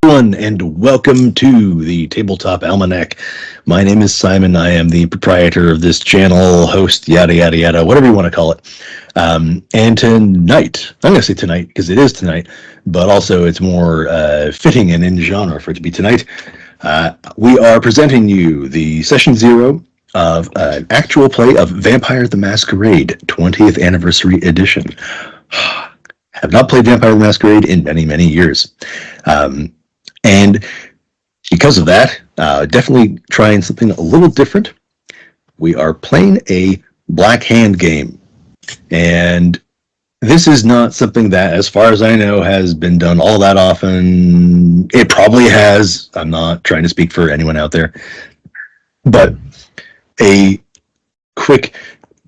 everyone, and welcome to the Tabletop Almanac. My name is Simon. I am the proprietor of this channel, host, yada, yada, yada, whatever you want to call it. And tonight, I'm going to say tonight because it is tonight, but also it's more fitting and in genre for it to be tonight. We are presenting you the Session Zero of an actual play of Vampire the Masquerade 20th Anniversary Edition. Have not played Vampire the Masquerade in many, many years. And because of that, definitely trying something a little different. We are playing a Black Hand game. And this is not something that, as far as I know, has been done all that often. It probably has. I'm not trying to speak for anyone out there. But a quick,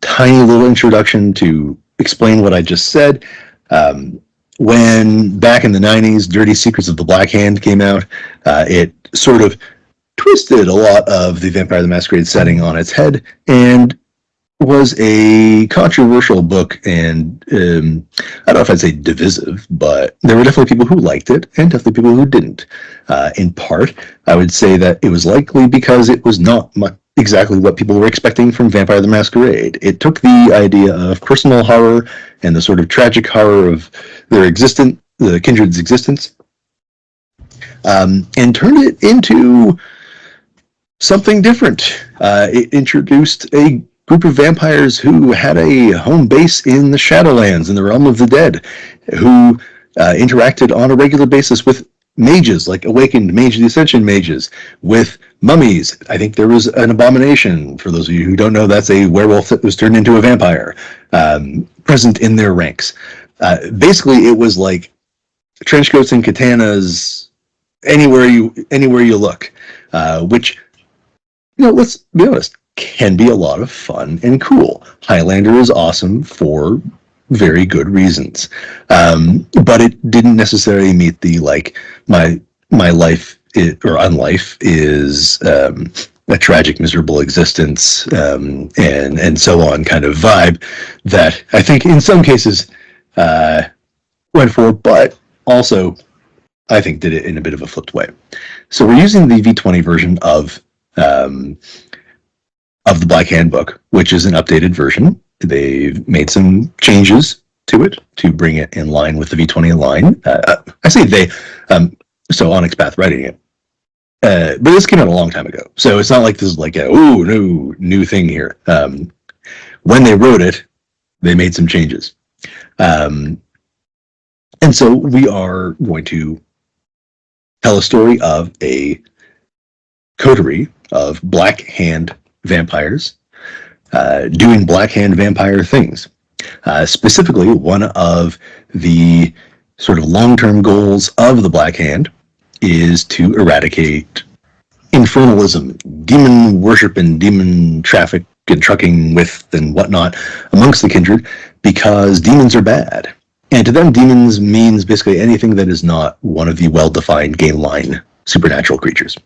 tiny little introduction to explain what I just said. When back in the 90s, Dirty Secrets of the Black Hand came out, it sort of twisted a lot of the Vampire the Masquerade setting on its head and was a controversial book, and I don't know if I'd say divisive, but there were definitely people who liked it and definitely people who didn't. In part, I would say that it was likely because it was not exactly what people were expecting from Vampire the Masquerade. It took the idea of personal horror and the sort of tragic horror of the kindred's existence, and turned it into something different. It introduced a group of vampires who had a home base in the Shadowlands, in the realm of the dead, who interacted on a regular basis with mages, like awakened Mage of the Ascension mages, with mummies. I think there was an abomination, for those of you who don't know, that's a werewolf that was turned into a vampire, present in their ranks. Basically, it was like trenchcoats and katanas anywhere you look, which, let's be honest, can be a lot of fun and cool. Highlander is awesome for very good reasons, but it didn't necessarily meet the my life or unlife is a tragic, miserable existence, and so on kind of vibe that I think in some cases went for, but also I think did it in a bit of a flipped way. So we're using the V20 version of the Black Hand book, which is an updated version. They've made some changes to it to bring it in line with the V20 line. I say they, so Onyx Path writing it. But this came out a long time ago, so it's not like this is like a new thing here. When they wrote it, they made some changes, and so we are going to tell a story of a coterie of Black Hand vampires doing Black Hand vampire things. Specifically, one of the sort of long-term goals of the Black Hand is to eradicate infernalism, demon worship and demon traffic and trucking with and whatnot amongst the kindred, because demons are bad. And to them, demons means basically anything that is not one of the well-defined game line supernatural creatures.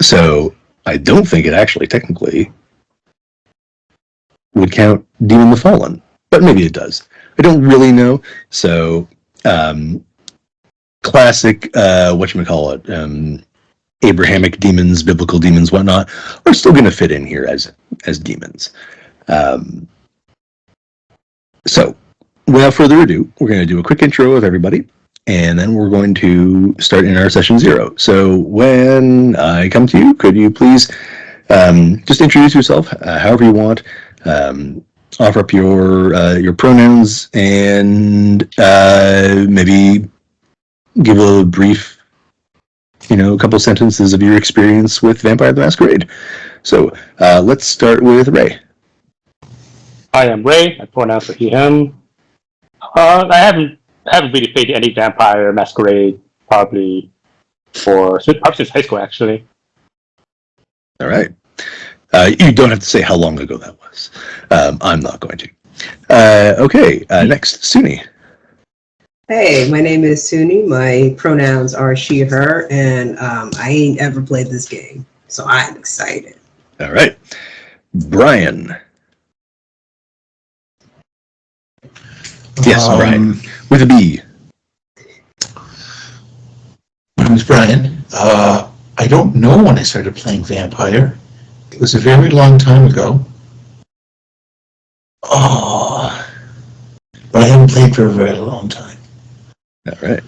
So I don't think it actually technically would count Demon the Fallen, but maybe it does. I don't really know. So classic, whatchamacallit, Abrahamic demons, biblical demons, whatnot, are still going to fit in here as demons. So without further ado, we're going to do a quick intro of everybody, and then we're going to start in our session zero. So when I come to you, could you please just introduce yourself however you want, offer up your pronouns, and maybe give a brief, a couple sentences of your experience with Vampire the Masquerade. So let's start with Ray. Hi, I'm Ray. My pronouns are he, him. I haven't really played any Vampire Masquerade probably since high school, actually. All right. You don't have to say how long ago that was. I'm not going to. Okay. Next, Suni. Hey, my name is Suni. My pronouns are she, her, and I ain't ever played this game, so I'm excited. All right. Bryan. Yes, Bryan. With a B. name is Bryan. I don't know when I started playing Vampire. It was a very long time ago. Oh, but I haven't played for a very long time. All right.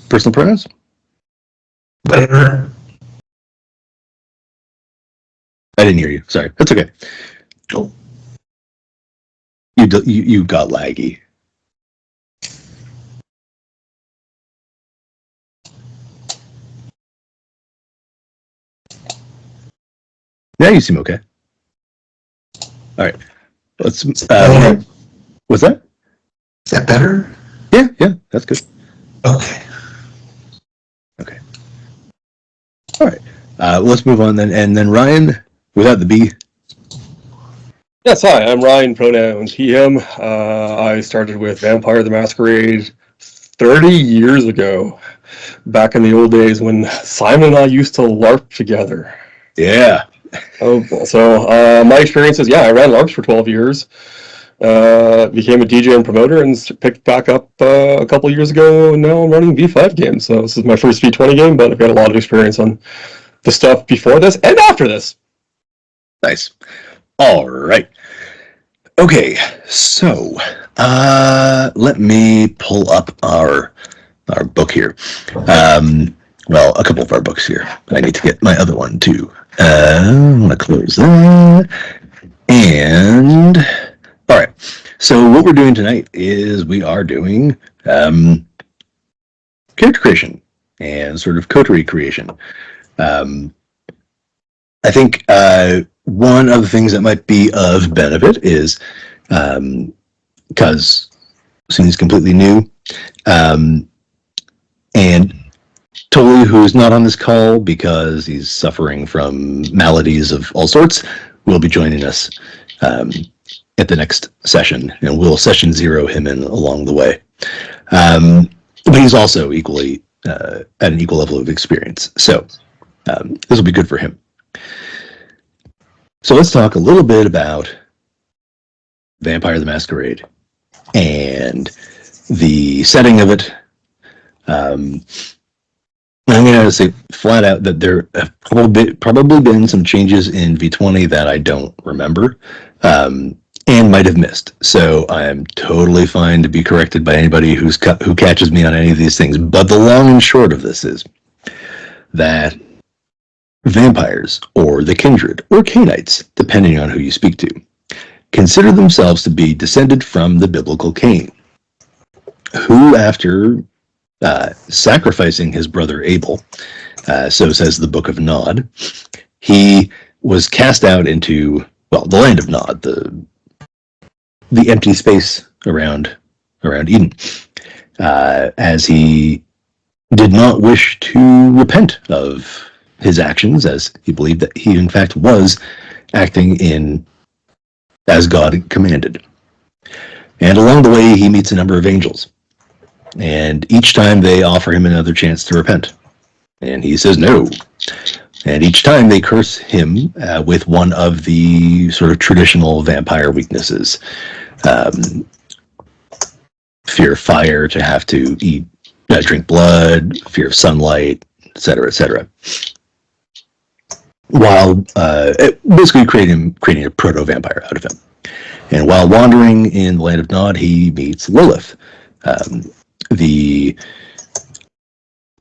Personal pronouns? Better. I didn't hear you. Sorry. That's okay. Oh, You got laggy. Yeah, you seem okay. All right. Let's. better. What's that? Is that better? Yeah, that's good. Okay. Okay. All right. Let's move on then. And then Ryan, without the B. Yes, hi, I'm Ryan, pronouns he, him. I started with Vampire the Masquerade 30 years ago, back in the old days when Simon and I used to LARP together. Yeah. So my experience is, I ran LARPs for 12 years, became a DJ and promoter, and picked back up a couple years ago, and now I'm running V5 games. So this is my first V20 game, but I've got a lot of experience on the stuff before this and after this. Nice. All right. Okay, so let me pull up our book here. Well, a couple of our books here. I need to get my other one too. I'm gonna close that. And all right. So what we're doing tonight is we are doing character creation and sort of coterie creation. I think one of the things that might be of benefit is because Sunni's completely new, and Toli, who is not on this call because he's suffering from maladies of all sorts, will be joining us at the next session, and we'll session zero him in along the way. But he's also equally at an equal level of experience, so this will be good for him. So let's talk a little bit about Vampire the Masquerade and the setting of it. I'm going to say flat out that there have probably been some changes in V20 that I don't remember and might have missed. So I am totally fine to be corrected by anybody who catches me on any of these things. But the long and short of this is that vampires, or the kindred, or Cainites, depending on who you speak to, consider themselves to be descended from the biblical Cain, who, after sacrificing his brother Abel, so says the Book of Nod, he was cast out into, well, the land of Nod, the empty space around Eden, as he did not wish to repent of his actions, as he believed that he in fact was acting as God commanded. And along the way he meets a number of angels, and each time they offer him another chance to repent, and he says no. And each time they curse him with one of the sort of traditional vampire weaknesses. Fear of fire, to have to drink blood, fear of sunlight, etc., etc. While basically creating a proto-vampire out of him. And while wandering in the land of Nod, he meets Lilith, who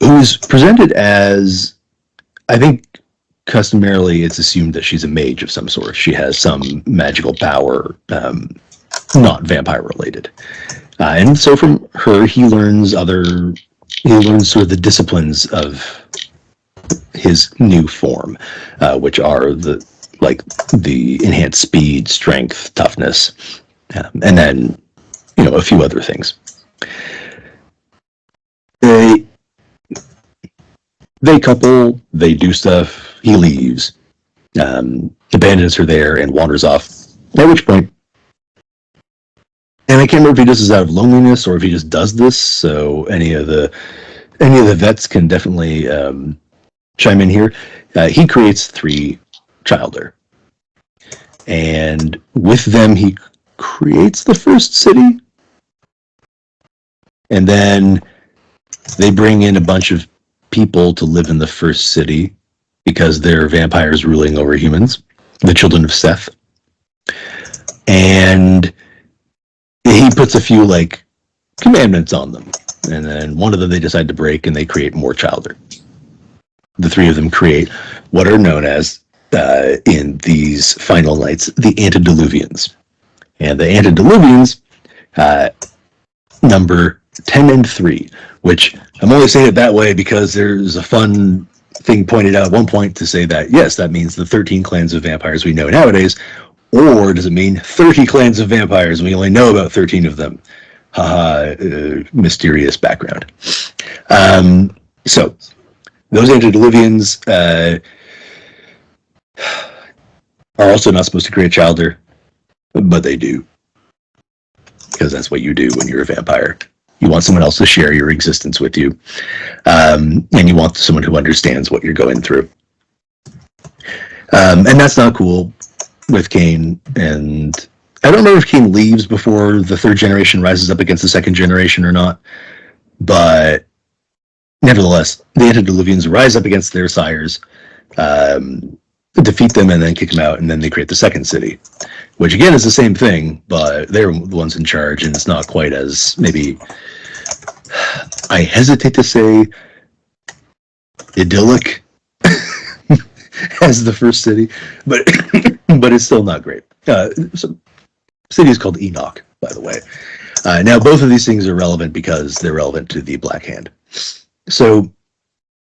is presented as, I think customarily it's assumed that she's a mage of some sort. She has some magical power, not vampire related. And so from her, he learns sort of the disciplines of his new form, which are the enhanced speed, strength, toughness, and then a few other things. They couple, they do stuff. He leaves, abandons her there, and wanders off. At which point, and I can't remember if he does this out of loneliness or if he just does this. So any of the vets can definitely chime in here. He creates 3 Childer, and with them he creates the first city. And then they bring in a bunch of people to live in the first city because they're vampires ruling over humans, the children of Seth. And he puts a few like commandments on them, and then one of them they decide to break, and they create more children. The three of them create what are known as, in these final nights, the Antediluvians. And the Antediluvians number 10 and 3, which I'm only saying it that way because there's a fun thing pointed out at one point to say that, yes, that means the 13 clans of vampires we know nowadays, or does it mean 30 clans of vampires and we only know about 13 of them? Mysterious background. So, those Antediluvians are also not supposed to create childer, but they do. Because that's what you do when you're a vampire. You want someone else to share your existence with you. And you want someone who understands what you're going through. And that's not cool with Cain. And I don't remember if Cain leaves before the third generation rises up against the second generation or not. But nevertheless, the Antediluvians rise up against their sires, defeat them, and then kick them out, and then they create the second city. Which again is the same thing, but they're the ones in charge, and it's not quite as, maybe, I hesitate to say, idyllic as the first city, but but it's still not great. So, city is called Enoch, by the way. Now, both of these things are relevant because they're relevant to the Black Hand. So,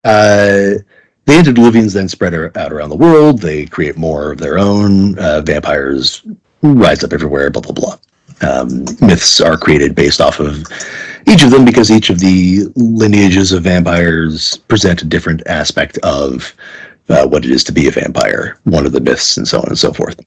the Antediluvians then spread out around the world. They create more of their own. Vampires rise up everywhere, blah, blah, blah. Myths are created based off of each of them because each of the lineages of vampires present a different aspect of what it is to be a vampire, one of the myths, and so on and so forth.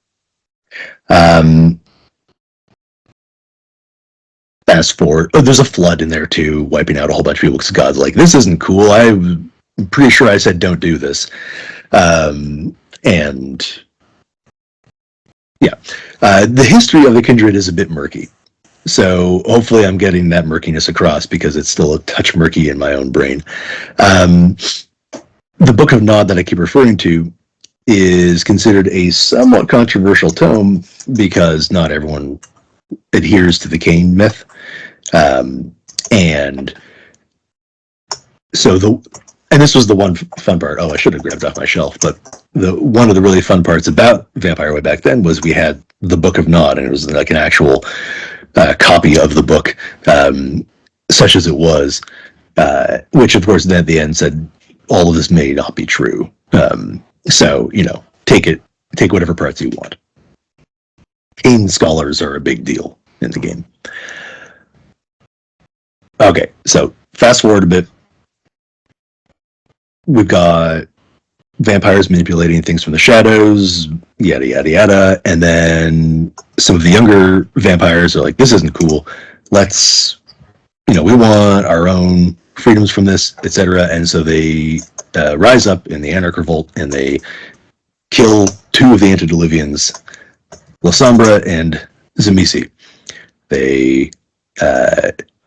Fast forward, there's a flood in there too, wiping out a whole bunch of people because God's like, this isn't cool. I'm pretty sure I said don't do this. And yeah, the history of the Kindred is a bit murky. So hopefully I'm getting that murkiness across because it's still a touch murky in my own brain. The Book of Nod that I keep referring to is considered a somewhat controversial tome because not everyone adheres to the Cain myth. And so and this was the one fun part. Oh, I should have grabbed off my shelf. But one of the really fun parts about Vampire way back then was we had the Book of Nod, and it was like an actual copy of the book, such as it was, which of course then at the end said all of this may not be true. So take whatever parts you want. Cain scholars are a big deal in the game. Okay, so fast forward a bit. We've got vampires manipulating things from the shadows, yada, yada, yada. And then some of the younger vampires are like, this isn't cool. We want our own freedoms from this, etc. And so they rise up in the Anarch Revolt and they kill two of the Antediluvians, La Sombra and Zamisi.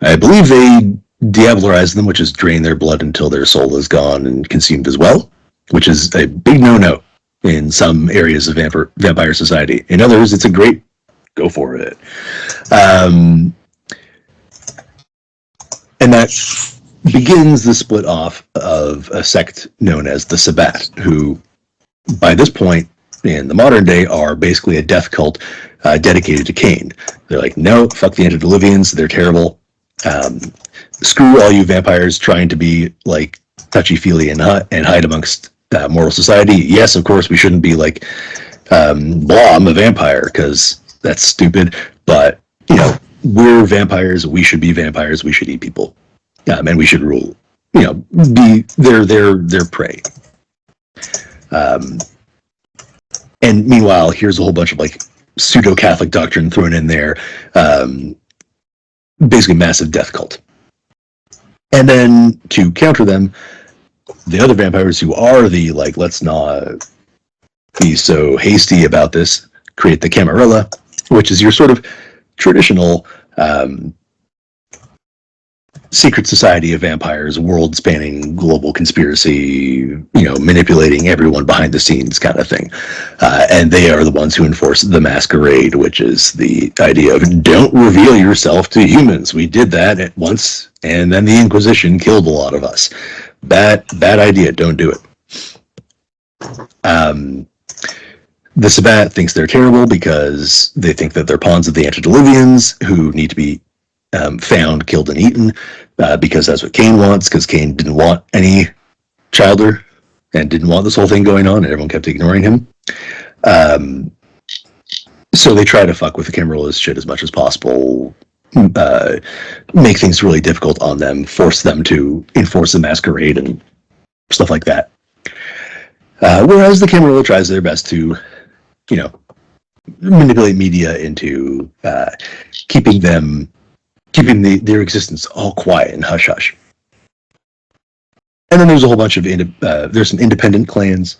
I believe they diabolarize them, which is drain their blood until their soul is gone and consumed as well, which is a big no-no in some areas of vampire society. In others, it's a great go for it. And that begins the split off of a sect known as the Sabbat, who by this point in the modern day are basically a death cult dedicated to Cain. They're like, no, fuck the Antediluvians, they're terrible. Screw all you vampires trying to be like touchy-feely and hide amongst moral society. Yes, of course, we shouldn't be like, I'm a vampire, because that's stupid. But, we're vampires, we should be vampires, we should eat people. And we should rule, be their prey. And meanwhile, here's a whole bunch of like pseudo-Catholic doctrine thrown in there. Basically massive death cult. And then to counter them, the other vampires who are the like, let's not be so hasty about this, create the Camarilla, which is your sort of traditional secret society of vampires, world-spanning global conspiracy, manipulating everyone behind the scenes kind of thing. And they are the ones who enforce the Masquerade, which is the idea of don't reveal yourself to humans. We did that at once, and then the Inquisition killed a lot of us. Bad idea. Don't do it. The Sabbat thinks they're terrible because they think that they're pawns of the Antediluvians who need to be found, killed, and eaten, because that's what Cain wants, because Cain didn't want any childer and didn't want this whole thing going on, and everyone kept ignoring him. So they try to fuck with the Camarilla shit as much as possible, make things really difficult on them, force them to enforce the Masquerade and stuff like that. Whereas the Camarilla tries their best to, manipulate media into keeping their existence all quiet and hush hush. And then there's a whole bunch of there's some independent clans,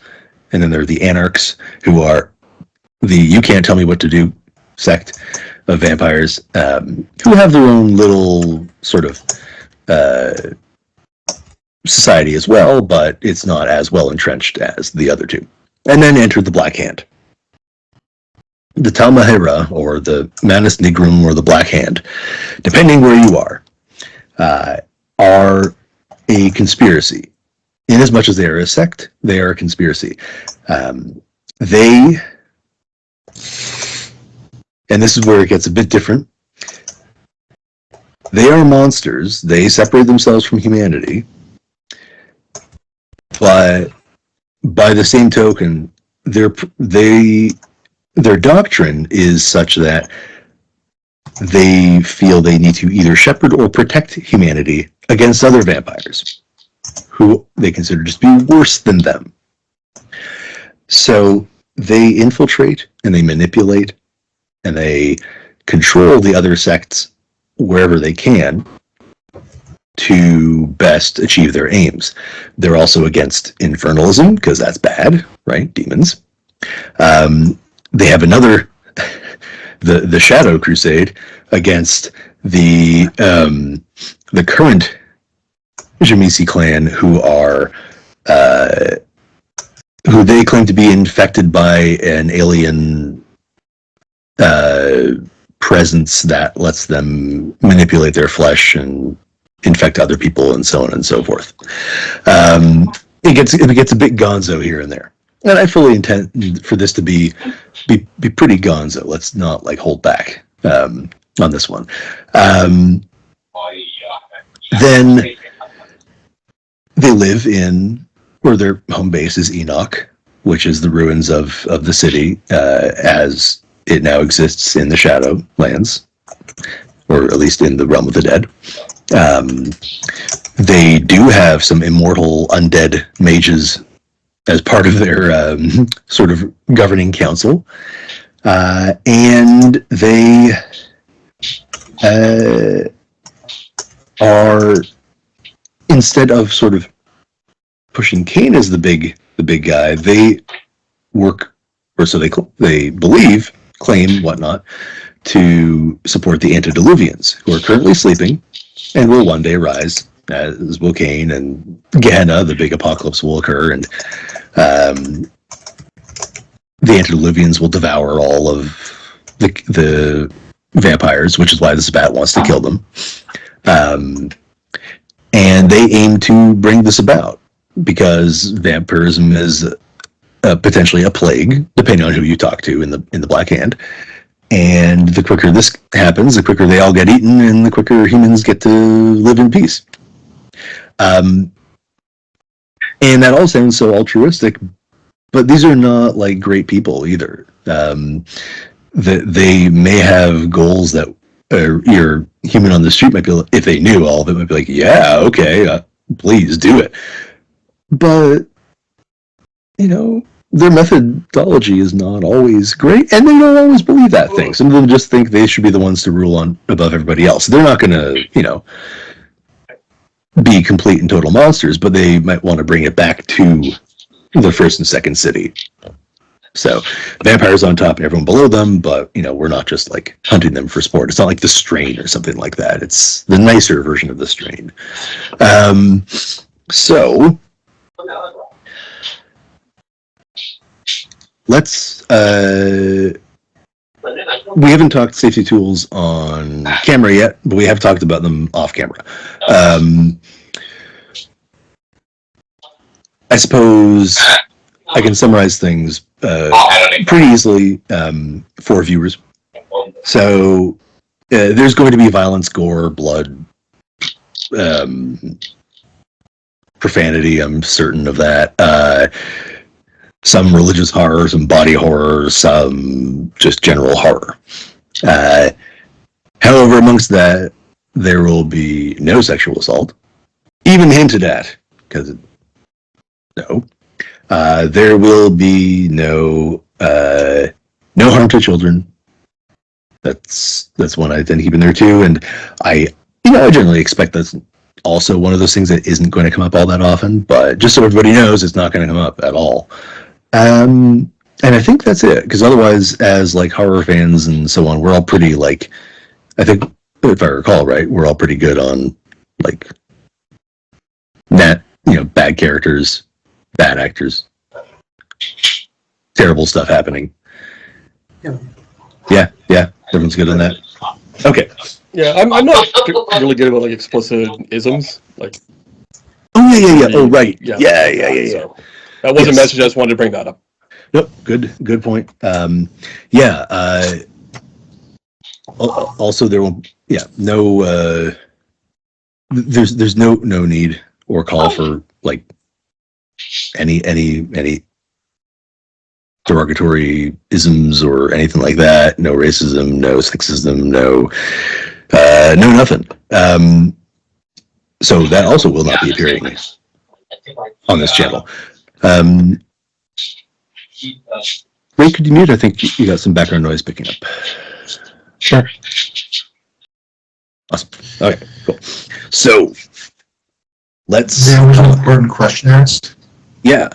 and then there are the Anarchs, who are the you can't tell me what to do sect of vampires, who have their own little sort of society as well, but it's not as well entrenched as the other two. And then enter the Black Hand. The Tal'Mahe'Ra, or the Manus Nigrum, or the Black Hand, depending where you are a conspiracy. In as much as they are a sect, they are a conspiracy. And this is where it gets a bit different. They are monsters. They separate themselves from humanity. But by the same token, their doctrine is such that they feel they need to either shepherd or protect humanity against other vampires who they consider just to be worse than them. So they infiltrate and they manipulate and they control the other sects wherever they can to best achieve their aims. They're also against infernalism, because that's bad, right? Demons. They have another, the Shadow Crusade, against the current Jamisi clan, who they claim to be infected by an alien presence that lets them manipulate their flesh and infect other people, and so on and so forth. It gets a bit gonzo here and there, and I fully intend for this to be pretty gonzo. Let's not hold back on this one. Then they live in, where their home base is Enoch, which is the ruins of the city as it now exists in the Shadowlands, or at least in the realm of the dead. They do have some immortal undead mages as part of their sort of governing council, and they are, instead of sort of pushing Cain as the big guy, they work, or so they believe, claim, whatnot, to support the Antediluvians, who are currently sleeping and will one day rise, as will Cain, and Gehenna, the big apocalypse, will occur, and the Antediluvians will devour all of the vampires, which is why the Sabbat wants to kill them. And they aim to bring this about, because vampirism is potentially a plague, depending on who you talk to in the Black Hand. And the quicker this happens, the quicker they all get eaten, and the quicker humans get to live in peace. And that all sounds so altruistic, but these are not great people either. They may have goals that your human on the street might be, if they knew all of it, might be yeah, okay, please do it. But their methodology is not always great, and they don't always believe that thing. Some of them just think they should be the ones to rule on above everybody else. They're not going to, be complete and total monsters, but they might want to bring it back to the first and second city. So vampires on top, everyone below them, but we're not just like hunting them for sport. It's not like the strain or something like that. It's the nicer version of the strain. So let's we haven't talked safety tools on camera yet, but we have talked about them off camera. I suppose I can summarize things pretty easily for viewers. So there's going to be violence, gore, blood, profanity. I'm certain of that. Some religious horror, some body horror, some just general horror. However, amongst that, there will be no sexual assault, even hinted at, because no. There will be no harm to children. That's one I tend to keep in there too, and I generally expect that's also one of those things that isn't going to come up all that often. But just so everybody knows, it's not going to come up at all. And I think that's it, because otherwise, as like horror fans and so on, we're all pretty like, I think if I recall right, we're all pretty good on like that, bad characters, bad actors, terrible stuff happening. Yeah, everyone's good on that. Okay. Yeah, I'm not really good about like explicit isms. Like, oh yeah. Oh right. Yeah. So that was a message. I just wanted to bring that up. Nope. Good point. Also, there will no. There's no need or call for like any derogatory isms or anything like that. No racism, no sexism, no nothing. So that also will not be appearing on this channel. Ray, could you mute? I think you got some background noise picking up. Sure. Awesome. Okay, cool. So let's. There was an important question asked. Yeah.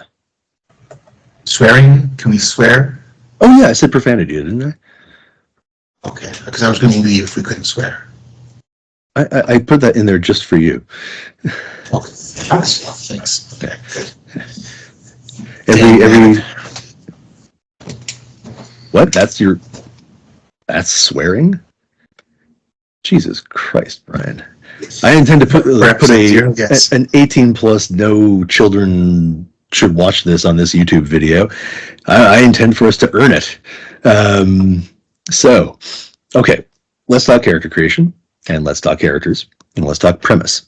Swearing? Can we swear? Oh yeah, I said profanity, didn't I? Okay, because I was going to leave if we couldn't swear. I put that in there just for you. Okay, thanks. Okay, good. Every. What? That's swearing? Jesus Christ, Brian. I intend to put an 18 plus, no children should watch this on this YouTube video. I intend for us to earn it. So, okay, let's talk character creation, and let's talk characters, and let's talk premise.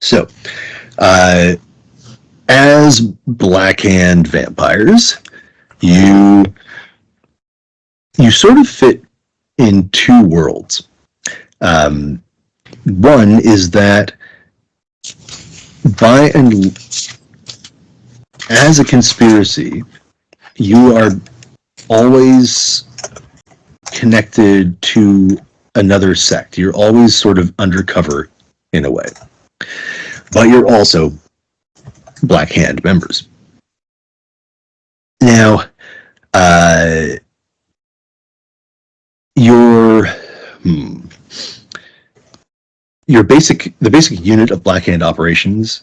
So, as Blackhand vampires, you sort of fit in two worlds. One is that as a conspiracy, you are always connected to another sect. You're always sort of undercover in a way. But you're also Black Hand members. Now, the basic unit of Black Hand operations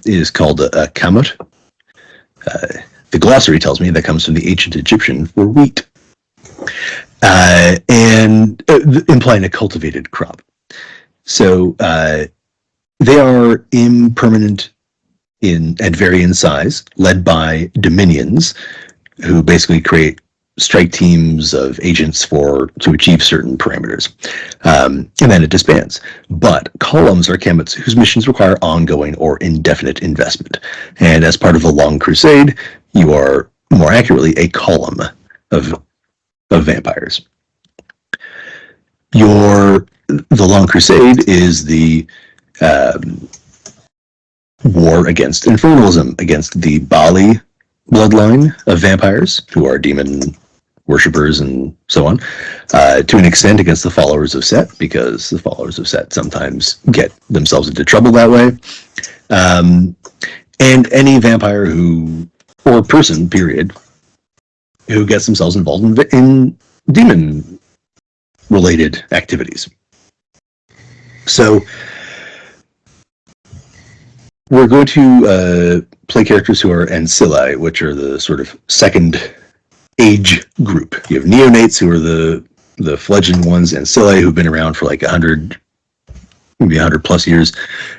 is called a kamut. The glossary tells me that comes from the ancient Egyptian for wheat, and implying a cultivated crop. So they are impermanent and vary in size, led by dominions, who basically create strike teams of agents to achieve certain parameters, and then it disbands. But columns are kamuts whose missions require ongoing or indefinite investment, and as part of the Long Crusade, you are more accurately a column of vampires. The Long Crusade is the war against Infernalism, against the Bali bloodline of vampires, who are demon worshippers and so on, to an extent against the followers of Set, because the followers of Set sometimes get themselves into trouble that way. And any vampire or person, period, who gets themselves involved in demon-related activities. So we're going to play characters who are Anatoliy, which are the sort of second age group. You have neonates, who are the fledgling ones, Anatoliy, who've been around for like 100, maybe 100 plus years,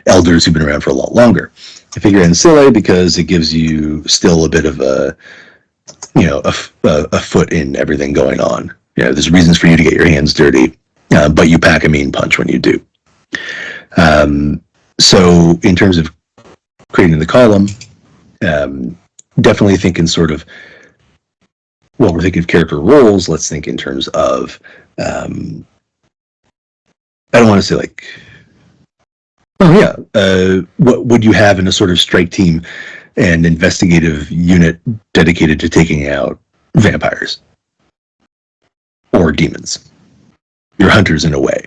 elders who've been around for a lot longer. I figure Anatoliy because it gives you still a bit of a foot in everything going on. There's reasons for you to get your hands dirty, but you pack a mean punch when you do. So in terms of creating the column, definitely think in sort of, well, we're thinking of character roles. Let's think in terms of, I don't want to say like, what would you have in a sort of strike team and investigative unit dedicated to taking out vampires or demons? You're hunters in a way.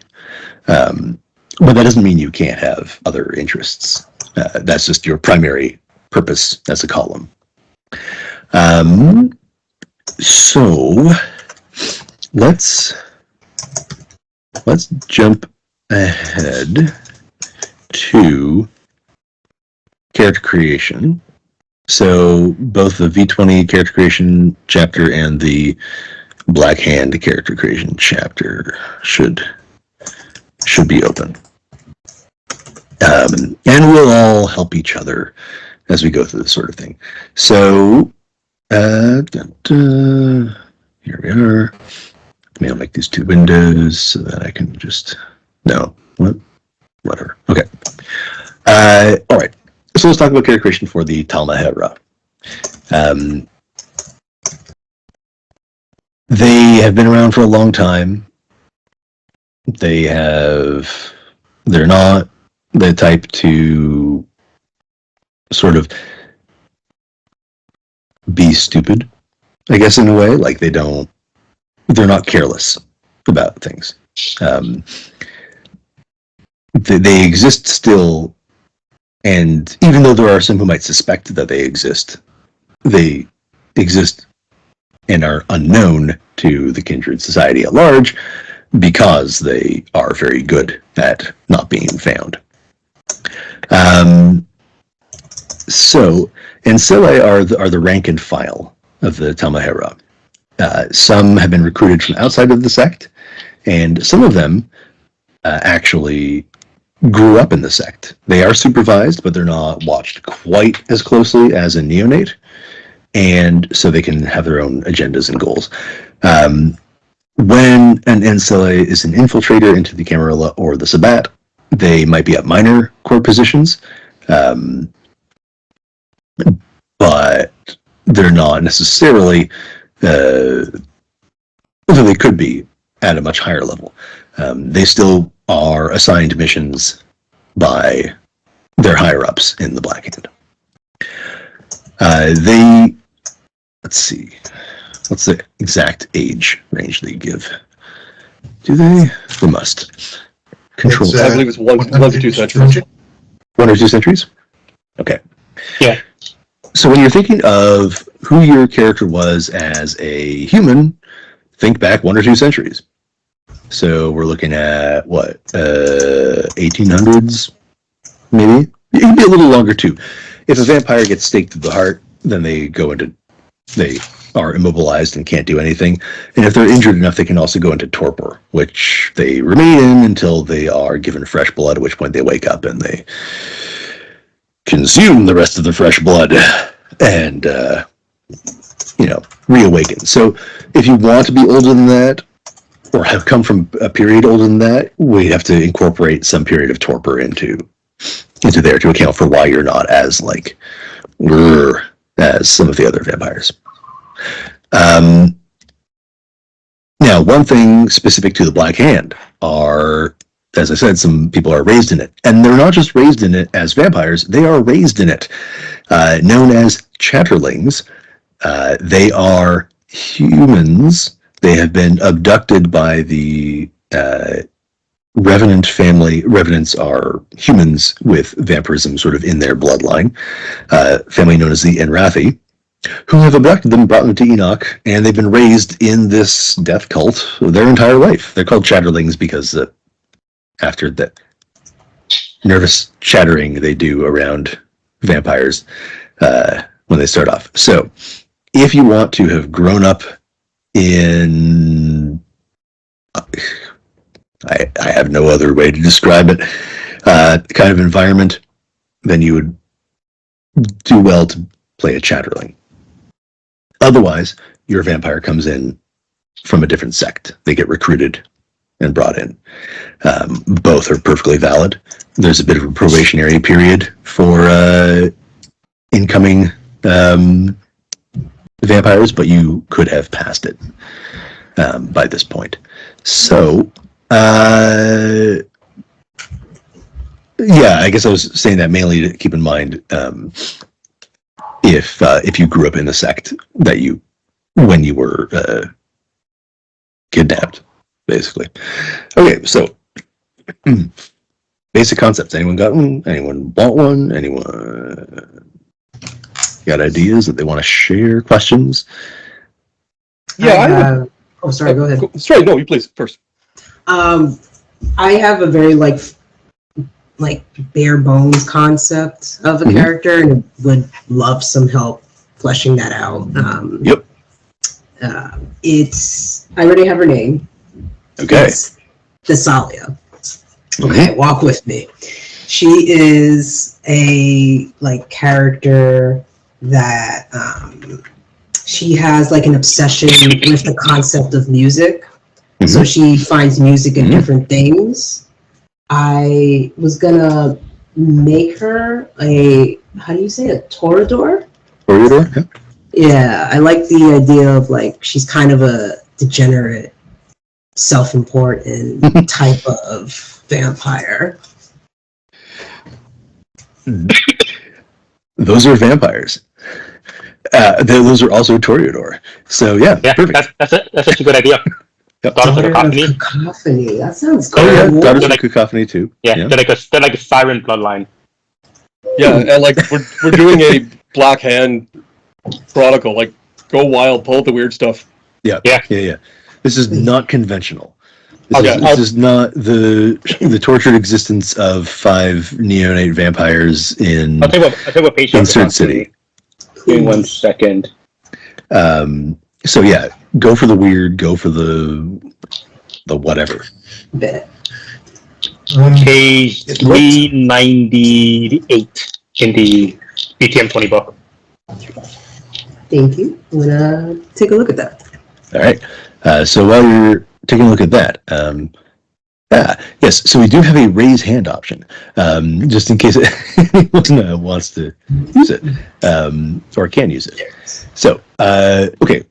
But that doesn't mean you can't have other interests. That's just your primary purpose as a column. So let's jump ahead to character creation. So both the V20 character creation chapter and the Black Hand character creation chapter should be open. And we'll all help each other as we go through this sort of thing. So, here we are. Maybe I'll make these two windows so that I can just, whatever. Okay. All right. So let's talk about character creation for the Tal'Mahe'Ra. They have been around for a long time. They're not the type to sort of be stupid, I guess, in a way. Like they're not careless about things. They exist still, and even though there are some who might suspect that they exist and are unknown to the kindred society at large because they are very good at not being found. So Anatoliy are the rank and file of the Tal'Mahe'Ra. Some have been recruited from outside of the sect, and some of them actually grew up in the sect. They are supervised, but they're not watched quite as closely as a neonate, and so they can have their own agendas and goals. When an Anatoliy is an infiltrator into the Camarilla or the Sabbat, they might be at minor core positions, but they're not necessarily, although they could be at a much higher level. They still are assigned missions by their higher-ups in the Black Hand. Let's see, what's the exact age range they give? Do they? They must. Control. I believe it's one to 2 centuries. 1 or 2 centuries? Okay. Yeah. So when you're thinking of who your character was as a human, think back 1 or 2 centuries. So we're looking at, 1800s, maybe? It could be a little longer, too. If a vampire gets staked through the heart, then they are immobilized and can't do anything. And if they're injured enough, they can also go into torpor, which they remain in until they are given fresh blood, at which point they wake up and they consume the rest of the fresh blood and, reawaken. So if you want to be older than that, or have come from a period older than that, we have to incorporate some period of torpor into there to account for why you're not as as some of the other vampires. Now, one thing specific to the Black Hand are, as I said, some people are raised in it. And they're not just raised in it as vampires, they are raised in it. Known as chatterlings, they are humans. They have been abducted by the Revenant family. Revenants are humans with vampirism sort of in their bloodline. Family known as the Enrathi. who have abducted them, brought them to Enoch, and they've been raised in this death cult their entire life. They're called chatterlings because after that nervous chattering they do around vampires when they start off. So, if you want to have grown up in, I have no other way to describe it, kind of environment, then you would do well to play a chatterling. Otherwise, your vampire comes in from a different sect. They get recruited and brought in. Both are perfectly valid. There's a bit of a probationary period for incoming vampires, but you could have passed it by this point. So, yeah, I guess I was saying that mainly to keep in mind if you grew up in a sect that when you were kidnapped, basically. Okay, so basic concepts. Anyone got one? Anyone want one? Anyone got ideas that they want to share? Questions? Yeah, oh, sorry. Go ahead. Sorry, no, you please first. I have a very like bare bones concept of a character, and would love some help fleshing that out. Yep. I already have her name. Okay. It's Thessalia. Okay, walk with me. She is a character that she has an obsession with the concept of music. Mm-hmm. So she finds music in different things. I was gonna make her a toreador? Toreador? Yeah. Yeah, I like the idea of she's kind of a degenerate, self-important type of vampire. Those are vampires. Those are also Toreador. So yeah, perfect. That's such a good idea. Yep. Daughters of Cacophony. Cacophony. That sounds cool. Oh, yeah, Daughters of like, Cacophony too. Yeah, they're like a siren bloodline. Yeah, and we're doing a Black Hand Chronicle, go wild, pull the weird stuff. Yeah. This is not conventional. Okay. This is not the tortured existence of 5 neonate vampires in I'll tell you what page Insert City. Give me 1 second. So yeah, go for the weird, go for the whatever. Bet. Page 398 in the BTM 20 book. Thank you. I'm gonna take a look at that. All right. So while you're taking a look at that, yes. So we do have a raise hand option, just in case anyone wants to use it or can use it. So okay.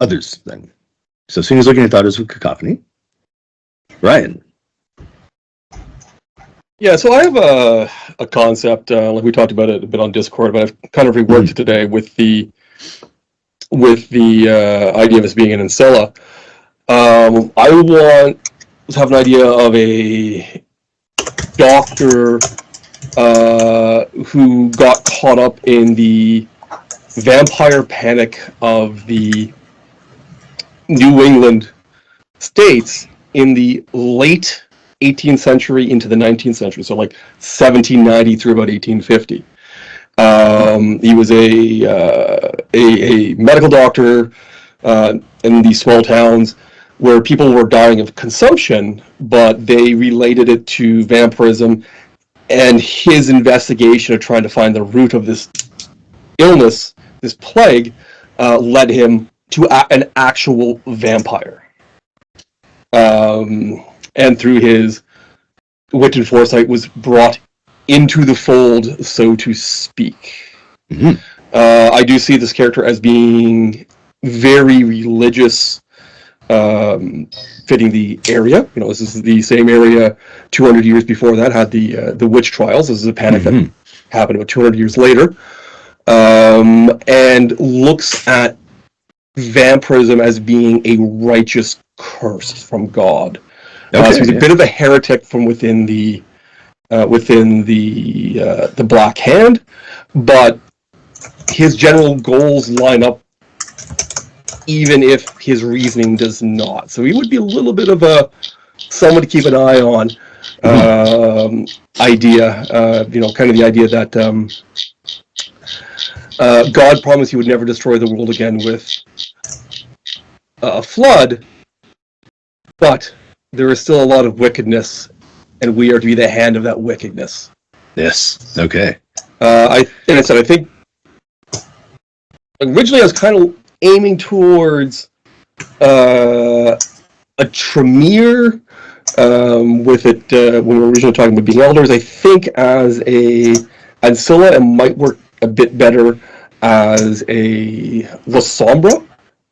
Others then. So Sunni's looking at Daughters of Cacophony. Ryan. Yeah, so I have a concept, like we talked about it a bit on Discord, but I've kind of reworked it today with the idea of us being an Ancilla. I want to have an idea of a doctor who got caught up in the vampire panic of the New England states in the late 18th century into the 19th century, so 1790 through about 1850. He was a medical doctor in these small towns where people were dying of consumption, but they related it to vampirism, and his investigation of trying to find the root of this illness, this plague, led him to an actual vampire. And through his wit and foresight was brought into the fold, so to speak. Mm-hmm. I do see this character as being very religious, fitting the area. This is the same area 200 years before that had the witch trials. This is a panic that happened about 200 years later, and looks at vampirism as being a righteous curse from God. So he's a bit of a heretic from within the Black Hand, but his general goals line up, even if his reasoning does not. So he would be a little bit of a someone to keep an eye on idea. Kind of the idea that God promised he would never destroy the world again with a flood, but there is still a lot of wickedness, and we are to be the hand of that wickedness. Yes. Okay. I think originally I was kind of aiming towards a Tremere with it when we were originally talking about being elders. I think as a Ancilla, it might work a bit better as a La Sombra,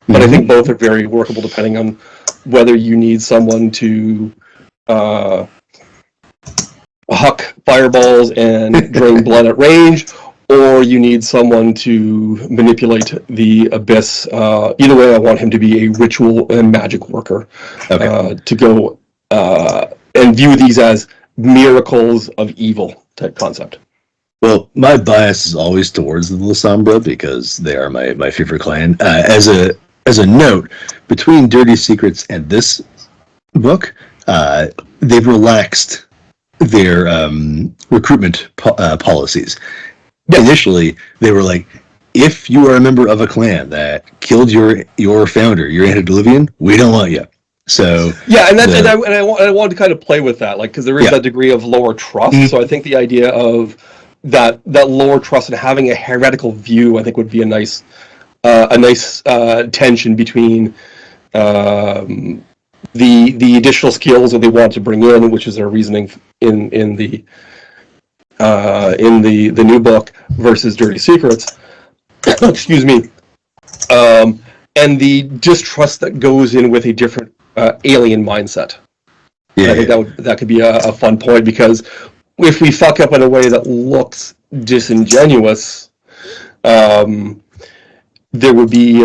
but I think both are very workable depending on whether you need someone to huck fireballs and drain blood at range, or you need someone to manipulate the abyss. Either way, I want him to be a ritual and magic worker to go and view these as miracles of evil type concept. Well, my bias is always towards the Lasombra because they are my favorite clan. As a note, between Dirty Secrets and this book, they've relaxed their recruitment policies. Yeah. Initially, they were like, if you are a member of a clan that killed your founder, your antediluvian, we don't want you. So yeah, and I wanted to kind of play with that, like, because there is that degree of lower trust. Mm-hmm. So I think the idea of that lower trust and having a heretical view, I think, would be a nice tension between the additional skills that they want to bring in, which is their reasoning in the new book versus Dirty Secrets. Excuse me. And the distrust that goes in with a different alien mindset. Yeah, I think that could be a fun point, because if we fuck up in a way that looks disingenuous, there would be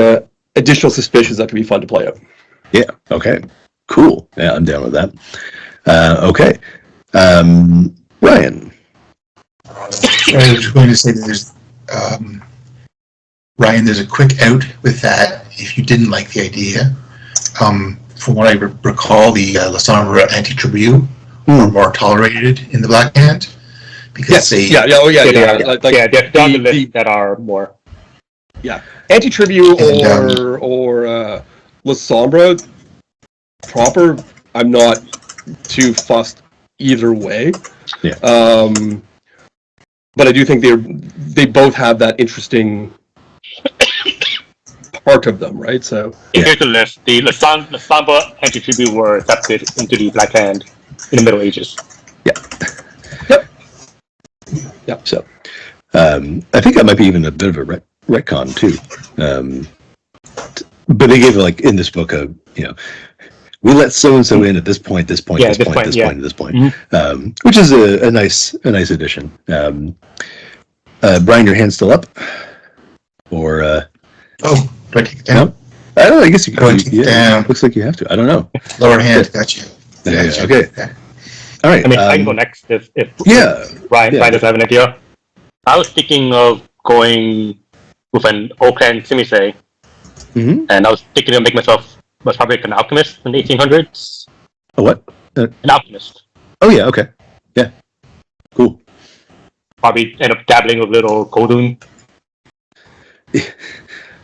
additional suspicions that could be fun to play out. Yeah. Okay. Cool. Yeah, I'm down with that. Okay. Ryan. I was going to say that there's Ryan. There's a quick out with that if you didn't like the idea. From what I recall, the La Sombra anti-tribute were more tolerated in the Black Hand because there's down the list that are more. Yeah, anti-tribute or La Sombra proper. I'm not too fussed either way. Yeah. But I do think they both have that interesting part of them, right? So here's the list. The La Sombra anti-tribute were accepted into the Black Hand in the Middle Ages. Yeah. Yep. So I think that might be even a bit of a retcon too. But they gave, like, in this book, we let so and so in at this point, this point, this point, this point, this point, which is a nice addition. Brian, your hand's still up, or do I take it down? No? I don't know. I guess you can take it down. Looks like you have to. I don't know. Lower hand, gotcha. Okay. All right. I mean, I can go next if Brian doesn't have an idea. I was thinking of going with an Oakland Simisei, and I was thinking of making myself probably like an alchemist in the 1800s. A what? An alchemist. Oh yeah. Okay. Yeah. Cool. Probably end up dabbling with a little Kodun.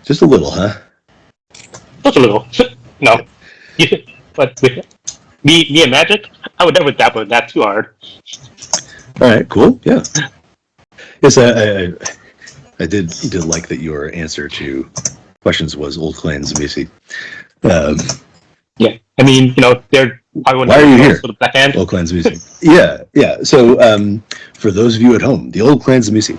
Just a little, huh? Just a little. No. But with me and magic, I would never dabble in that too hard. All right, cool. Yeah. Yes, I did like that your answer to questions was Old Clan Zamisi. Yeah. I mean, they're probably why are you here? For the Black Hand. Old Clan Zamisi. Yeah. So, for those of you at home, the Old Clan Zamisi.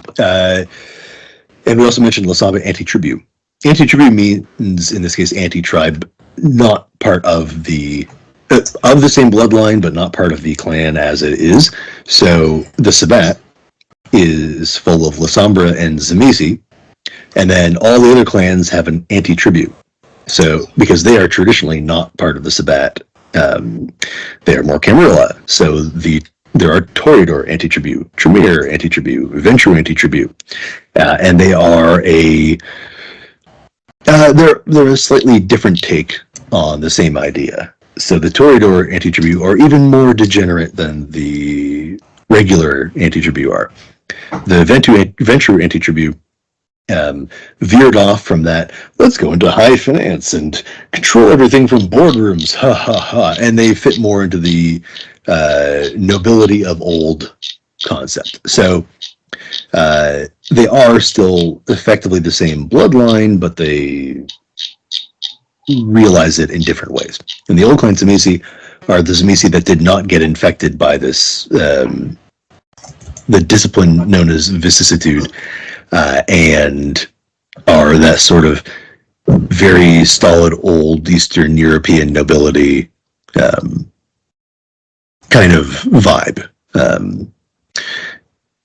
And we also mentioned La Sombra anti-tribute. Anti-tribute means, in this case, anti-tribe, not part of the same bloodline, but not part of the clan as it is. So the Sabbat is full of La Sombra and Zamisi, and then all the other clans have an anti-tribute. So, because they are traditionally not part of the Sabbat, they are more Camarilla. So the there are Toreador anti-tribute, Tremere anti-tribute, Ventrue anti-tribute, and they are they're a slightly different take on the same idea. So the Toreador anti-tribute are even more degenerate than the regular anti-tribute are. The Ventrue anti-tribute veered off from that, let's go into high finance and control everything from boardrooms, ha ha ha, and they fit more into the nobility of old concept. So they are still effectively the same bloodline, but they realize it in different ways. And the old clan Tzimisce are the Tzimisce that did not get infected by this, the discipline known as vicissitude, and are that sort of very stolid old Eastern European nobility kind of vibe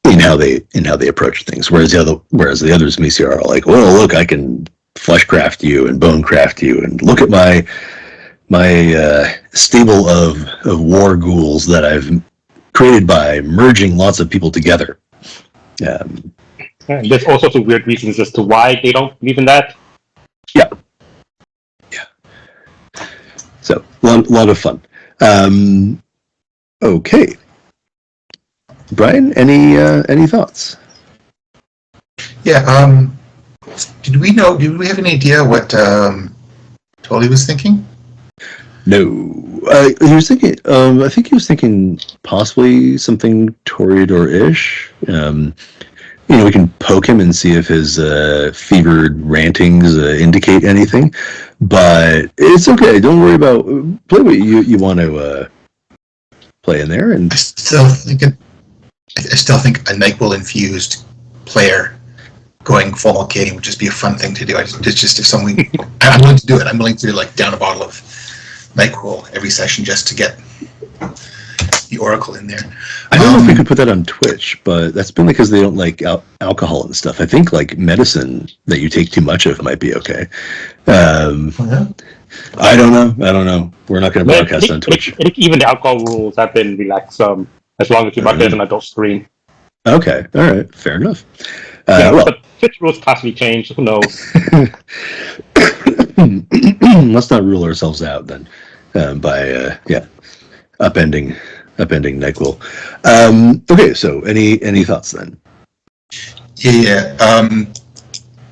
in how they approach things. Whereas the other Tzimisce are like, well, look, I can fleshcraft you and bonecraft you, and look at my stable of war ghouls that I've created by merging lots of people together. And there's all sorts of weird reasons as to why they don't believe in that. Yeah. So a lot of fun. Okay, Brian, any thoughts? Yeah. Did we have any idea what Tolly was thinking? No. He was thinking. I think he was thinking possibly something Toreador-ish. We can poke him and see if his fevered rantings indicate anything. But it's okay. Don't worry about play what you want to play in there. And I still think a Nyquil infused player going full Arcadian would just be a fun thing to do. It's just if someone, I'm willing to do it. I'm willing to down a bottle of Nyquil every session just to get the Oracle in there. I don't know if we could put that on Twitch, but that's been because they don't like alcohol and stuff. I think like medicine that you take too much of might be okay. I don't know. We're not going to broadcast on Twitch. I think even the alcohol rules have been relaxed as long as you mark it as an adult screen. Okay, all right, fair enough. But Twitch rules constantly change. Who knows? Let's not rule ourselves out then by upending Nyquil. Okay, so any thoughts then? Yeah.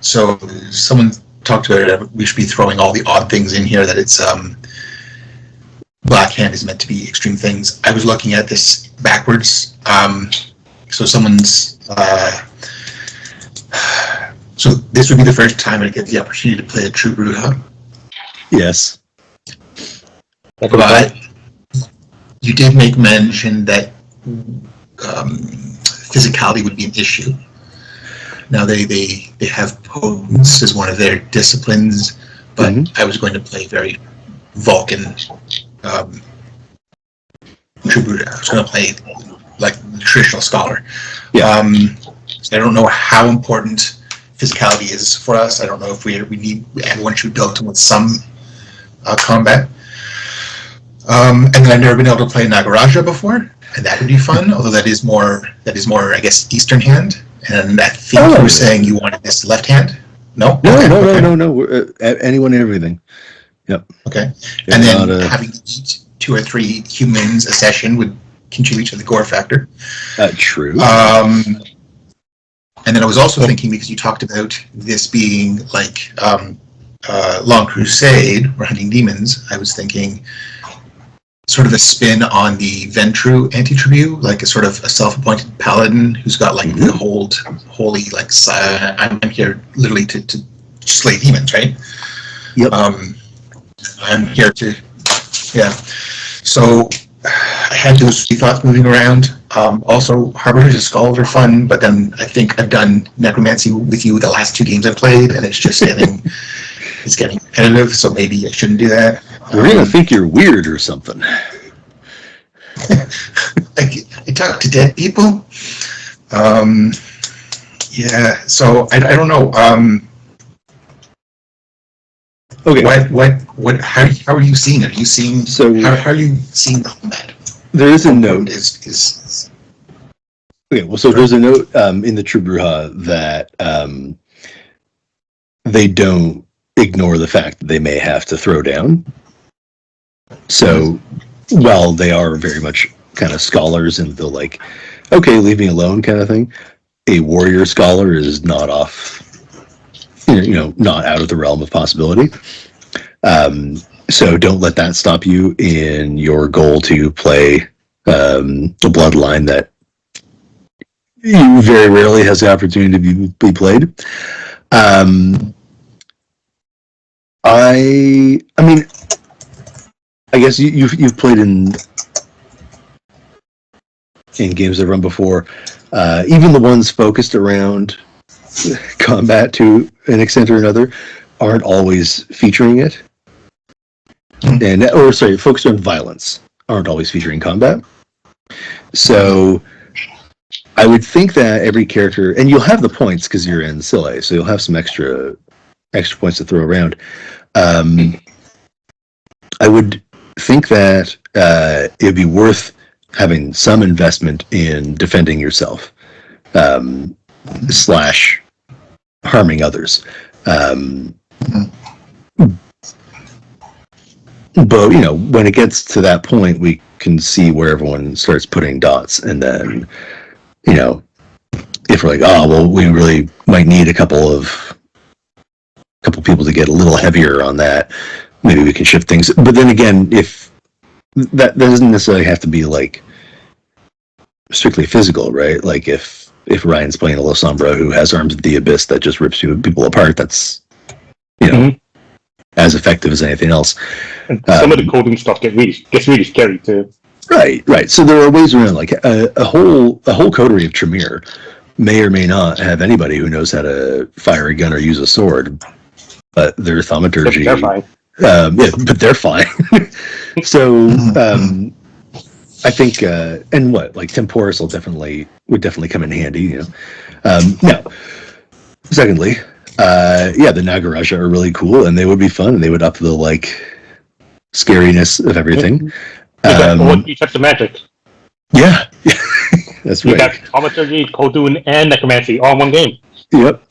So someone talked about it. We should be throwing all the odd things in here. That it's Black Hand is meant to be extreme things. I was looking at this backwards. So someone's. So this would be the first time I get the opportunity to play a true Bruja. Yes. But you did make mention that physicality would be an issue. Now they have potence as one of their disciplines, but I was going to play very Vulcan true Bruja. I was going to play like the traditional scholar. Yeah. So I don't know how important physicality is for us. I don't know if we need everyone should build with some combat. And then I've never been able to play Nagaraja before, and that would be fun. Although that is more I guess Eastern hand. And I think you were saying you wanted this left hand. No. No. Anyone and everything. Yep. Okay. And then having to eat 2 or 3 humans a session would contribute to the gore factor. True. And then I was also thinking, because you talked about this being like Long Crusade, we're hunting demons, I was thinking sort of a spin on the Ventrue anti-tribute, like a sort of a self-appointed paladin who's got like the holy, like, I'm here literally to slay demons, right? Yep. I'm here to, yeah. So I had those 3 thoughts moving around. Also, Harbingers of Skulls are fun, but then I think I've done Necromancy with you the last 2 games I've played, and it's just getting repetitive, so maybe I shouldn't do that. We're going to think you're weird or something. I talk to dead people. Yeah, so I don't know. Okay. What? How are you seeing it? Are you seeing? So how are you seeing the combat? there is a note. Is Okay, well, so there's a note in the True Bruja that they don't ignore the fact that they may have to throw down. So while they are very much kind of scholars and they'll like, okay, leave me alone kind of thing, a warrior scholar is not off, not out of the realm of possibility. So don't let that stop you in your goal to play a bloodline that very rarely has the opportunity to be played. I mean, I guess you've played in games I've run before. Even the ones focused around combat to an extent or another aren't always featuring it. Focused on violence aren't always featuring combat. So I would think that every character, and you'll have the points because you're in Sile, so you'll have some extra points to throw around. I would think that it'd be worth having some investment in defending yourself / harming others. But when it gets to that point, we can see where everyone starts putting dots, and then if we're like, oh well, we really might need a couple people to get a little heavier on that, maybe we can shift things. But then again, if that doesn't necessarily have to be like strictly physical, right? Like if Ryan's playing a Losombra who has Arms of the Abyss that just rips people apart, that's as effective as anything else. And some of the coding stuff gets really scary too. Right. So there are ways around. Like a whole coterie of Tremere may or may not have anybody who knows how to fire a gun or use a sword, but their thaumaturgy. They're fine. But they're fine. So I think, and like Temporis would definitely come in handy. Now, secondly. The Nagaraja are really cool, and they would be fun, and they would up the scariness of everything. You touch the magic. Yeah, that's right. You got Thaumaturgy, Kodoon, and Necromancy all in one game. Yep.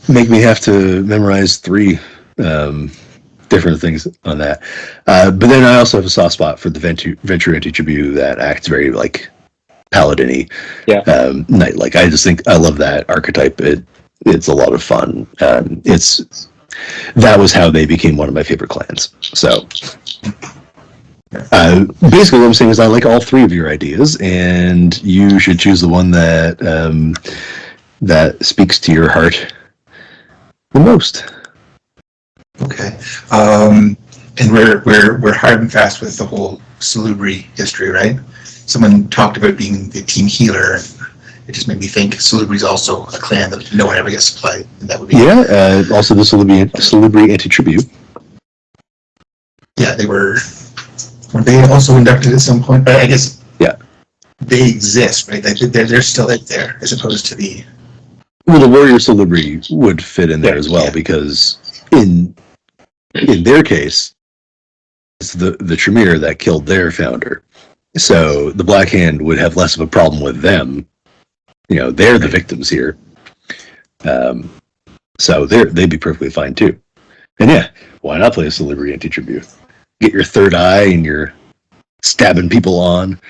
Make me have to memorize 3 different things on that. But then I also have a soft spot for the Venture Anti-Tribute that acts very paladin-y, knight-like. I just think I love that archetype. It's a lot of fun. That was how they became one of my favorite clans. So basically what I'm saying is I like all 3 of your ideas, and you should choose the one that that speaks to your heart the most. Okay. And we're hard and fast with the whole Salubri history, right? Someone talked about being the team healer, and it just made me think Salubri's also a clan that no one ever gets to play, and that would be also the Salubri Anti-Tribute. Yeah, were they also inducted at some point? I guess they exist, right? They're still out there, as opposed to the Warrior Salubri would fit in there as well, because in their case, it's the Tremere that killed their founder. So the Black Hand would have less of a problem with them. They're the victims here. So they'd be perfectly fine too. And why not play a Salubri Anti-Tribute? Get your third eye and you're stabbing people on,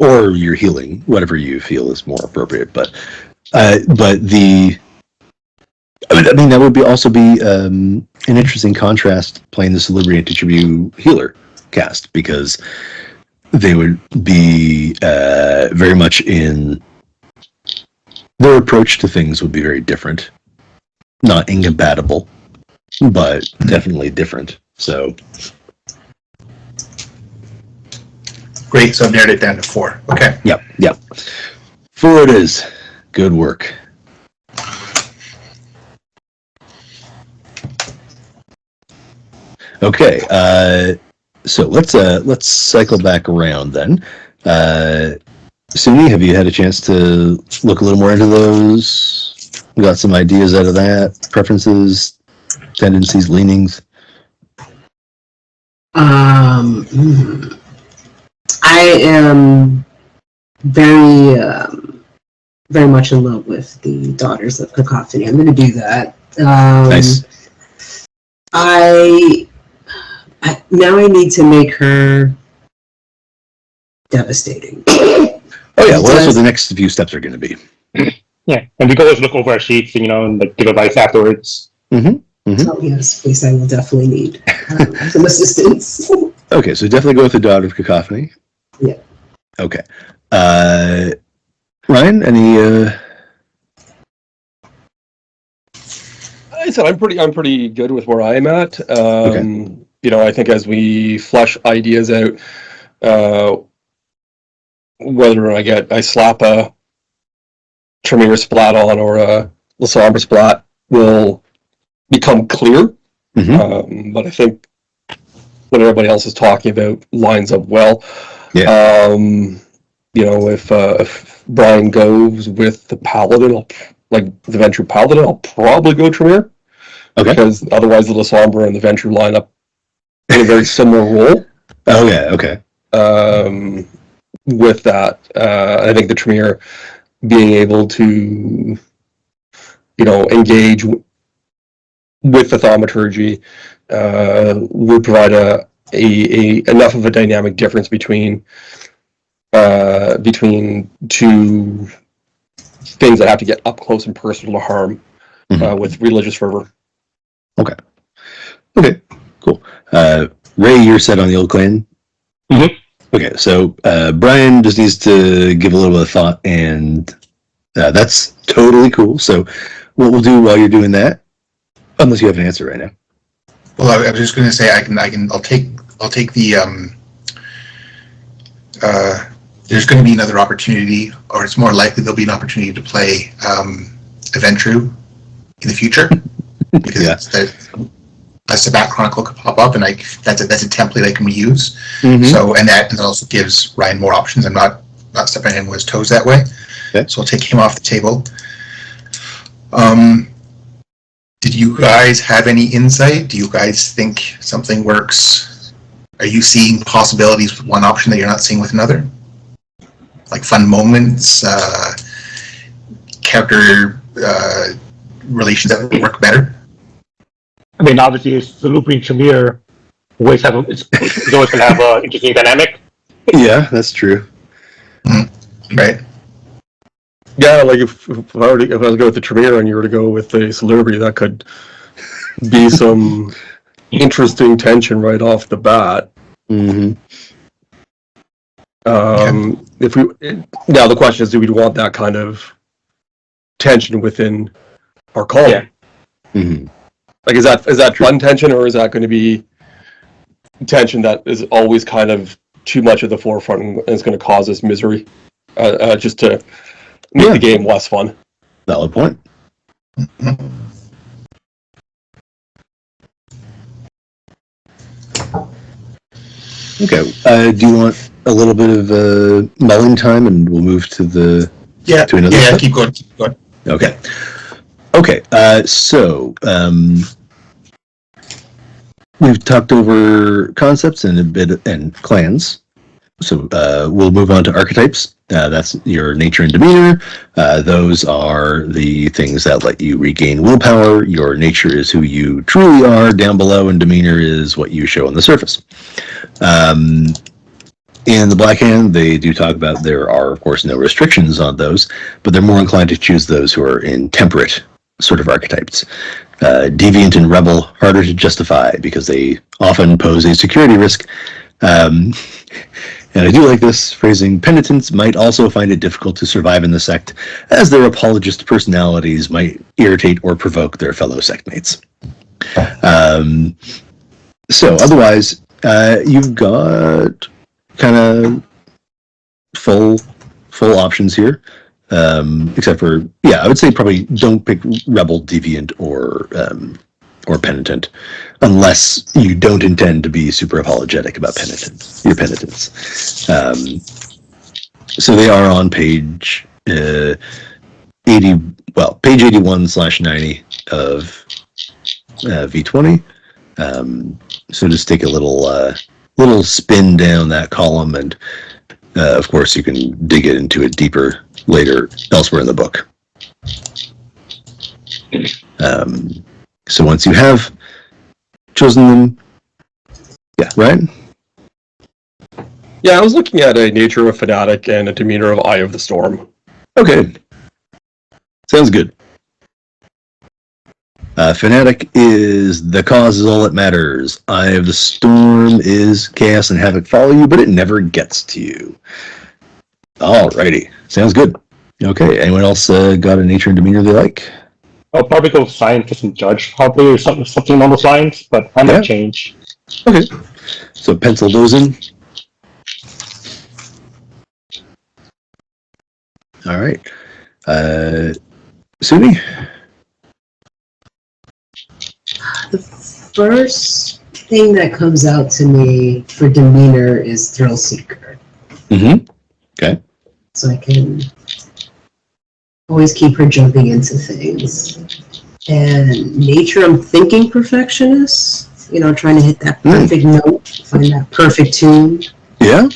or you're healing, whatever you feel is more appropriate. But that would also be an interesting contrast playing the Salubri Anti-Tribute healer cast, because they would be very much in their approach to things would be very different, not incompatible, but definitely different. So great. So I've narrowed it down to 4. Okay. Yep. 4 it is. Good work. Okay. So let's cycle back around then. Suni, have you had a chance to look a little more into those? We got some ideas out of that? Preferences, tendencies, leanings? I I am very, very much in love with the Daughters of Cacophony. I'm going to do that. Nice. I now I need to make her devastating. Oh yeah, well, that's what the next few steps are going to be. Yeah, and we can always look over our sheets, and like give advice afterwards. So yes, please, I will definitely need some assistance. Okay, so definitely go with the Daughter of Cacophony. Yeah. Okay. Ryan, any? I said I'm pretty good with where I'm at. Okay. I think as we flesh ideas out, whether I slap a Tremere splat on or a Lasombra splat will become clear. But I think what everybody else is talking about lines up well. Yeah. If Bryan goes with the Paladin, like the Ventrue Paladin, I'll probably go Tremere. Okay. Because otherwise the Lasombra and the Ventrue line up in a very similar role. Oh yeah. Okay. With that, I think the Tremere being able to, engage with the Thaumaturgy would provide a enough of a dynamic difference between two things that have to get up close and personal to harm with religious fervor. Okay. Cool. Ray, you're set on the old clan. Okay, so Bryan just needs to give a little bit of thought, and that's totally cool. So, what we'll do while you're doing that, unless you have an answer right now. Well, I was just going to say I'll take the there's going to be another opportunity, or it's more likely there'll be an opportunity to play Ventrue in the future because a Sabbat Chronicle could pop up, and that's a template I can reuse. So and that also gives Ryan more options. I'm not stepping on anyone's toes that way. Okay. So I'll take him off the table. Did you guys have any insight? Do you guys think something works? Are you seeing possibilities with one option that you're not seeing with another? Like fun moments, character relations that would work better? I mean, obviously, it's the looping Tremere it's always going to have an interesting dynamic. Yeah, that's true. Right. Yeah, like if I was to go with the Tremere and you were to go with the Celebrity, that could be some interesting tension right off the bat. If we now the question is, do we want that kind of tension within our column? Like, is that fun tension, or is that going to be tension that is always kind of too much at the forefront and is going to cause us misery, just to make the game less fun? Valid point. Okay. Do you want a little bit of mulling time, and we'll move to the to another? Yeah. Keep going. Okay. Okay. So we've talked over concepts and a bit and clans. So we'll move on to archetypes. That's your nature and demeanor. Those are the things that let you regain willpower. Your nature is who you truly are down below, and demeanor is what you show on the surface. In the Black Hand, they do talk about there are, of course, no restrictions on those, but they're more inclined to choose those who are in temperate sort of archetypes. Deviant and rebel, harder to justify because they often pose a security risk. And I do like this phrasing. Penitents might also find it difficult to survive in the sect, as their apologist personalities might irritate or provoke their fellow sectmates. So otherwise, you've got kind of full options here, except for I would say probably don't pick rebel, deviant, or penitent, unless you don't intend to be super apologetic about your penitence. So they are on page 80. Well, page 81/90 of V20. So just take a little little spin down that column, and of course you can dig into it deeper later elsewhere in the book. So once you have chosen them, yeah, Ryan? Yeah, I was looking at a nature of fanatic and a demeanor of Eye of the Storm. Okay. Sounds good. Fanatic is the cause is all that matters. Eye of the Storm is chaos and havoc follow you, but it never gets to you. Alrighty. Sounds good. Okay, anyone else got a nature and demeanor they like? I'll probably go scientist and judge, probably, or something along those lines, but I might change. Okay. So pencil those in. All right. Suni? The first thing that comes out to me for demeanor is thrill seeker. Mm-hmm. Okay. So I can always keep her jumping into things. And nature, I'm thinking perfectionist. You know, trying to hit that perfect note, find that perfect tune. Yeah.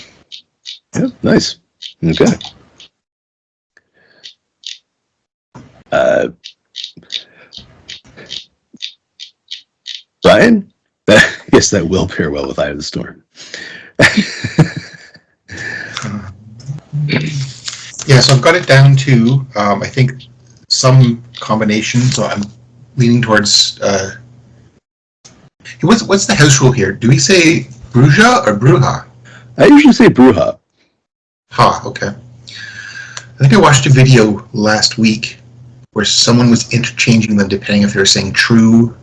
Yeah. Nice. Okay. Ryan? Yes, that will pair well with Eye of the Storm. Yeah, so I've got it down to, I think, some combination. So I'm leaning towards. What's the house rule here? Do we say Bruja or Bruja? I usually say Bruja. Ha, okay. I think I watched a video last week where someone was interchanging them depending if they were saying true.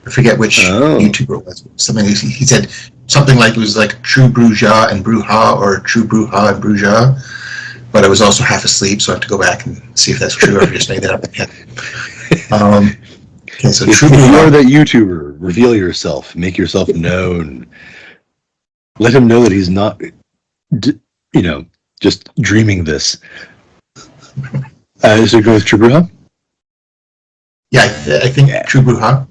I forget which YouTuber it was. Something he said something like it was like true Bruja and Bruja or true Bruja and Bruja. But I was also half asleep, so I have to go back and see if that's true or if I just made that up again. Okay, so if you are that YouTuber, reveal yourself, make yourself known. Let him know that he's not, just dreaming this. So go with True Bruja? Yeah, I think True Bruja.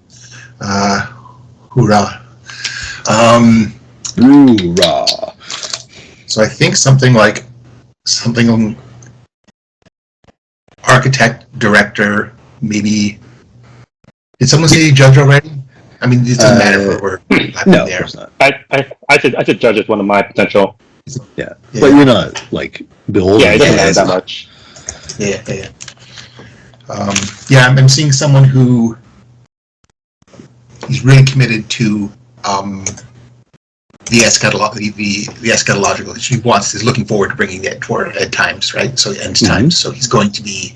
Hoorah. Hoorah. So I think something architect, director, maybe. Did someone say judge already? I mean, it doesn't matter if we're no, there. Of course not. I should judge as one of my potential. Yeah. But you're not like beholden. Yeah, it doesn't matter that much. Yeah. I'm seeing someone who is really committed to the eschatological. He is looking forward to bringing it toward end times, right? So end times. So he's going to be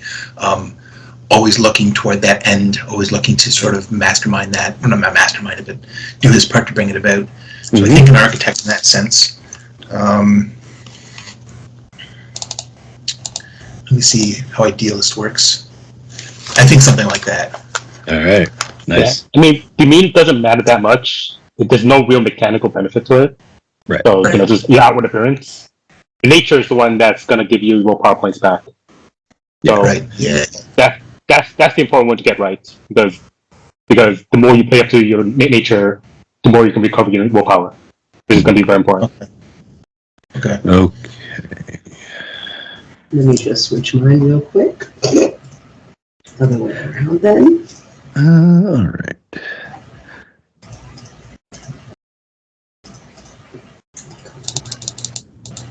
always looking toward that end, always looking to sort of mastermind that. Well, not mastermind it, but do his part to bring it about. So I think an architect in that sense. Let me see how idealist works. I think something like that. All right. Nice. Yeah. I mean, the mean doesn't matter that much. There's no real mechanical benefit to it. Right. So, just your outward appearance. Nature is the one that's going to give you your power points back. So, right. Yeah. That's the important one to get right. Because the more you play up to your nature, the more you can recover your willpower. This is going to be very important. Okay. Let me just switch mine real quick. Other way around then. All right.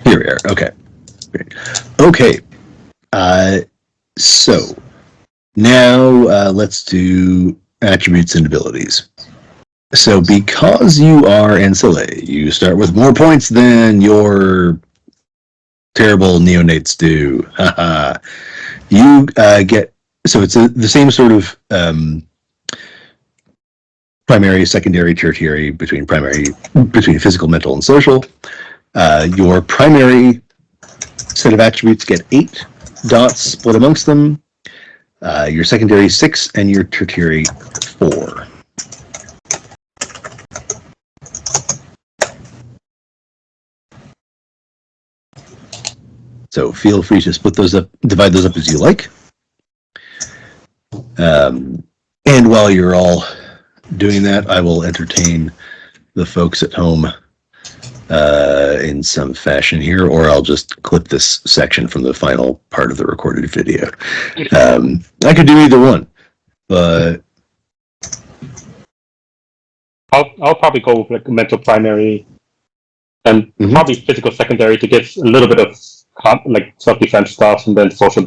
Here we are. Okay. Great. Okay. So now let's do attributes and abilities. So because you are Anatoliy, you start with more points than your terrible neonates do. You get, so it's the same sort of primary, secondary, tertiary between physical, mental, and social. Your primary set of attributes get 8 dots split amongst them. Your secondary 6 and your tertiary 4. So feel free to split those up, divide those up as you like. And while you're all doing that, I will entertain the folks at home in some fashion here, or I'll just clip this section from the final part of the recorded video. I could do either one, but I'll probably go with like mental primary and probably physical secondary to get a little bit of like self-defense stuff, and then social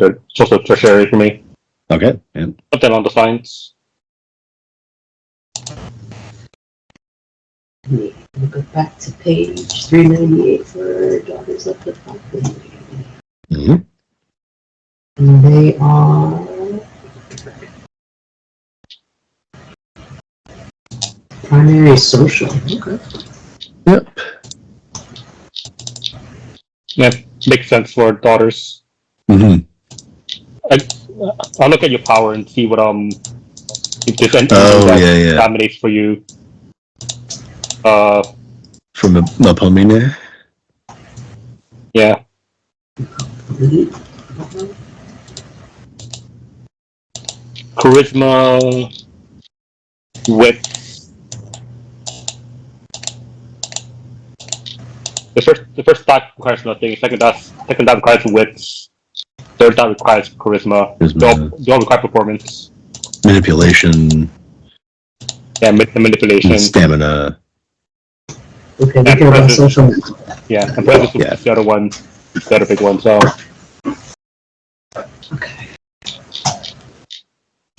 tertiary for me. Okay. Yeah. Something along the lines. We'll go back to page 398 for Daughters of the Falcon. And they are primary social. Okay. Yep. That makes sense for daughters. Mm-hmm. I'll look at your power and see what if there's anything that dominates for you. From Mapomine? Yeah. Charisma, wit. The first stat requires nothing. Second dot requires wit. Third dot requires charisma. They all require performance. Manipulation. Yeah, manipulation. Stamina. Okay, we care about social. Yeah, and presence is the other one, the other big one. So. Okay.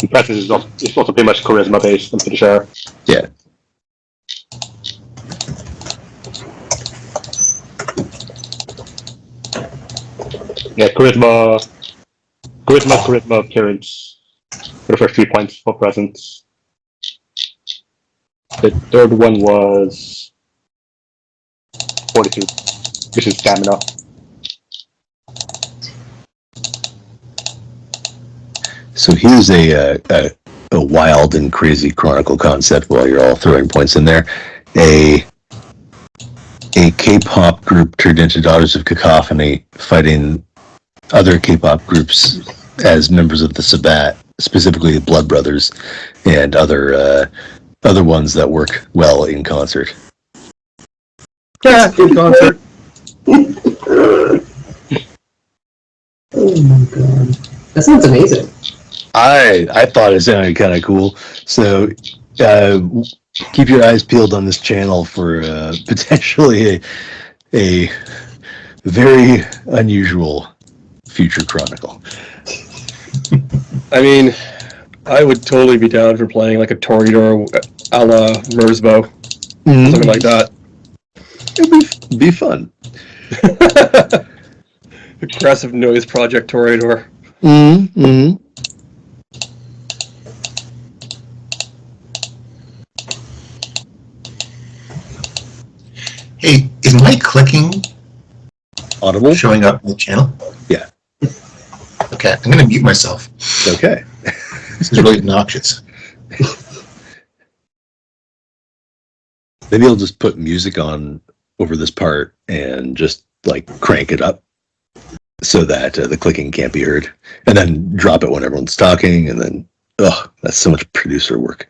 And presence is also pretty much charisma based. I'm pretty sure. Yeah. Yeah, charisma, appearance for the first 3 points for presence. The third one was fortitude, which is stamina. So here's a wild and crazy Chronicle concept while you're all throwing points in there. A K-pop group turned into Daughters of Cacophony, fighting other K-pop groups as members of the Sabbat, specifically the Blood Brothers, and other ones that work well in concert. Yeah, in concert. Oh my god, that sounds amazing. I thought it sounded kind of cool. So keep your eyes peeled on this channel for potentially a very unusual future Chronicle. I mean, I would totally be down for playing like a Toreador a la Merzbow. Something like that. It'd be fun. Aggressive noise project Toreador. Hey, is my clicking audible showing up in the channel? Yeah. Okay, I'm going to mute myself. Okay. This is really obnoxious. Maybe I'll just put music on over this part and just like crank it up so that the clicking can't be heard, and then drop it when everyone's talking, and then that's so much producer work.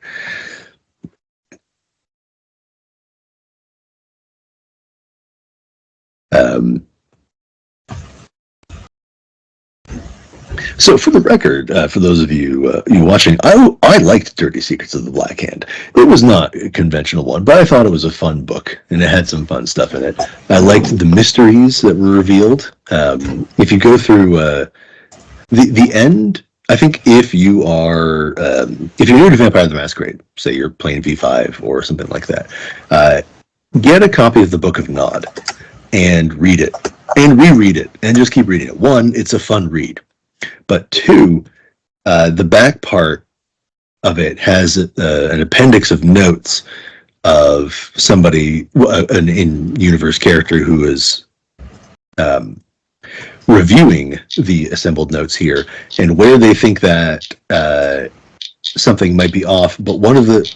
So for the record, for those of you watching, I liked Dirty Secrets of the Black Hand. It was not a conventional one, but I thought it was a fun book, and it had some fun stuff in it. I liked the mysteries that were revealed. If you go through the end, I think if you're new to Vampire the Masquerade, say you're playing V5 or something like that, get a copy of the Book of Nod and read it, and reread it, and just keep reading it. One, it's a fun read. But two, the back part of it has an appendix of notes of somebody, an in-universe character who is reviewing the assembled notes here, and where they think that something might be off, but one of the,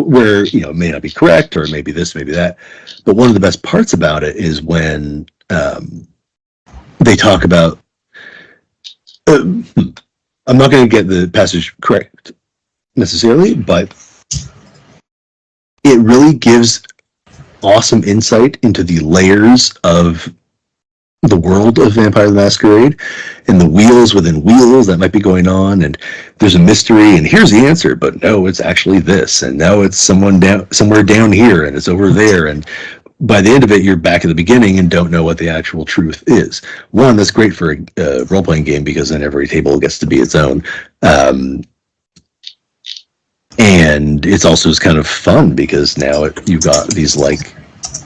where, it may not be correct, or maybe this, maybe that, but one of the best parts about it is when they talk about, I'm not going to get the passage correct necessarily, but it really gives awesome insight into the layers of the world of Vampire the Masquerade and the wheels within wheels that might be going on, and there's a mystery, and here's the answer, but no, it's actually this, and no, it's somewhere down here, and it's over there, and by the end of it, you're back at the beginning and don't know what the actual truth is. One, that's great for a role-playing game because then every table gets to be its own. And it's also kind of fun because now you've got these like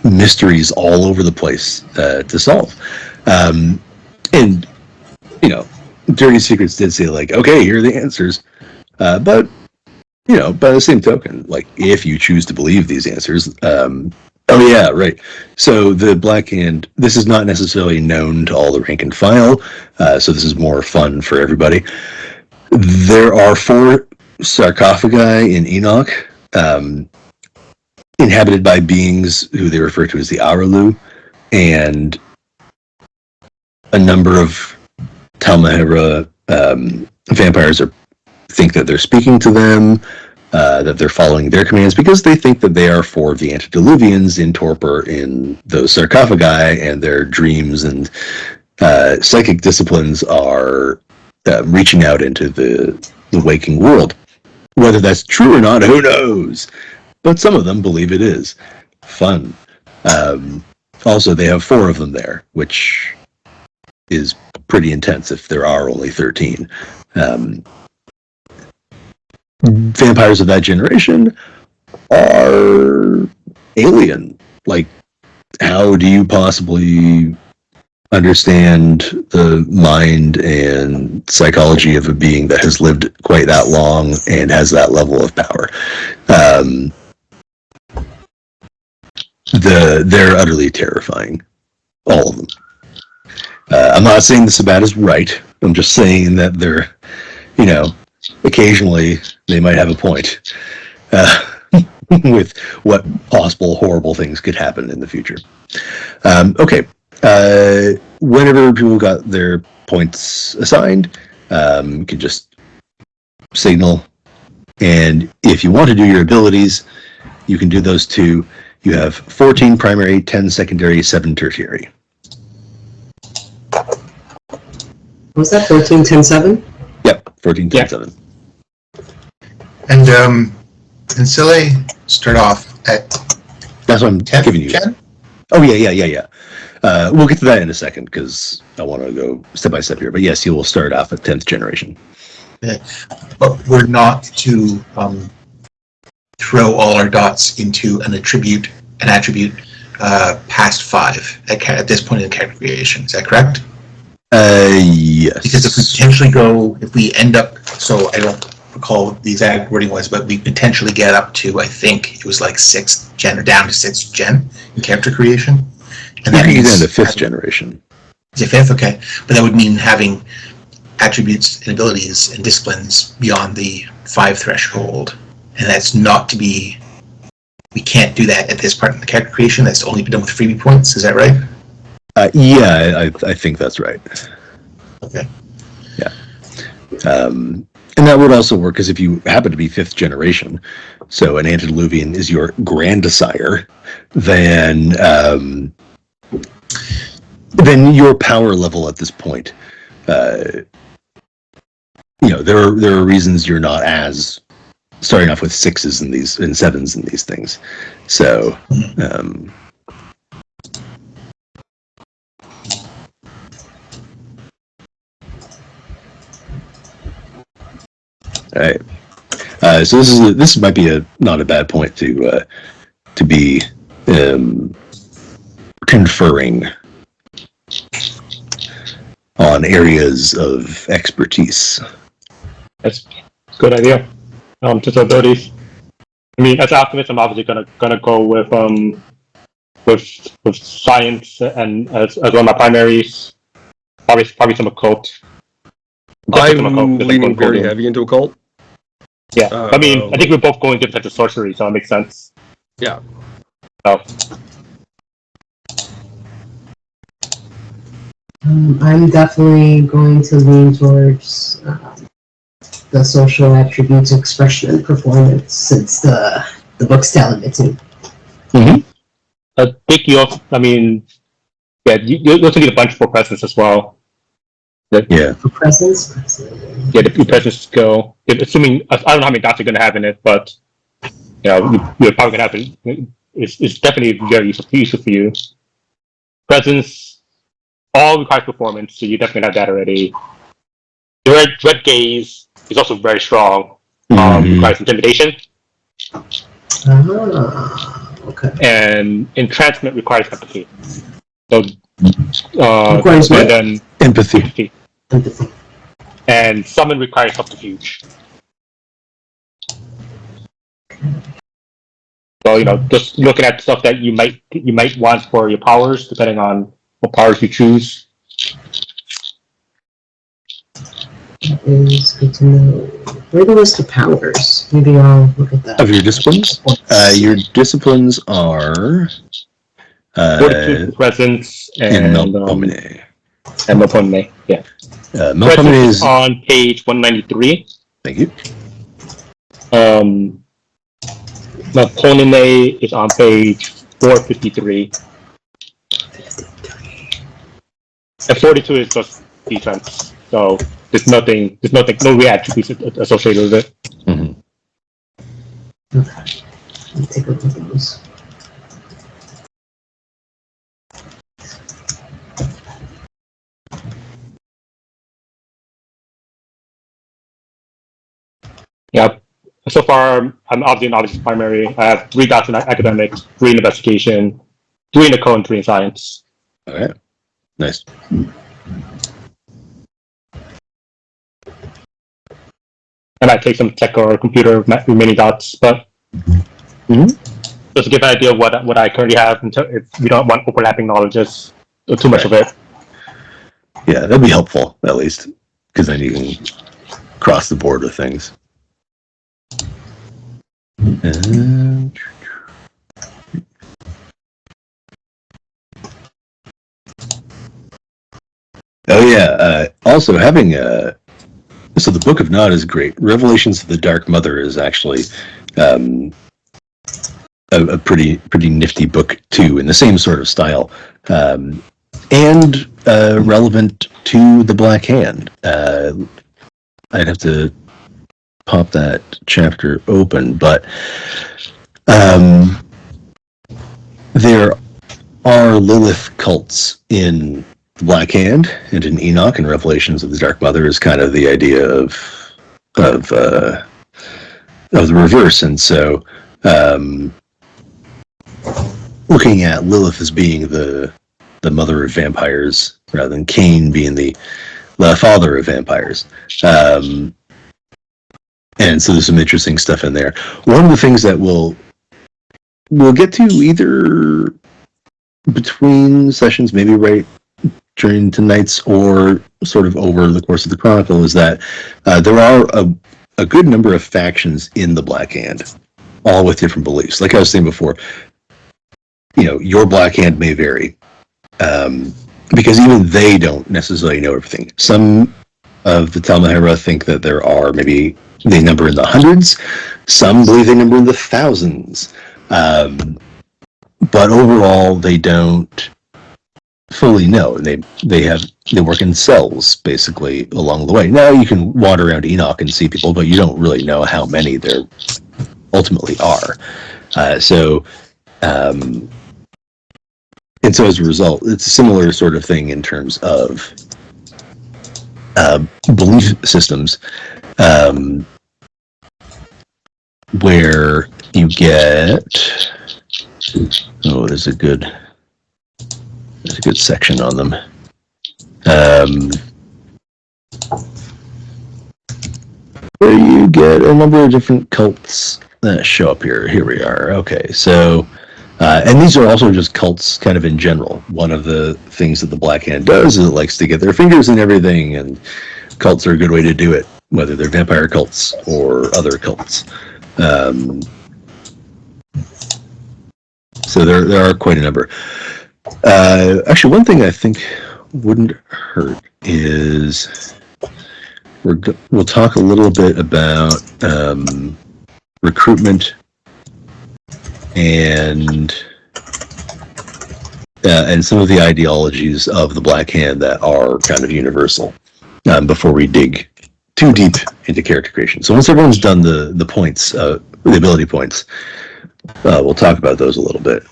mysteries all over the place to solve. And, you know, Dirty Secrets did say like, okay, here are the answers. But, you know, by the same token, like if you choose to believe these answers, oh yeah, right. So the Black Hand, this is not necessarily known to all the rank and file, so this is more fun for everybody. There are 4 sarcophagi in Enoch, inhabited by beings who they refer to as the Aralu, and a number of Tal'Mahe'Ra vampires think that they're speaking to them, that they're following their commands because they think that they are 4 of the antediluvians in torpor in those sarcophagi, and their dreams and psychic disciplines are reaching out into the waking world. Whether that's true or not, who knows? But some of them believe it is. Fun. Also, they have 4 of them there, which is pretty intense if there are only 13. Vampires of that generation are alien. Like, how do you possibly understand the mind and psychology of a being that has lived quite that long and has that level of power? They're utterly terrifying, all of them. I'm not saying the Sabbat is right. I'm just saying that they're, you know, occasionally they might have a point with what possible horrible things could happen in the future. Okay. Whenever people got their points assigned, you can just signal. And if you want to do your abilities, you can do those too. You have 14 primary, 10 secondary, 7 tertiary. Was that 14, 10, 7? Yep, 14, 10, 7. And Sile start off at That's what I'm 10, giving you. 10? Oh, yeah. We'll get to that in a second because I want to go step by step here. But yes, you will start off at 10th generation. Yeah. But we're not to throw all our dots into an attribute past 5 at this point in the character creation. Is that correct? Yes. Because if we end up, so I don't recall the exact wording was, but we potentially get up to, I think it was like 6th gen or down to 6th gen in character creation. And that means means into 5th generation. Is it 5th? Okay. But that would mean having attributes and abilities and disciplines beyond the 5 threshold. And that's not to be, we can't do that at this part in the character creation. That's to only be done with freebie points. Is that right? Yeah, I think that's right. Okay. Yeah. And that would also work because if you happen to be 5th generation, so an antediluvian is your grandsire, then your power level at this point, you know, there are reasons you're not as starting off with 6s and 7s and these things. So, all right. So this might be not a bad point to be conferring on areas of expertise. That's a good idea. Just abilities. I mean, as alchemist, I'm obviously gonna go with science and as one of my primaries. Probably some occult. I'm leaning very heavy into occult. Yeah, I mean, I think we're both going different types of sorcery, so it makes sense. Yeah. So. I'm definitely going to lean towards the social attributes, expression, and performance, since the book's telling me to. Mm-hmm. I think you also, I mean, yeah, you also need a bunch for presence as well. Yeah. For presence? Yeah, the presence skill. Assuming, I don't know how many dots you're going to have in it, but you're probably going to have it. It's definitely very useful for you. Presence, all requires performance, so you definitely have that already. The red gaze is also very strong. Requires intimidation. Okay. And entrancement requires empathy. So, requires what? and then Empathy. And summon requires subterfuge. So just looking at stuff that you might want for your powers, depending on what powers you choose. That is good to know. Where are the list of powers? Maybe I'll look at that. Of your disciplines? Your disciplines are Fortitude, presence, and Melpomene. And Melpomene, yeah. Melpomene is on page 193. Thank you. Melpomene is on page 453. And 42 is just defense. So there's no re-attributes associated with it. Mm-hmm. Okay. Let me take a look at those. Yeah. So far, I'm obviously knowledge primary. I have 3 dots in academics, 3 in investigation, 3 in the code, and 3 in science. All right. Nice. I might take some tech or computer remaining dots, but just to give an idea of what I currently have, if you don't want overlapping knowledges or too much of it. Yeah, that'd be helpful, at least, because then you can cross the board with things. Also having so the Book of Nod is great. Revelations of the Dark Mother is actually a pretty nifty book too, in the same sort of style, and relevant to the Black Hand. I'd have to pop that chapter open, but there are Lilith cults in the Black Hand and in Enoch, and Revelations of the Dark Mother is kind of the idea of the reverse. And so looking at Lilith as being the mother of vampires rather than Cain being the father of vampires. And so there's some interesting stuff in there. One of the things that we'll get to either between sessions, maybe right during tonight's, or sort of over the course of the Chronicle, is that there are a good number of factions in the Black Hand, all with different beliefs. Like I was saying before, your Black Hand may vary, because even they don't necessarily know everything. Some of the Tal'Mahe'Ra think that there are maybe they number in the hundreds. Some believe they number in the thousands. But overall, they don't fully know. They work in cells basically along the way. Now you can wander around Enoch and see people, but you don't really know how many there ultimately are. And so as a result, it's a similar sort of thing in terms of belief systems, where you get there's a good section on them. Where you get a number of different cults that show up here. Here we are. Okay, so and these are also just cults kind of in general. One of the things that the Black Hand does is it likes to get their fingers in everything, and cults are a good way to do it, whether they're vampire cults or other cults. So there are quite a number. Actually, one thing I think wouldn't hurt is we'll talk a little bit about recruitment and and some of the ideologies of the Black Hand that are kind of universal before we dig too deep into character creation. So once everyone's done the points, the ability points, we'll talk about those a little bit.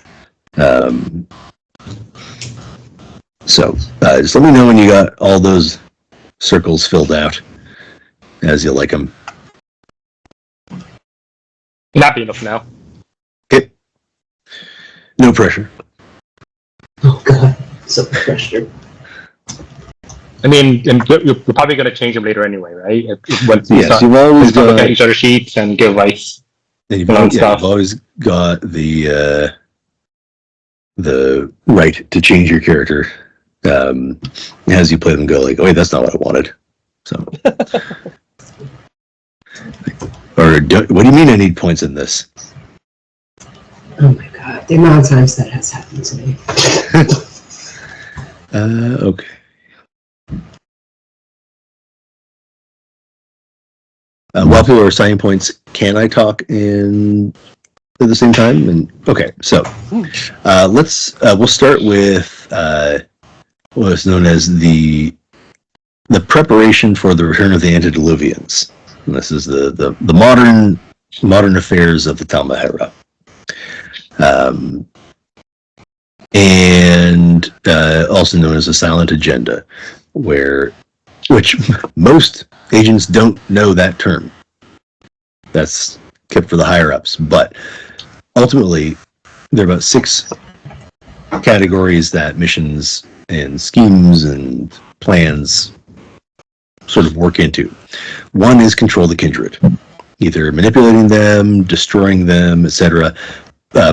So just let me know when you got all those circles filled out as you like them. Not be enough now. Okay. No pressure. Oh god, so pressure. I mean, and you're probably going to change them later anyway, right? Once you Yes, start, you've always look got at each other's sheets and give advice. you've always got the right to change your character as you play them. Go like, oh wait, that's not what I wanted. So, what do you mean I need points in this? Oh my god, the amount of times that has happened to me. Okay. While people are assigning points, can I talk in at the same time? And okay, so we'll start with what's known as the preparation for the return of the antediluvians. And this is the modern affairs of the Tal'Mahe'Ra. And also known as the silent agenda, which most agents don't know that term. That's kept for the higher ups, but ultimately there are about 6 categories that missions and schemes and plans sort of work into. One is control the kindred, either manipulating them, destroying them, etc.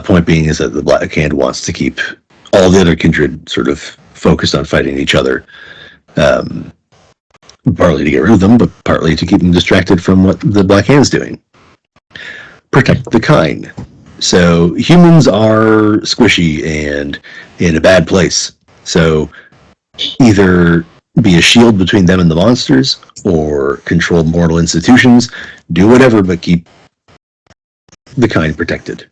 Point being is that the Black Hand wants to keep all the other kindred sort of focused on fighting each other, partly to get rid of them, but partly to keep them distracted from what the Black Hand's doing. Protect the kind. So humans are squishy and in a bad place. So either be a shield between them and the monsters, or control mortal institutions, do whatever but keep the kind protected.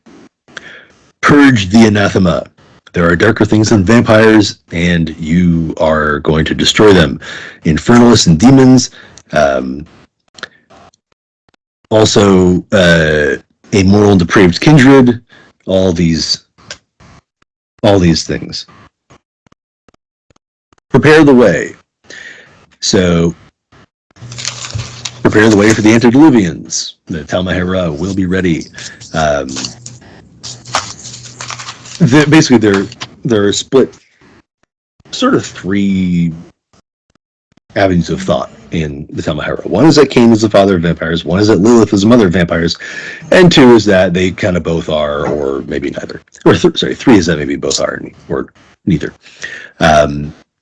Purge the anathema. There are darker things than vampires, and you are going to destroy them. Infernalists and demons. Also, a moral and depraved kindred. All these things. Prepare the way. So, prepare the way for the antediluvians. The Tal'Mahe'Ra will be ready. Basically, they're split sort of 3 avenues of thought in the Tal'Mahe'Ra. One is that Cain is the father of vampires, one is that Lilith is the mother of vampires, and 2 is that they kind of both are, or maybe neither. Or 3 is that maybe both are, or neither.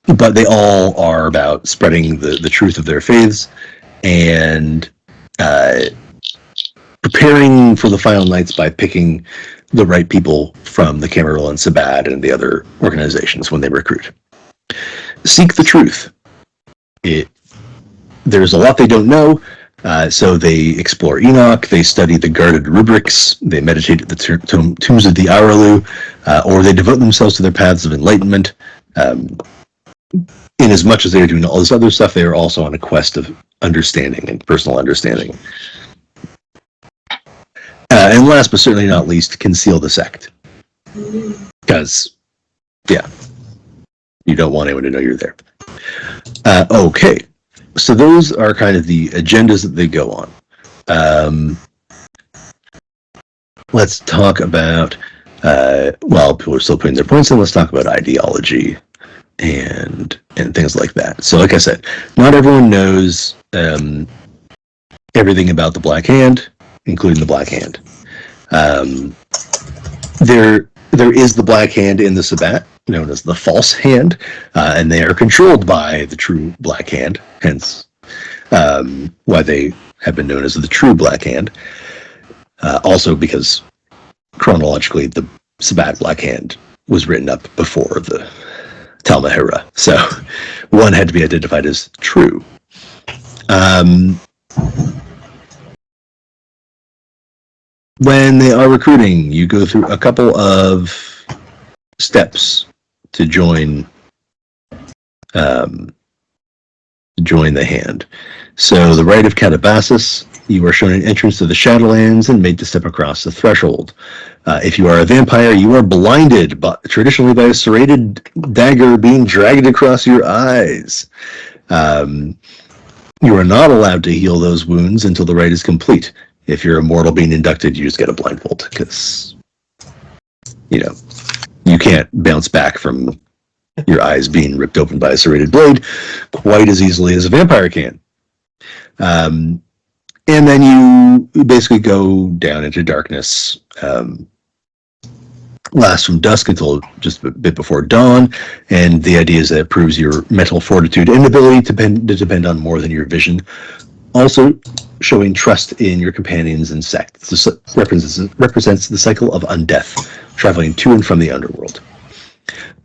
But they all are about spreading the truth of their faiths and preparing for the final nights by picking the right people from the Camarilla and Sabbat and the other organizations when they recruit. Seek the truth. There's a lot they don't know, so they explore Enoch, they study the guarded rubrics, they meditate at the tombs of the Aralu, or they devote themselves to their paths of enlightenment. In as much as they are doing all this other stuff, they are also on a quest of understanding and personal understanding. And last but certainly not least, conceal the sect. Because, yeah, you don't want anyone to know you're there. Okay, so those are kind of the agendas that they go on. Let's talk about, while people are still putting their points in, let's talk about ideology and things like that. So like I said, not everyone knows everything about the Black Hand, including the Black Hand. There is the Black Hand in the Sabbat, known as the False Hand, and they are controlled by the true Black Hand, hence why they have been known as the true Black Hand. Also because chronologically the Sabbat Black Hand was written up before the Tal'Mahe'Ra, so one had to be identified as true. When they are recruiting, you go through a couple of steps to join the hand. So the rite of Catabasis, you are shown an entrance to the Shadowlands and made to step across the threshold. If you are a vampire, you are blinded, traditionally by a serrated dagger being dragged across your eyes. You are not allowed to heal those wounds until the rite is complete. If you're a mortal being inducted, you just get a blindfold, because, you can't bounce back from your eyes being ripped open by a serrated blade quite as easily as a vampire can. And then you basically go down into darkness, lasts from dusk until just a bit before dawn, and the idea is that it proves your mental fortitude and ability to depend on more than your vision. Also showing trust in your companions and sect. This represents the cycle of undeath, traveling to and from the underworld.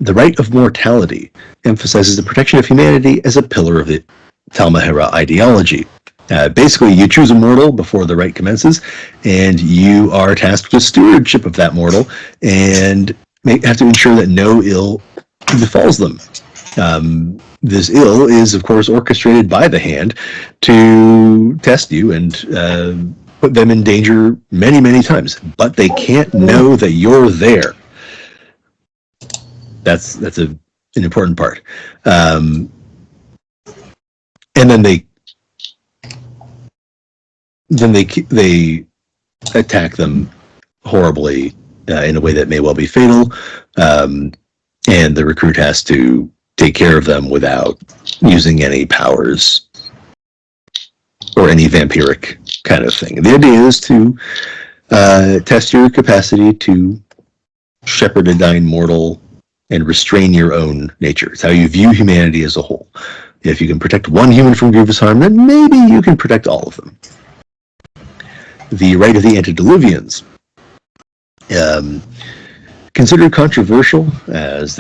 The Rite of Mortality emphasizes the protection of humanity as a pillar of the Tal'Mahe'Ra ideology. Basically, you choose a mortal before the rite commences, and you are tasked with stewardship of that mortal, and have to ensure that no ill befalls them. This ill is, of course, orchestrated by the hand to test you and put them in danger many, many times. But they can't know that you're there. That's an important part. And then they attack them horribly in a way that may well be fatal, and the recruit has to take care of them without using any powers or any vampiric kind of thing. The idea is to test your capacity to shepherd a dying mortal and restrain your own nature. It's how you view humanity as a whole. If you can protect one human from grievous harm, then maybe you can protect all of them. The Rite of the Antediluvians. Considered controversial, as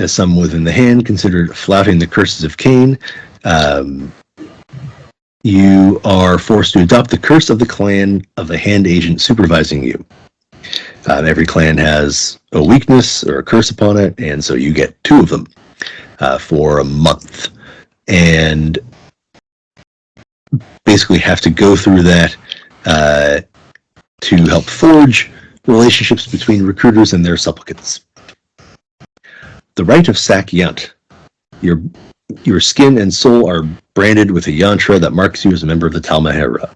some within the hand considered flouting the curses of Cain. You are forced to adopt the curse of the clan of the hand agent supervising you. Every clan has a weakness or a curse upon it, and so you get 2 of them for a month. And basically have to go through that to help forge relationships between recruiters and their supplicants. The Rite of Sakyant. Your skin and soul are branded with a yantra that marks you as a member of the Tal'Mahe'Ra.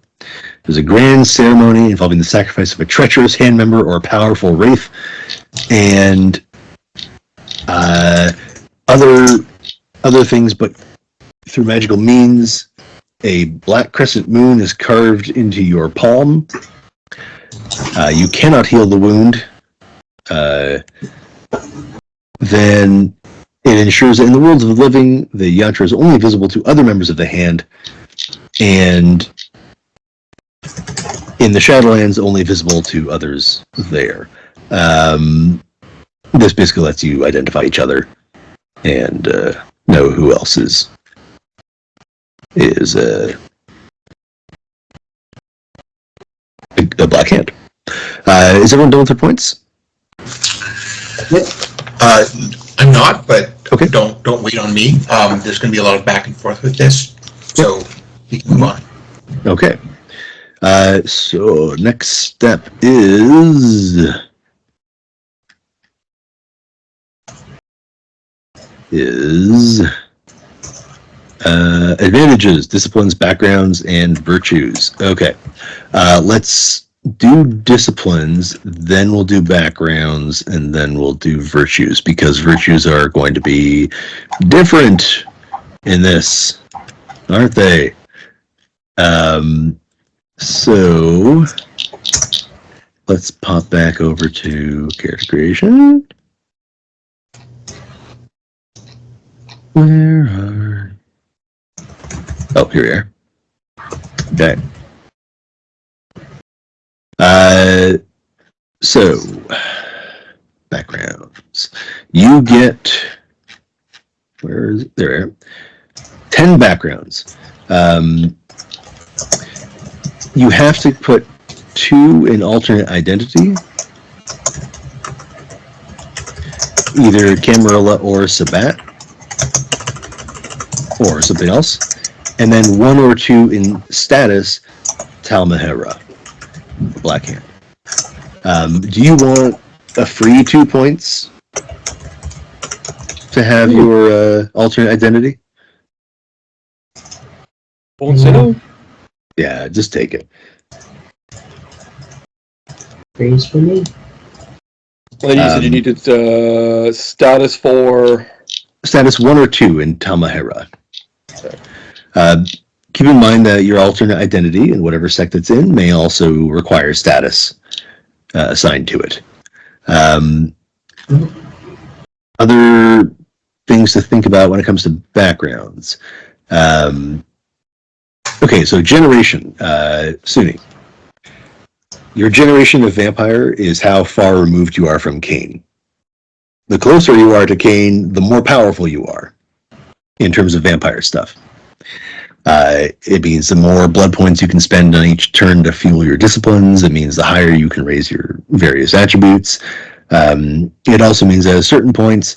There's a grand ceremony involving the sacrifice of a treacherous hand member or a powerful wraith, and other things, but through magical means, a black crescent moon is carved into your palm. You cannot heal the wound. Then it ensures that in the world of the living, the yantra is only visible to other members of the hand, and in the Shadowlands, only visible to others there. This basically lets you identify each other and know who else is a black hand. Is everyone done with their points? I'm not, but okay. Don't wait on me. There's going to be a lot of back and forth with this, so we can move on. Okay. So next step is advantages, disciplines, backgrounds, and virtues. Okay. Let's do disciplines, then we'll do backgrounds, and then we'll do virtues, because virtues are going to be different in this, aren't they? So let's pop back over to character creation. Where are... Oh, here we are. Okay. So backgrounds. You get, where is it? There. 10 backgrounds. You have to put 2 in alternate identity. either Camarilla or Sabat, or something else, and then 1 or 2 in status, Tal'Mahe'Ra, Black Hand. Do you want a free 2 points to have your alternate identity? Won't say no. Yeah, just take it. Freeze for me. Well, you said you needed status for... Status 1 or 2 in Tal'Mahe'Ra. Keep in mind that your alternate identity in whatever sect it's in may also require status assigned to it. Other things to think about when it comes to backgrounds. Okay, so generation. Suni. Your generation of vampire is how far removed you are from Cain. The closer you are to Cain, the more powerful you are in terms of vampire stuff. It means the more blood points you can spend on each turn to fuel your disciplines. It means the higher you can raise your various attributes. It also means that at certain points,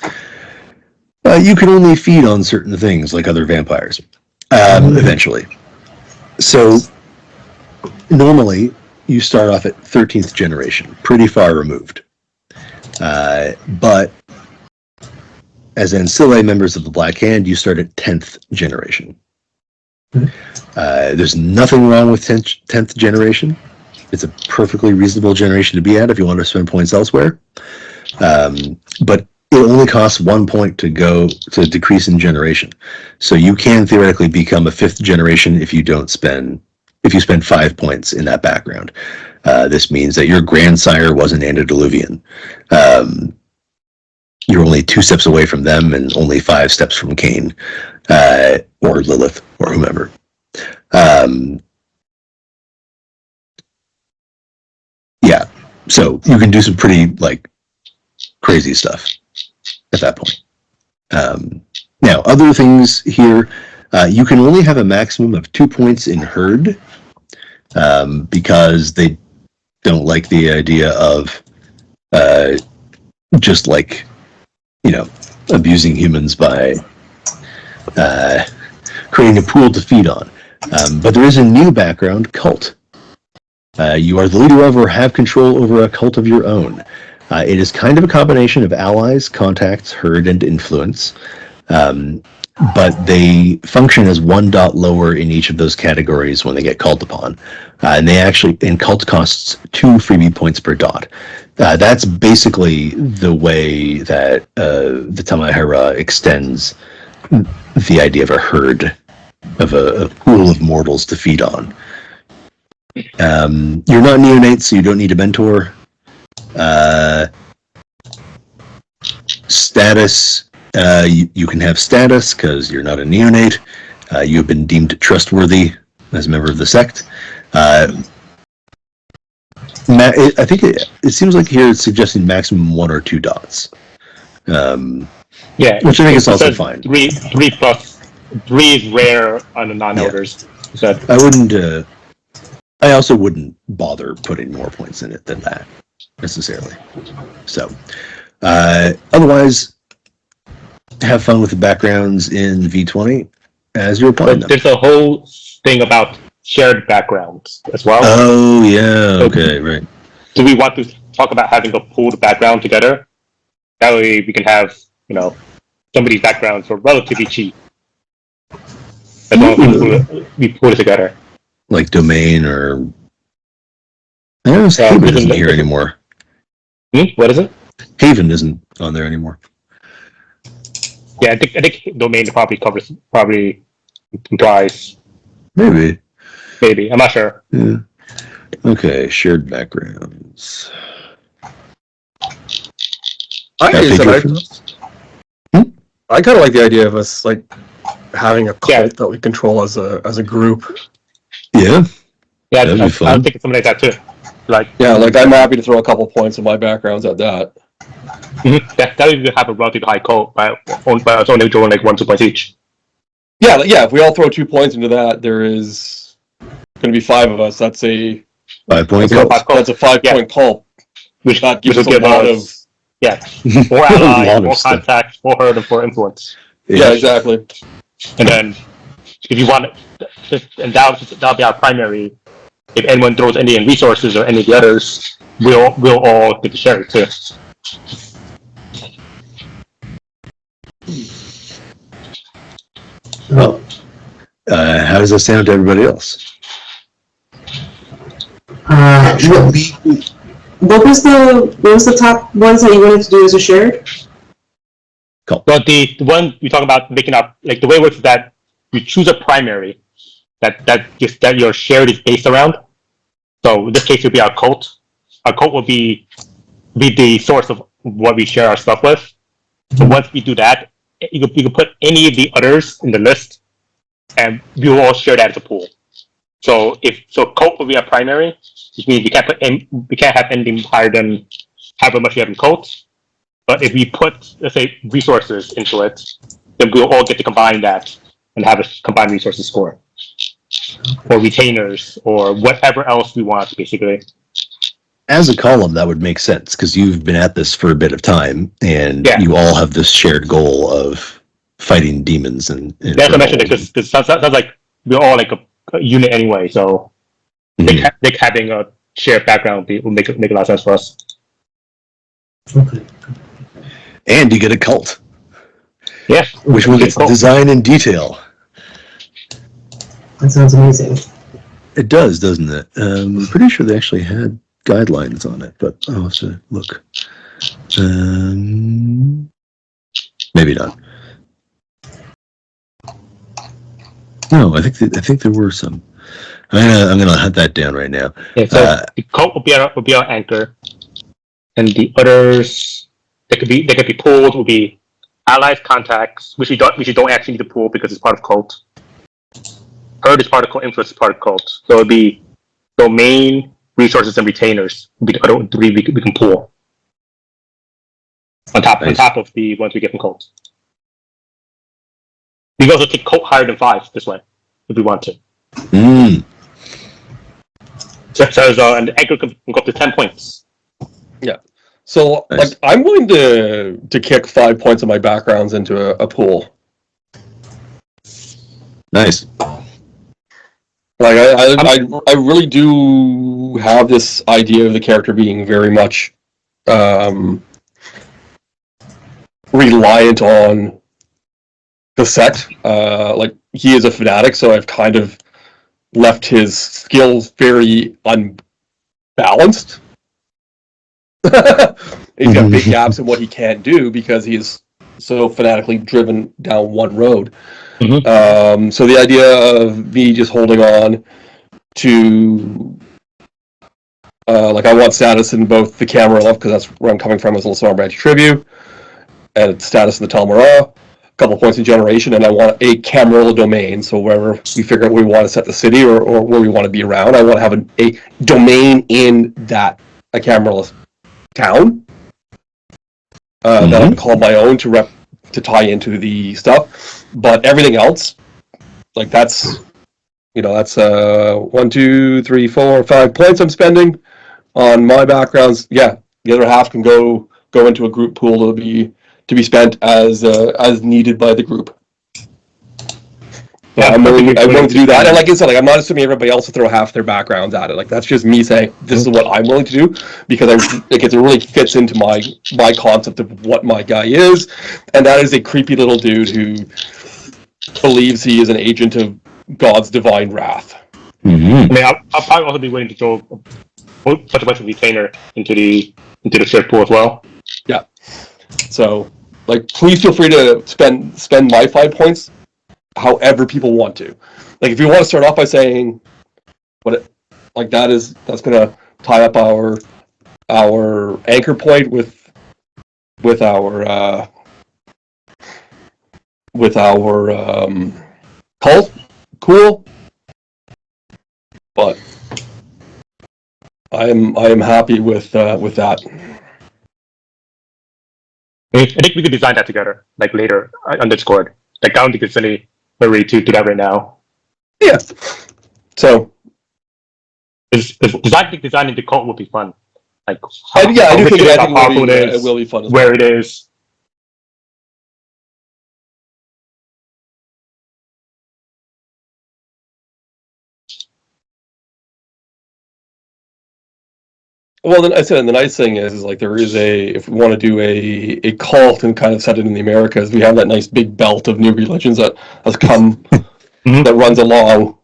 you can only feed on certain things like other vampires, eventually. So normally, you start off at 13th generation, pretty far removed. But as ancillary members of the Black Hand, you start at 10th generation. There's nothing wrong with 10th generation. It's a perfectly reasonable generation to be at if you want to spend points elsewhere. But it only costs 1 point to go to decrease in generation. So you can theoretically become a 5th generation if you spend 5 points in that background. This means that your grandsire was an antediluvian. You're only 2 steps away from them and only 5 steps from Cain, or Lilith, or whomever. Yeah, so you can do some pretty, crazy stuff at that point. Now, other things here, you can only have a maximum of 2 points in Herd, because they don't like the idea of just abusing humans by creating a pool to feed on. But there is a new background, Cult. You are the leader of or have control over a cult of your own. It is kind of a combination of allies, contacts, herd, and influence. But they function as 1 dot lower in each of those categories when they get called upon. And cult costs 2 freebie points per dot. That's basically the way that the Tal'Mahe'Ra extends the idea of a herd, of a pool of mortals to feed on. You're not neonate, so you don't need a mentor. Status, you can have status because you're not a neonate. You have been deemed trustworthy as a member of the sect. I think it seems like here it's suggesting maximum 1 or 2 dots. Yeah, which I think is also fine. 3 plus 3 is rare on the non-elders. Yeah. So I also wouldn't bother putting more points in it than that necessarily. So, otherwise, have fun with the backgrounds in V20 as you're applying them. There's a whole thing about shared backgrounds as well. Oh, yeah. Okay, right. Do we want to talk about having a pooled background together? That way we can have, some of these backgrounds are relatively cheap. As long as we pool it together. Like Domain or... Haven isn't here anymore. What is it? Haven isn't on there anymore. Yeah, I think Domain probably implies. Maybe. I'm not sure. Yeah. Okay, shared backgrounds. I kind of like the idea of us having a cult that we control as a group. Yeah. Yeah, that'd be fun. I'm thinking something like that too. I'm happy to throw a couple points of my backgrounds at that. Mm-hmm. That would have a relatively high cult, but it's only drawing 1-2 points each. Yeah. If we all throw 2 points into that, there is going to be 5 of us. That's a 5-point cult. That's a 5-point cult, which that gives us a lot of Yeah, 4 allies, 4 stuff. contacts, 4 herd, and 4 influence. Yeah, exactly. And then, if you want, and that'll be our primary. If anyone throws any resources or any of the others, we'll all get to share it too. Well, how does that sound to everybody else? What was the top ones that you wanted to do as a shared? Cool. But the one we talk about making up, like the way it works is that you choose a primary that your shared is based around. So in this case, it would be our cult. Our cult will be the source of what we share our stuff with. So once we do that, you can put any of the others in the list, and we will all share that as a pool. So cult will be our primary, which means we can't have anything higher than however much we have in cult. But if we put, let's say, resources into it, then we'll all get to combine that and have a combined resources score, or retainers, or whatever else we want, basically. As a column, that would make sense because you've been at this for a bit of time, and you all have this shared goal of fighting demons. And that's what I mentioned, because it sounds like we're all like a unit anyway. So like having a shared background will make a lot of sense for us. Okay. And you get a cult. Yeah, which will get design in detail. That sounds amazing. It does, doesn't it? I'm pretty sure they actually had guidelines on it, but I'll have to look. Maybe not. No, I think there were some. I'm gonna hunt that down right now. Yeah, so the cult will be our anchor, and the others that could be pulled will be allies, contacts, which we don't actually need to pull because it's part of cult. Herd is part of cult, influence is part of cult. So it'll be domain, resources, and retainers will be the other 3 we can pull. On top of the ones we get from cult. We can also take cult higher than 5 this way, if we want to. So and the anchor can go up to 10 points. Yeah. So nice. I'm willing to kick 5 points of my backgrounds into a pool. Nice. Like I really do have this idea of the character being very much reliant on the set. Like he is a fanatic, so I've kind of left his skills very unbalanced. He's got big gaps in what he can't do because he's so fanatically driven down one road. So the idea of me just holding on to like I want status in both the camera level because that's where I'm coming from as a little Storm Branch tribute, and status in the Tal'Mahe'Ra, a couple points in generation, and I want a Camarilla domain. So wherever we figure out where we want to set the city or where we want to be around, I want to have a domain in that a Camarilla town that I can call my own to tie into the stuff. But everything else, like that's 1, 2, 3, 4, 5 points I'm spending on my backgrounds. Yeah, the other half can go into a group pool to be spent as needed by the group. Yeah, I'm willing to do that, and like I said, like I'm not assuming everybody else will throw half their backgrounds at it. Like that's just me saying this is what I'm willing to do because it really fits into my concept of what my guy is, and that is a creepy little dude who believes he is an agent of God's divine wrath. I mean, I'll probably also be willing to throw a bunch of retainer into the shared pool as well. Yeah. So, like, please feel free to spend my 5 points however people want to. Like, if you want to start off by saying that's gonna tie up our anchor point with our cult, cool. But I am happy with that. I think we could design that together, like later on Discord. Like I don't think it's any hurry to do that right now. Yeah. So designing the cult would be fun. like I do think how powerful it will be fun. Where it is. Well, then I said, the nice thing is like there is if we want to do a cult and kind of set it in the Americas, we have that nice big belt of new religions that has come that runs along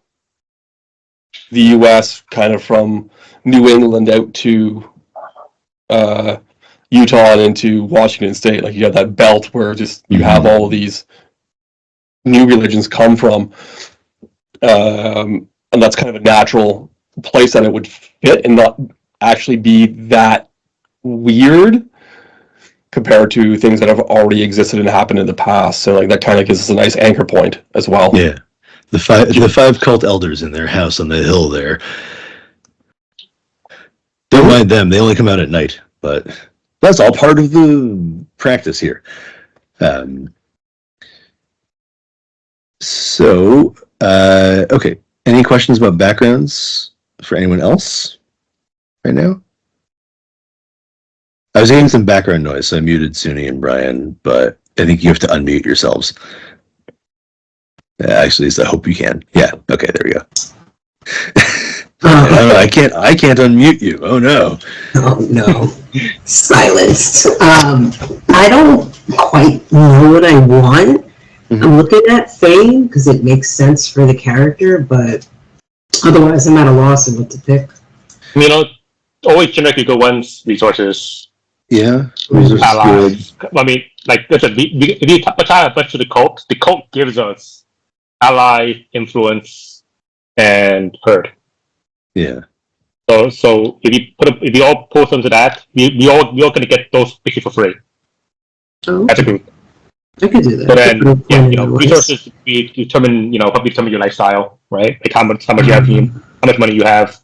the U.S. kind of from New England out to Utah and into Washington State. Like you have that belt where just you have all of these new religions come from, and that's kind of a natural place that it would fit and not actually be that weird compared to things that have already existed and happened in the past. So like that kind of gives us a nice anchor point as well. Yeah, the five cult elders in their house on the hill there. Don't mind them; they only come out at night, but that's all part of the practice here. Okay. Any questions about backgrounds for anyone else right now? I was hearing some background noise, so I muted Suni and Bryan, but I think you have to unmute yourselves. Actually, I hope you can. Yeah. Okay. There we go. I can't unmute you. Oh no. Oh no. Silenced. I don't quite know what I want. I'm looking at Fame because it makes sense for the character, but otherwise I'm at a loss of what to pick. Always generate good ones, resources. Yeah. Allies. I mean, like I said, if you tie a bunch to the cult gives us ally, influence, and herd. Yeah. So if you all pull some to that, we all gonna get those basically for free. Oh, as a group. I could do that. So then, resources determine your lifestyle, right? Like how much you have, how much money you have.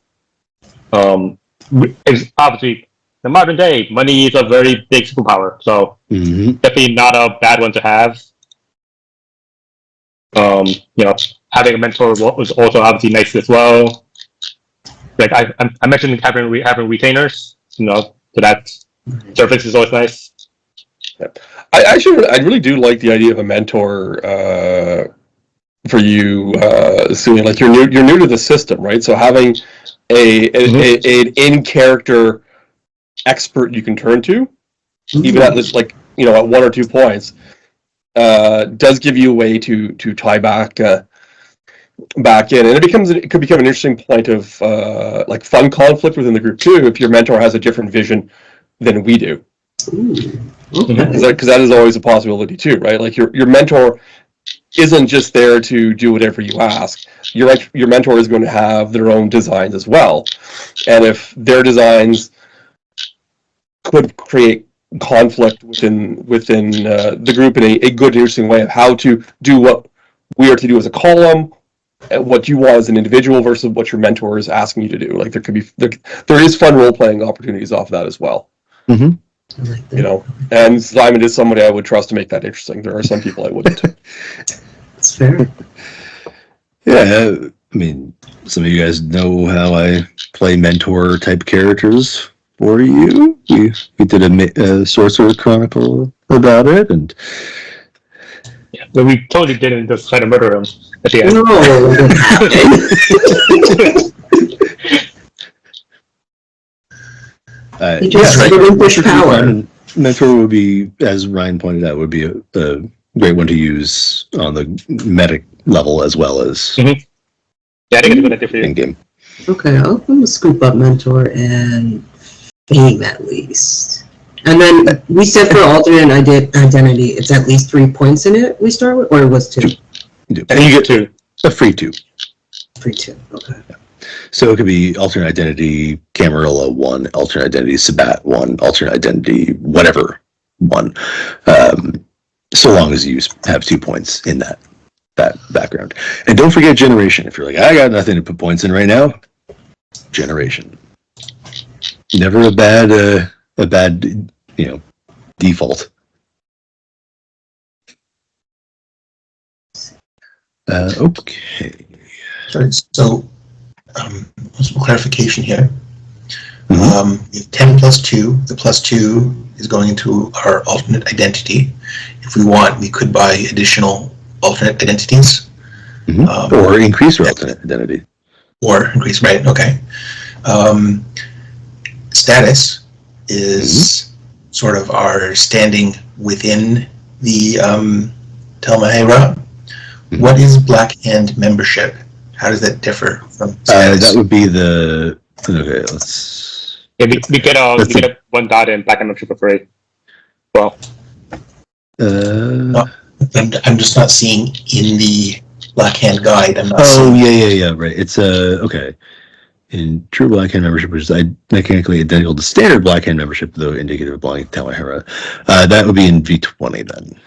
It's obviously the modern day, money is a very big superpower, so definitely not a bad one to have. Having a mentor was also obviously nice as well. Like I mentioned having retainers, so that service is always nice. Yep. I really do like the idea of a mentor for you, Suni. Like you're new to the system, right? So having an in-character expert you can turn to, even at this, like at 1 or 2 points, does give you a way to tie back in, and it could become an interesting point of like fun conflict within the group too if your mentor has a different vision than we do. Because that is always a possibility too, right? Like your mentor isn't just there to do whatever you ask. Your mentor is going to have their own designs as well, and if their designs could create conflict within the group in a good, interesting way of how to do what we are to do as a column, what you want as an individual versus what your mentor is asking you to do. Like there is fun role playing opportunities off of that as well. And Simon is somebody I would trust to make that interesting. There are some people I wouldn't. That's fair. Yeah, I mean, some of you guys know how I play mentor type characters for you. We did a Sorcerer Chronicle about it, and but we totally didn't just try to murder him at the end. He just relinquished power. Mentor would be, as Ryan pointed out, would be a great one to use on the medic level as well as Yeah, I think it's a good idea for you. in game. Okay, I'm gonna scoop up Mentor and Fame at least. And then we said for alternate identity, it's at least 3 points in it we start with, or it was 2? And you get 2. A free 2. Free 2, okay. Yeah. So it could be alternate identity Camarilla 1, alternate identity Sabat 1, alternate identity whatever 1. So long as you have 2 points in that background. And don't forget generation. If you're like, I got nothing to put points in right now, generation. Never a bad default. Okay. Sorry, so some clarification here. We have 10 plus 2. The plus 2 is going into our alternate identity. If we want, we could buy additional alternate identities. Or increase your alternate identity. Or increase, right, okay. Status is sort of our standing within the Tal'Mahe'Ra. What is Black Hand membership? How does that differ from status? That would be the... Okay, let's... Yeah, we get a 1 dot in Black Hand membership for free. Well. I'm just not seeing in the Black Hand guide. I'm not yeah, right. It's okay. In true Black Hand membership, which is mechanically identical to standard Black Hand membership, though indicative of belonging to Tal'Mahe'Ra, that would be in V20 then.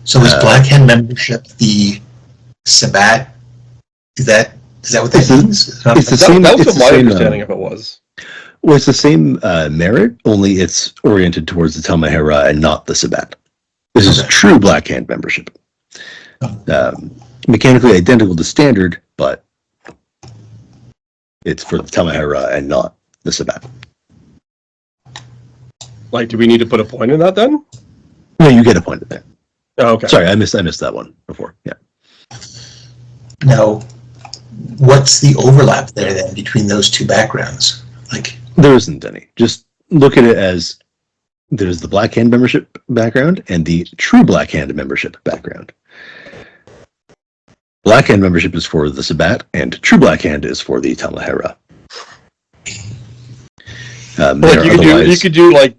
So is Black Hand membership the Sabbat? Is that what that means? It's the same. That was what my understanding of it was. Well, it's the same merit, only it's oriented towards the Tal'Mahe'Ra and not the Sabbat. This is true Black Hand membership. Mechanically identical to standard, but it's for the Tal'Mahe'Ra and not the Sabbat. Like, do we need to put a point in that then? No, you get a point in there. Oh, okay. Sorry, I missed that one before. Yeah. Now, what's the overlap there then between those two backgrounds? Like, there isn't any. Just look at it as there's the Black Hand membership background and the true Black Hand membership background. Black Hand membership is for the Sabbat, and true Black Hand is for the Tal'Mahe'Ra. Like you could do like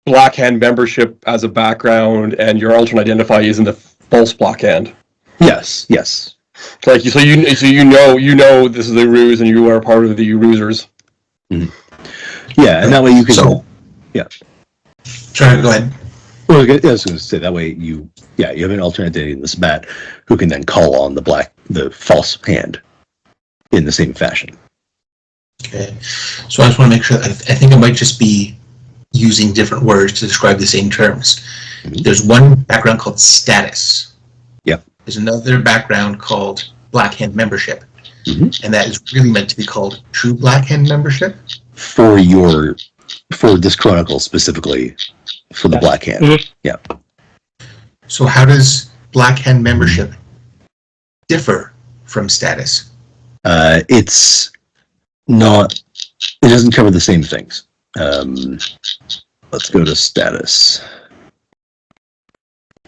Black Hand membership as a background, and your alternate identifier is in the false Black Hand. Yes. Like so you know this is the ruse, and you are part of the rusers. Yeah, and that way you can. Sorry, go ahead. Well, I was going to say that way you have an alternate identity in the Sabbat who can then call on the false hand in the same fashion. Okay, so I just want to make sure. I think it might just be using different words to describe the same terms. There's one background called status. Yep. There's another background called Black Hand membership, and that is really meant to be called true Black Hand membership for this Chronicle specifically. For the Black Hand. Yeah. So how does Black Hand membership differ from status? It doesn't cover the same things. Let's go to status.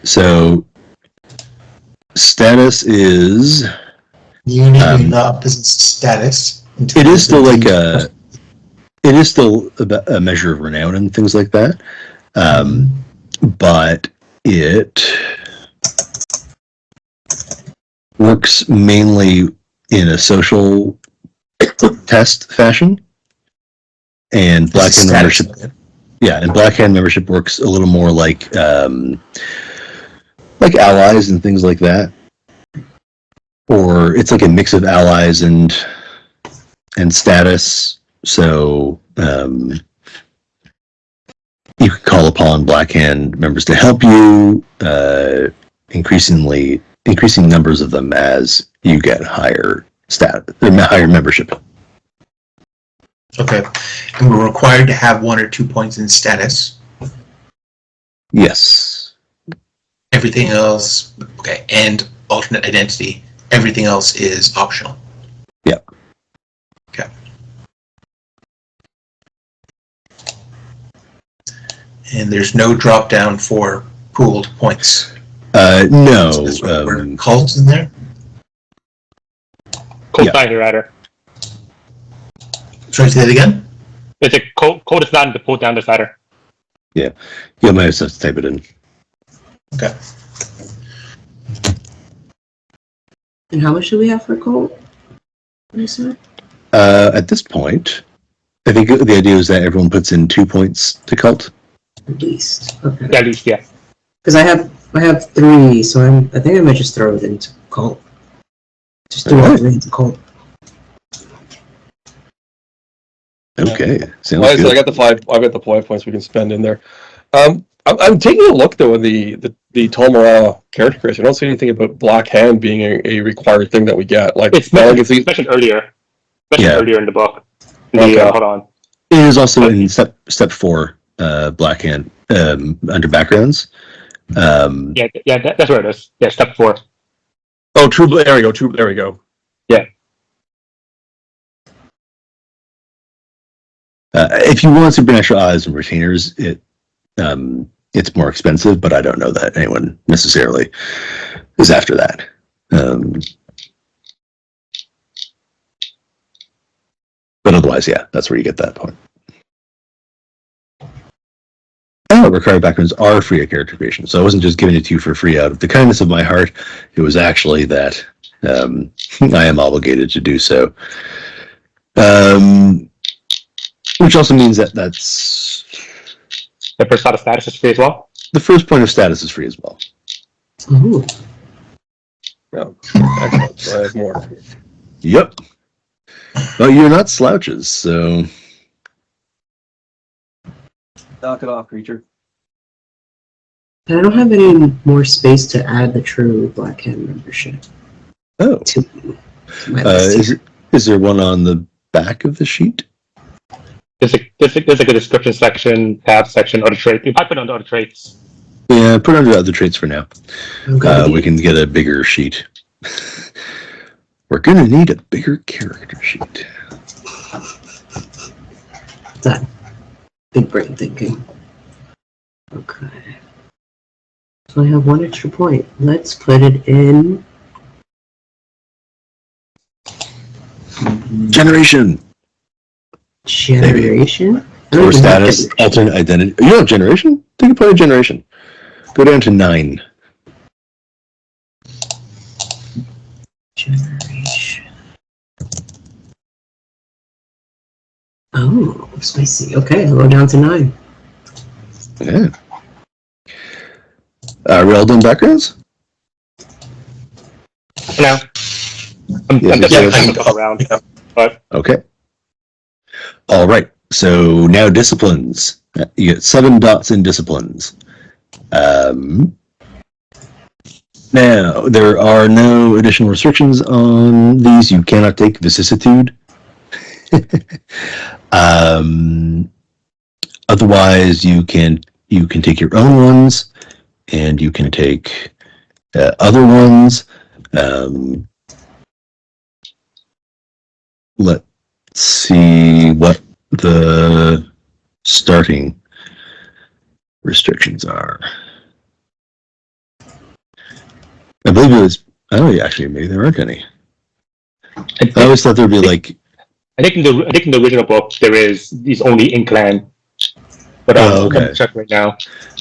So status is unity in the opposite status. It is still a measure of renown and things like that. But it works mainly in a social test fashion, and Black Hand membership. Yeah, and Black Hand membership works a little more like allies and things like that, or it's like a mix of allies and status. So. You can call upon Black Hand members to help you, increasing numbers of them as you get higher membership. Okay, and we're required to have 1 or 2 points in status. Yes. Everything else, okay, and alternate identity. Everything else is optional. Yep. Okay. And there's no drop down for pooled points. No. So cults in there? Code rider. Sorry, say that again? It's a code is not in the pull down decider. Yeah. You might have to type it in. Okay. And how much do we have for cult? What is it? At this point, I think the idea is that everyone puts in 2 points to cult. At least. Okay. Yeah, at least, yeah. Because I have 3, so I think I might just throw it into cult. Just do all 3 into cult. Okay. Sounds Well, good. so I got the 5 points we can spend in there. I'm taking a look though in the Tal'Mahe'Ra character creation. I don't see anything about Black Hand being a required thing that we get. Like It's mentioned earlier. especially Yeah. earlier in the book. Okay. Hold on. It is also in step 4, Black Hand, under backgrounds. That's where it is. Yeah, step 4. Oh, True. There we go. True. There we go. Yeah. If you want supernatural eyes and retainers, it's more expensive, but I don't know that anyone necessarily is after that. But otherwise, yeah, that's where you get that point. Required backgrounds are free of character creation, so I wasn't just giving it to you for free out of the kindness of my heart. It was actually that I am obligated to do so. Which also means that's The first lot of status is free as well. the first point of status is free as well. Ooh. Oh, excellent. So I have more. Yep. Well, you're not slouches, so Knock it off, creature. I don't have any more space to add the true Black Hand membership oh, to my list. is there one on the back of the sheet? There's a good description section, tab section, other traits. You might put on the other traits. Yeah, put under other traits for now. Okay. We can get a bigger sheet. We're gonna need a bigger character sheet. That big brain thinking. Okay. So I have one extra point. Let's put it in Generation generation. or status, alternate identity. You don't have generation? Take a point of generation. Go down to 9. Generation. Oh, spicy. Okay, I'll go down to 9. Yeah. Are we all done backgrounds? No. I'm just trying to go around. But Okay. All right. So now disciplines. You get 7 dots in disciplines. Now, there are no additional restrictions on these. You cannot take vicissitude. Otherwise, you can take your own ones, and you can take other ones. Let's see what the starting restrictions are. I believe it was. Oh, actually, maybe there aren't any. I always thought there'd be like. I think in the original book there is these only in clan. But I'm going to check right now.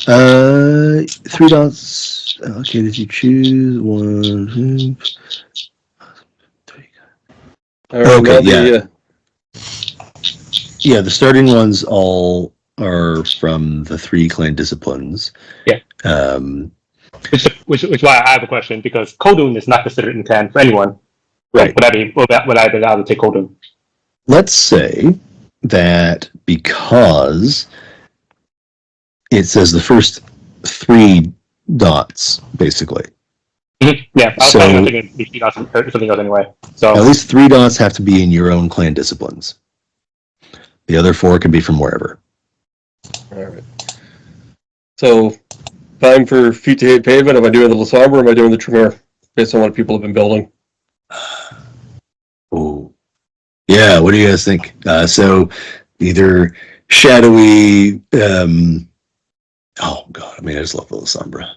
3 dots allocated. You choose 1, 2, 3. Okay, yeah. Yeah, the starting ones all are from the 3 clan disciplines. Yeah. Which is why I have a question, because Kodun is not considered in clan for anyone. Right. Would I be allowed to take Kodun? Let's say that because it says the first 3 dots, basically. Mm-hmm. Yeah, I was So, planning on taking these 3 dots or something else anyway. So at least 3 dots have to be in your own clan disciplines. The other 4 can be from wherever. All right. So, time for feet to hit pavement. Am I doing the Lasombra or am I doing the Tremere? Based on what people have been building. Oh, yeah. What do you guys think? So, either shadowy. Oh God! I mean, I just love the Lasombra.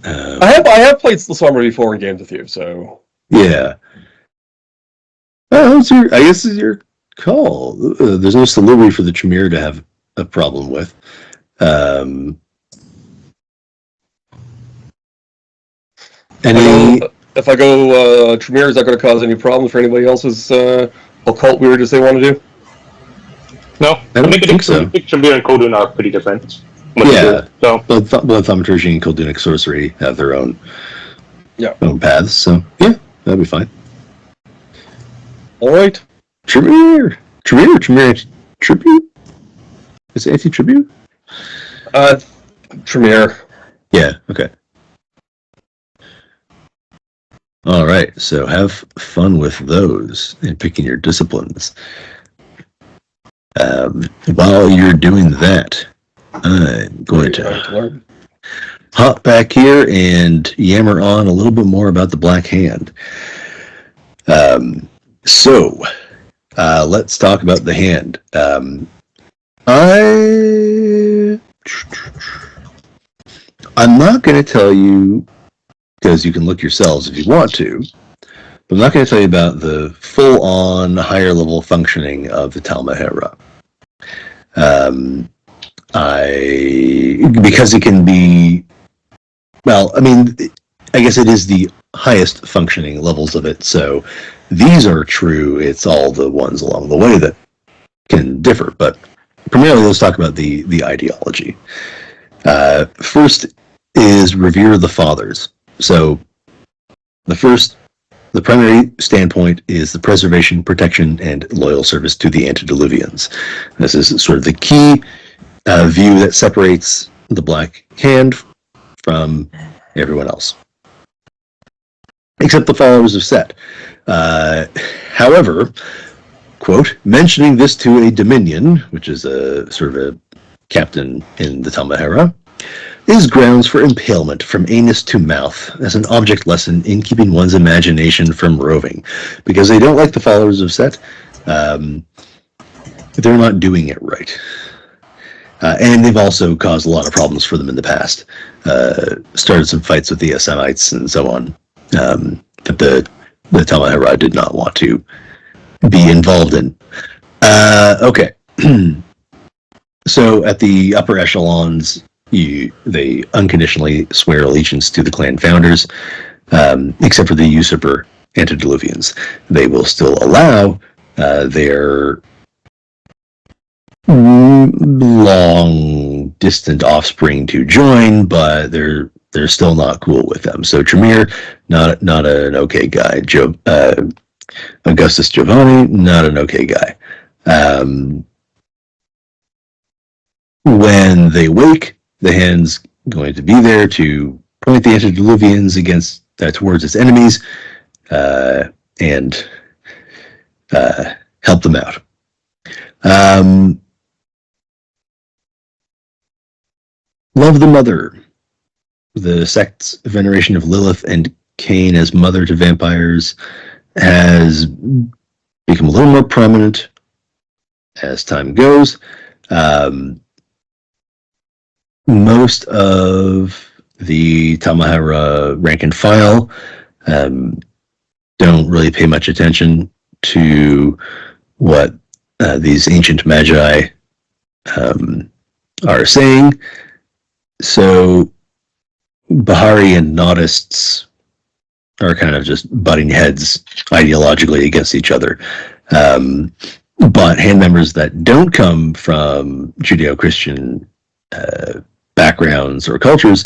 I have played Lasombra before in games with you, so Yeah. Oh, I guess it's your call. There's no Saluri for the Tremere to have a problem with. If I go Tremere, is that going to cause any problems for anybody else's occult weird as they want to do? No, I don't think so. I think Tremere and Kodun are pretty different. Yeah. So Blood Thaumaturgy and Kildunic Sorcery have their own paths, so yeah, that'll be fine. All right. Tremere, Tribute? Is it anti-tribute? Tremere. Yeah, okay. All right, so have fun with those in picking your disciplines. While you're doing that, I'm going to hop back here and yammer on a little bit more about the Black Hand. So, let's talk about the hand. I'm not going to tell you, because you can look yourselves if you want to, but I'm not going to tell you about the full-on higher-level functioning of the Tal'Mahe'Ra. Because it can be, well, I mean, I guess it is the highest functioning levels of it, so these are true. It's all the ones along the way that can differ, but primarily let's talk about the ideology. First is revere the fathers. So the primary standpoint is the preservation, protection, and loyal service to the antediluvians. This is sort of the key view that separates the Black Hand from everyone else, except the followers of Set. However, quote, mentioning this to a Dominion, which is a sort of a captain in the Tal'Mahe'Ra, is grounds for impalement from anus to mouth as an object lesson in keeping one's imagination from roving. Because they don't like the followers of Set, they're not doing it right. And they've also caused a lot of problems for them in the past. Started some fights with the Semites and so on that the Tal'Mahe'Ra did not want to be involved in. Okay. So at the upper echelons, they unconditionally swear allegiance to the clan founders, except for the usurper antediluvians. They will still allow their long distant offspring to join, but they're still not cool with them. So Tremere, not an okay guy. Augustus Giovanni, not an okay guy. When they wake, the hand's going to be there to point the antediluvians against towards its enemies and help them out. Love the Mother. The sect's veneration of Lilith and Cain as mother to vampires has become a little more prominent as time goes. Most of the Tal'Mahe'Ra rank and file don't really pay much attention to what these ancient magi are saying. So Bahari and Naudists are kind of just butting heads ideologically against each other. But hand members that don't come from Judeo-Christian backgrounds or cultures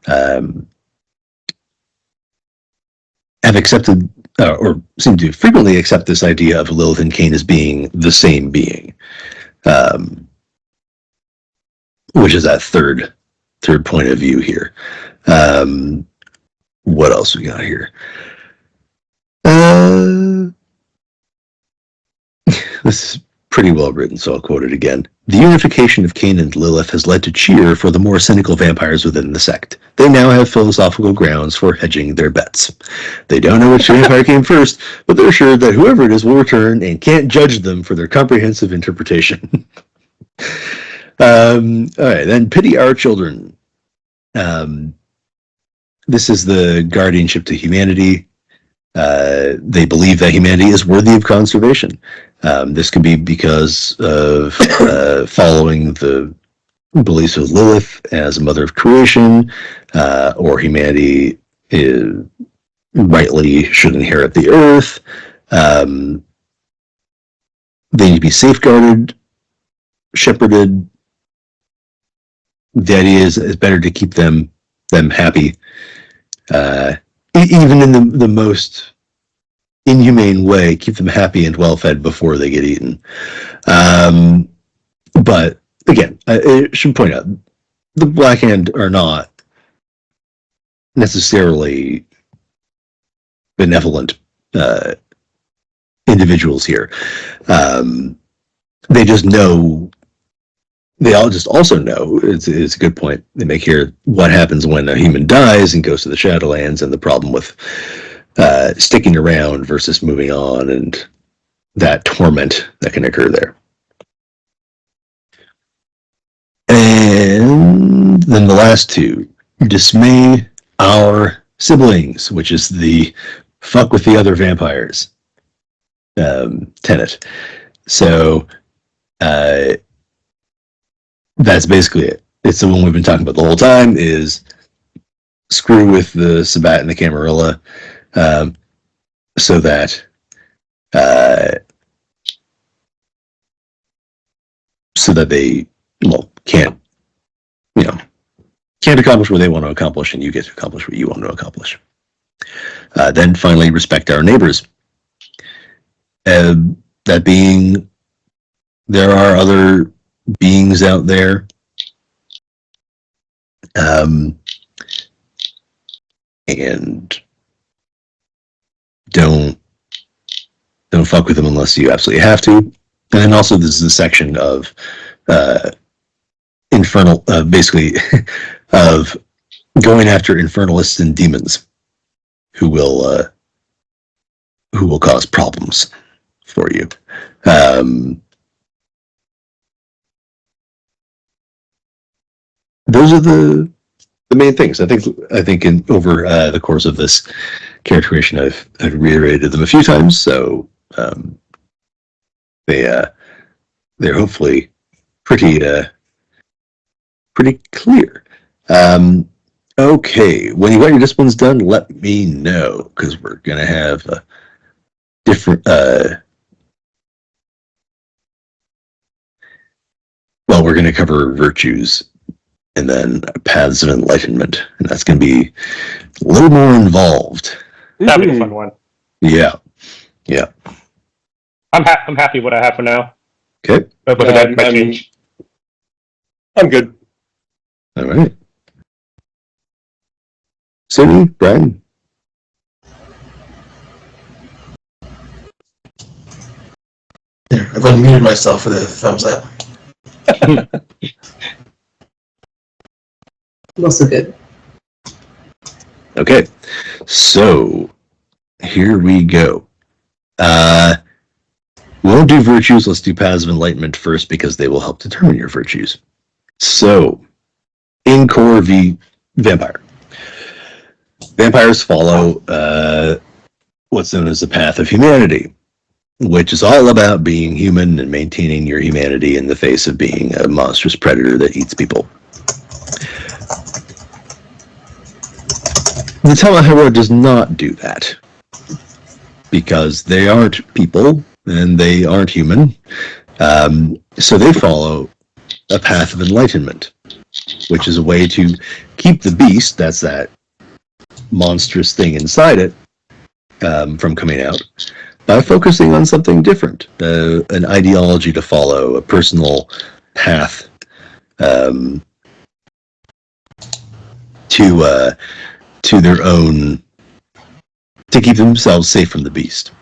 have accepted or seem to frequently accept this idea of Lilith and Cain as being the same being, which is that third point of view here. What else we got here? This is pretty well written, so I'll quote it again. The unification of Cain and Lilith has led to cheer for the more cynical vampires within the sect. They now have philosophical grounds for hedging their bets. They don't know which vampire came first, but they're sure that whoever it is will return and can't judge them for their comprehensive interpretation. All right, then pity our children. This is the guardianship to humanity. They believe that humanity is worthy of conservation. This could be because of following the beliefs of Lilith as a mother of creation, or humanity rightly should inherit the earth. They need to be safeguarded, shepherded. The idea is it's better to keep them happy, even in the most inhumane way. Keep them happy and well fed before they get eaten. But again, I should point out the Black Hand are not necessarily benevolent individuals here. They just know. They all just also know. It's a good point they make here. What happens when a human dies and goes to the Shadowlands, and the problem with sticking around versus moving on, and that torment that can occur there. And then the last two, dismay our siblings, which is the fuck with the other vampires tenet. So that's basically it. It's the one we've been talking about the whole time, is screw with the Sabbat and the Camarilla, so that they can't accomplish what they want to accomplish, and you get to accomplish what you want to accomplish. Then finally, respect our neighbors. That being, there are other beings out there, and don't fuck with them unless you absolutely have to. And then also, this is a section of basically of going after infernalists and demons who will cause problems for you. Those are the main things. I think over the course of this character creation, I've reiterated them a few times, so they're hopefully pretty clear. Okay, when you got your disciplines done, let me know, because we're gonna have a different. We're gonna cover virtues, and then paths of enlightenment, and that's gonna be a little more involved. That'd be a fun one. Yeah. I'm happy with what I have for now. Okay. But that might change. I'm good. All right. Cindy, Brian. There, I've unmuted myself for the thumbs up. Also good. Okay, so here we go. We won't do virtues. Let's do paths of enlightenment first, because they will help determine your virtues. So, in core v vampire. Vampires follow what's known as the path of humanity, which is all about being human and maintaining your humanity in the face of being a monstrous predator that eats people. The Tal'Mahe'Ra does not do that, because they aren't people and they aren't human. So they follow a path of enlightenment, which is a way to keep the beast, that's that monstrous thing inside it, from coming out, by focusing on something different, an ideology to follow, a personal path to their own, to keep themselves safe from the beast.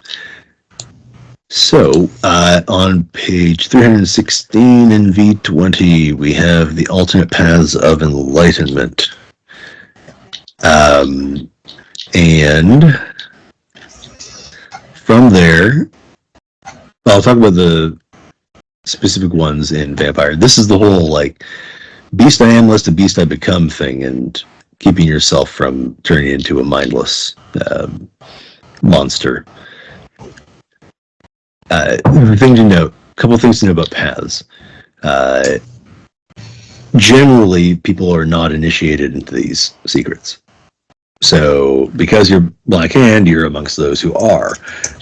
So, on page 316 in V20, we have the alternate paths of enlightenment. And from there, I'll talk about the specific ones in Vampire. This is the whole, beast I am less the beast I become thing, and keeping yourself from turning into a mindless monster. Thing to note, a couple of things to know about paths. Generally, people are not initiated into these secrets. So, because you're Black Hand, you're amongst those who are.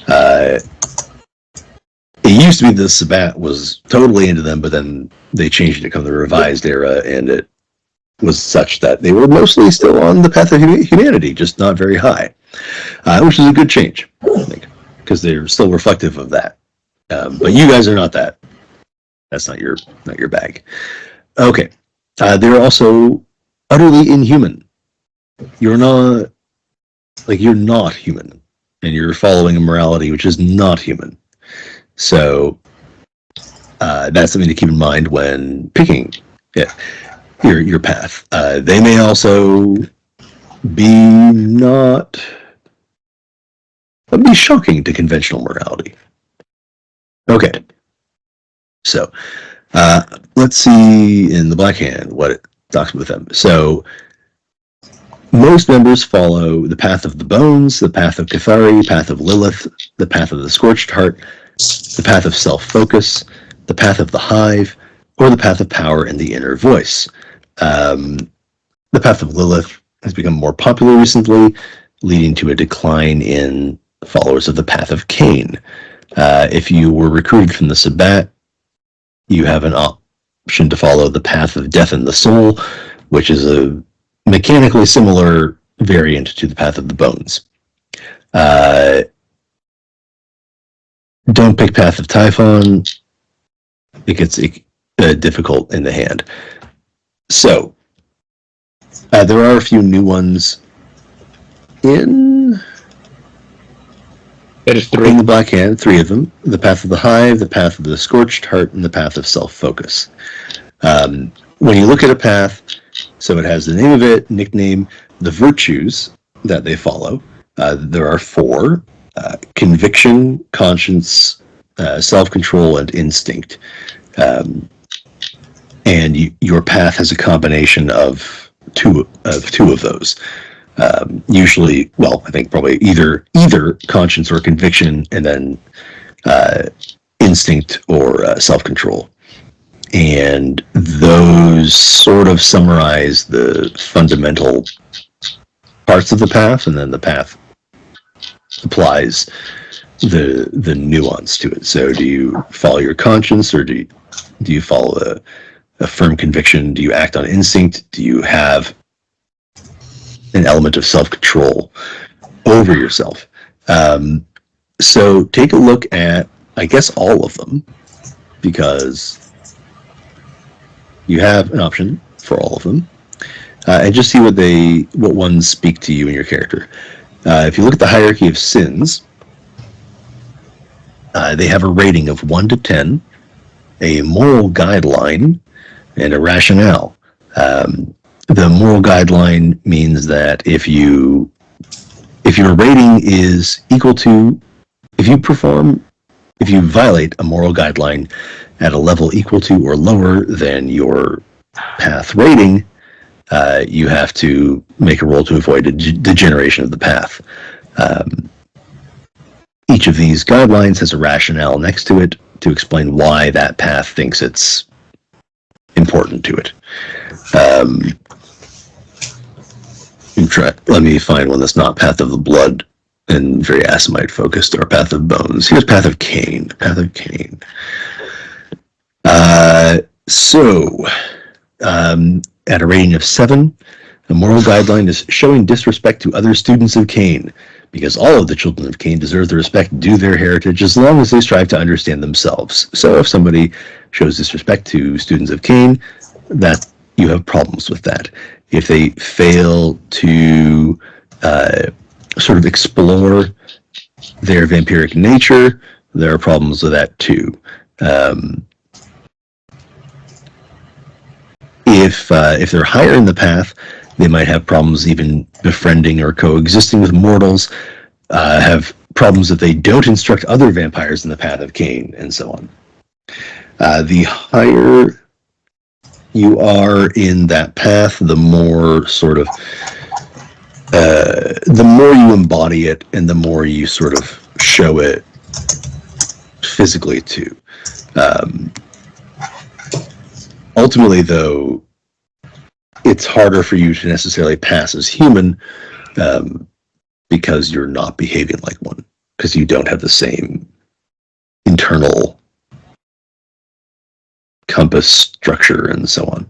It used to be the Sabbat was totally into them, but then they changed it to come the Revised Era, and it was such that they were mostly still on the path of humanity, just not very high, which is a good change, I think, because they're still reflective of that. But you guys are not that. That's not your bag. Okay, they're also utterly inhuman. You're not human. and you're following a morality which is not human. So that's something to keep in mind when picking your path. They may also be shocking to conventional morality. Okay, so let's see in the Black Hand what it talks with them. So most members follow the path of the bones, the path of Cathari, path of Lilith, the path of the Scorched Heart, the path of self-focus, the path of the Hive, or the path of power and the inner voice. The path of Lilith has become more popular recently, leading to a decline in followers of the path of Cain. If you were recruited from the Sabbat, you have an option to follow the path of death in the soul, which is a mechanically similar variant to the path of the bones. Don't pick path of Typhon. It gets difficult in the hand. So there are a few new ones in the Black Hand, 3 of them: the path of the Hive, the path of the Scorched Heart, and the path of self-focus. When you look at a path, so it has the name of it, nickname, the virtues that they follow. There are 4: conviction, conscience, self-control, and instinct. And your path has a combination of two of those. Usually, well, I think probably either conscience or conviction, and then instinct or self-control. And those sort of summarize the fundamental parts of the path, and then the path applies the nuance to it. So do you follow your conscience, or do you follow a firm conviction? Do you act on instinct? Do you have an element of self-control over yourself? So take a look at, I guess, all of them, because you have an option for all of them, and just see what ones speak to you and your character. If you look at the hierarchy of sins, they have a rating of 1 to 10, a moral guideline, and a rationale. The moral guideline means that if your rating is equal to, if you violate a moral guideline at a level equal to or lower than your path rating, you have to make a roll to avoid a degeneration of the path. Each of these guidelines has a rationale next to it to explain why that path thinks it's important to it. Let me find one that's not Path of the Blood and very Assamite focused, or Path of Bones. Here's Path of Cain. Path of Cain. At a rating of 7, the moral guideline is showing disrespect to other students of Cain, because all of the children of Cain deserve the respect due their heritage as long as they strive to understand themselves. So if somebody shows disrespect to students of Cain, that you have problems with that. If they fail to sort of explore their vampiric nature, there are problems with that too. If they're higher in the path, they might have problems even befriending or coexisting with mortals, have problems that they don't instruct other vampires in the path of Cain, and so on. The higher you are in that path, the more sort of, the more you embody it, and the more you sort of show it physically too. Ultimately, though, it's harder for you to necessarily pass as human because you're not behaving like one, because you don't have the same internal compass structure and so on.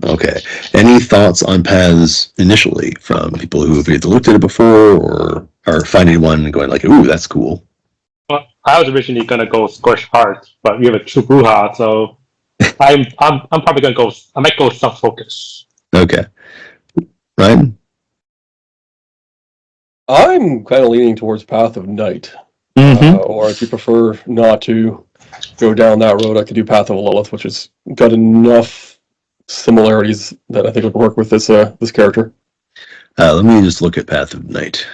Okay. Any thoughts on paths initially from people who have either looked at it before or are finding one and going like, ooh, that's cool? I was originally gonna go Scorched Heart, but we have a true Bruja, so I'm probably gonna go. I might go self-focus. Okay. Ryan? I'm kind of leaning towards Path of Night. Or if you prefer not to go down that road, I could do Path of Lilith, which has got enough similarities that I think would work with this character. Let me just look at Path of Night.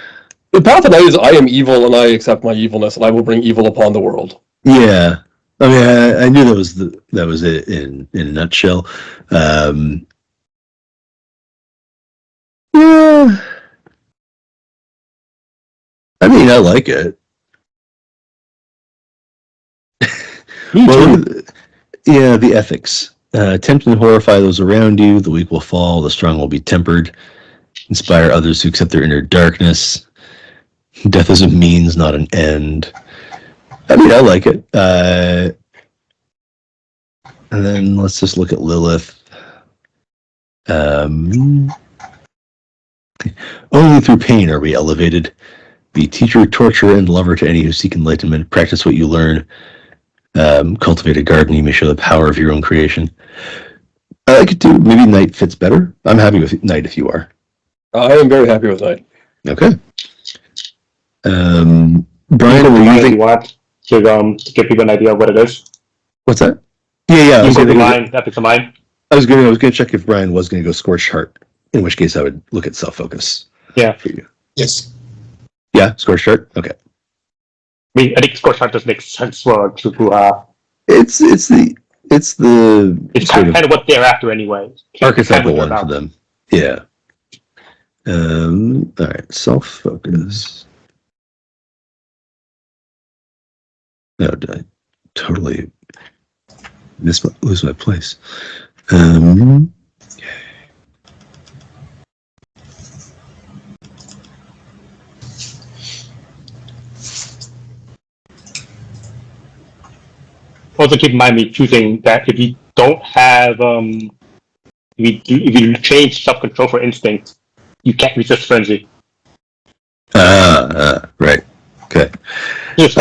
The Path of Night is I am evil and I accept my evilness and I will bring evil upon the world. Yeah. I mean, I knew that was it in a nutshell. Yeah. I mean, I like it. Well, yeah, the ethics. Tempt and horrify those around you. The weak will fall. The strong will be tempered. Inspire others to accept their inner darkness. Death is a means, not an end. I mean, I like it. And then let's just look at Lilith. Only through pain are we elevated. Be teacher, torturer, and lover to any who seek enlightenment. Practice what you learn. Cultivate a garden. You may show the power of your own creation. I like it too. Maybe Night fits better. I'm happy with Night if you are. I am very happy with Night. Okay. Brian, were you think? Want to give people an idea of what it is? What's that? Yeah. You go to mine. Epics of mine. I was gonna check if Brian was gonna go Scorched Heart. In which case, I would look at self-focus. Yeah. For you. Yes. Yeah, Scorched Heart. Okay. I mean, I think Scorched Heart does make sense for true Bruja. It's kind of what they're after anyway. Archetypal one for them. Yeah. All right. Self-focus. No, did I totally lose my place? Also, keep in mind me choosing that if you don't have if you change self-control for instinct, you can't resist frenzy. Right. Okay. Yes.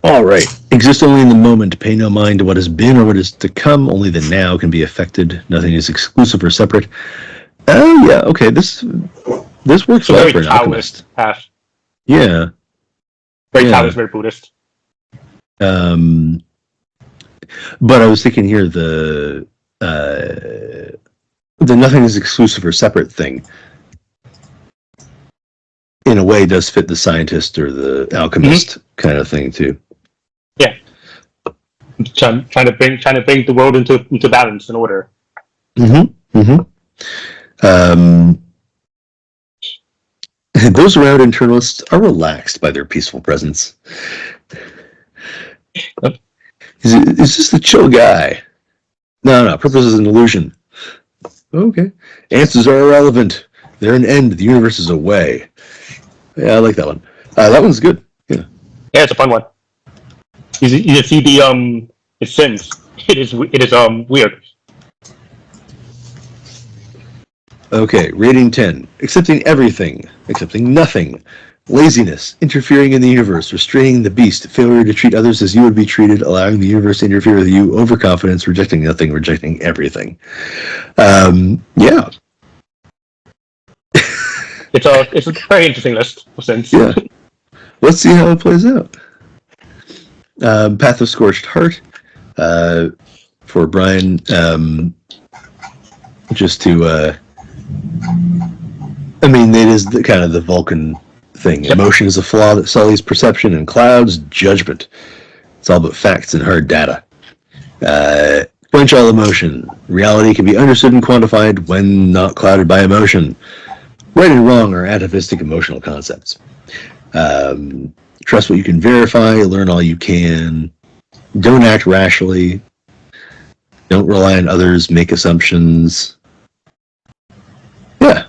All right. Exist only in the moment. Pay no mind to what has been or what is to come. Only the now can be affected. Nothing is exclusive or separate. Oh, yeah. Okay. This works well for an alchemist. Path. Yeah. Very Taoist, very Buddhist. But I was thinking here the nothing is exclusive or separate thing in a way does fit the scientist or the alchemist kind of thing too. Yeah. Trying to bring the world into balance and order. Those around internalists are relaxed by their peaceful presence. Is this the chill guy? No. Purpose is an illusion. Okay. Answers are irrelevant. They're an end. The universe is a way. Yeah, I like that one. That one's good. Yeah. Yeah, it's a fun one. You see the it sins. It is weird. Okay, rating 10. Accepting everything. Accepting nothing. Laziness. Interfering in the universe. Restraining the beast. Failure to treat others as you would be treated. Allowing the universe to interfere with you. Overconfidence. Rejecting nothing. Rejecting everything. Yeah. It's a very interesting list of sins. Yeah. Let's see how it plays out. Path of Scorched Heart. For Brian. Just to... I mean, it is kind of the Vulcan thing. Yep. Emotion is a flaw that sullies perception, and clouds judgment. It's all but facts and hard data. Quench all emotion. Reality can be understood and quantified when not clouded by emotion. Right and wrong are atavistic emotional concepts. Trust what you can verify. Learn all you can. Don't act rationally. Don't rely on others. Make assumptions. Yeah.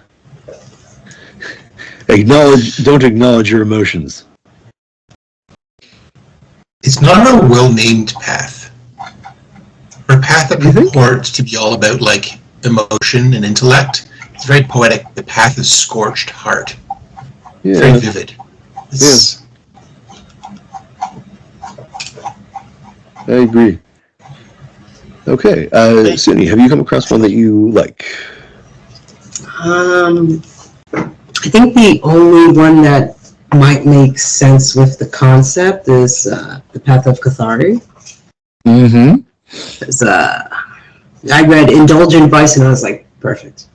Don't acknowledge your emotions. It's not a well-named path. Or a path that purports to be all about like emotion and intellect. It's very poetic. The path is Scorched Heart. Yeah. Very vivid. I agree. Okay, Sydney, have you come across one that you like? I think the only one that might make sense with the concept is the Path of Cathari. Mm-hmm. I read Indulgent Vice and I was like, perfect.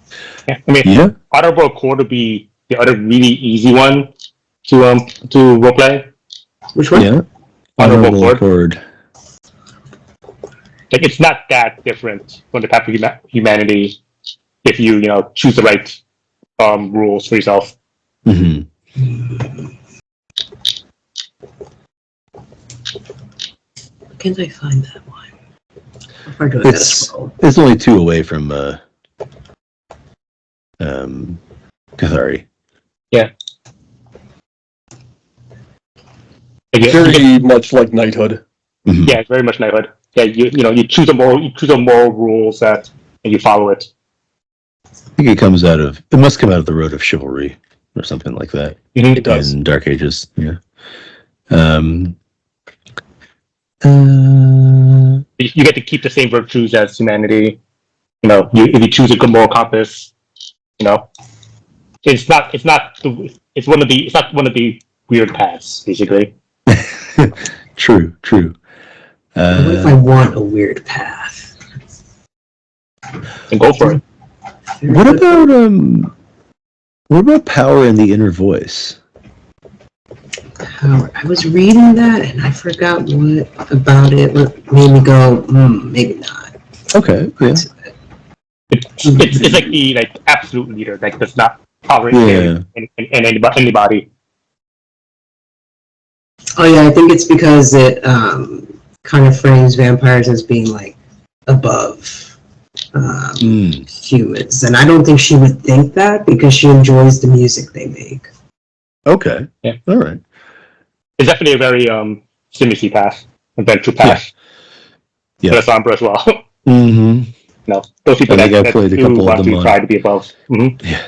Yeah, I mean, Honorable Accord would be the other really easy one to roleplay. Which one? Yeah, Honorable Accord. Like, it's not that different from the Path of Humanity if you choose the right rules for yourself. Mm-hmm. Can I find that one? It's only 2 away from Cathari. Yeah. Very much like knighthood. Mm-hmm. Yeah, it's very much knighthood. Yeah, you choose the moral rules and you follow it. I think it must come out of the Road of Chivalry or something like that. Mm-hmm. It does. In Dark Ages, yeah. You get to keep the same virtues as humanity. If you choose a good moral compass, it's not one of the weird paths, basically. True. What if I want a weird path? And go for it. What about power in the inner voice? Power. I was reading that and I forgot what about it made me go, maybe not. Okay, yeah. It's like the absolute leader that does not tolerate anybody. Oh yeah, I think it's because it kind of frames vampires as being above humans, and I don't think she would think that because she enjoys the music they make. Okay. Yeah. All right. It's definitely a very Simicy path, adventure path. Yeah. For the Sombra as well. Mm-hmm. Those people that played a couple want of to them try to be above. Mm-hmm. Yeah.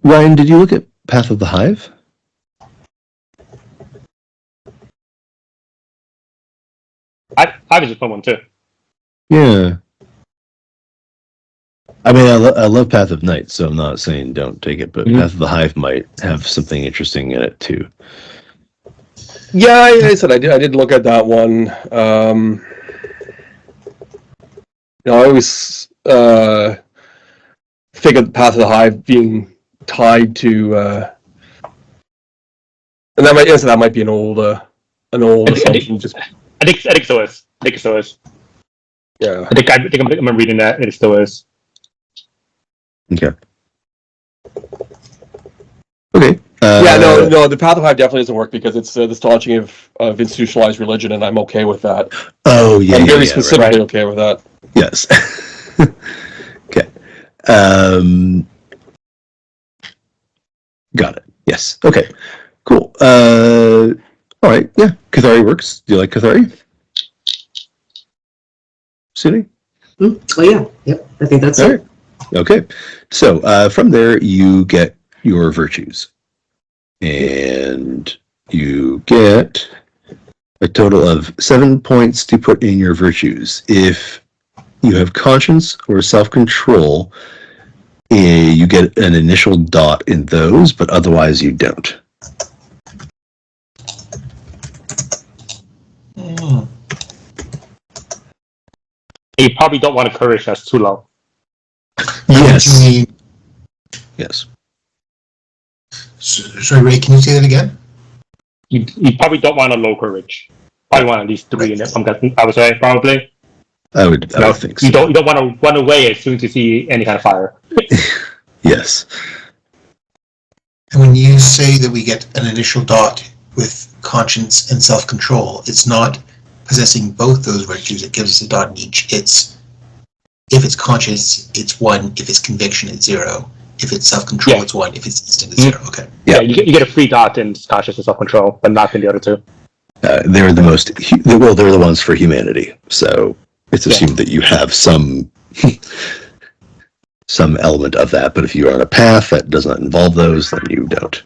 Ryan, did you look at Path of the Hive? I was a fun one too. Yeah. I mean, I love Path of Night, so I'm not saying don't take it, but Path of the Hive might have something interesting in it too. Yeah, I said I did look at that one. I always figured Path of the Hive being tied to, and that might be an old assumption. I think so is. Yeah. I think I'm reading that, and it still is. Okay. No, the Path of Hive definitely doesn't work because it's the staunching of institutionalized religion, and I'm okay with that. Oh, yeah. I'm very specifically okay with that. Yes. Okay. Got it. Yes. Okay. Cool. All right. Yeah. Cathari works. Do you like Cathari? City? Oh, yeah. Yep. I think that's it. Right. Okay. So from there, you get your virtues. And you get a total of 7 points to put in your virtues. If you have conscience or self-control, you get an initial dot in those, but otherwise you don't. You probably don't want to courage that's too low. Yes. Yes. Sorry, Ray, can you say that again? You probably don't want a low courage. Probably want at least 3 in it. I would say probably. I would think so. You don't want to run away as soon as you see any kind of fire. Yes. And when you say that we get an initial dot with conscience and self-control, it's not possessing both those virtues. It gives us a dot in each. It's if it's conscience, it's 1. If it's conviction, it's 0. If it's self-control, Yeah. it's 1. If it's instant, it's 0. Okay. Yeah, you get a free dot in cautious and self-control, but not in the other two. They're the most, well, they're the ones for humanity. So it's assumed that you have some element of that. But if you are on a path that does not involve those, then you don't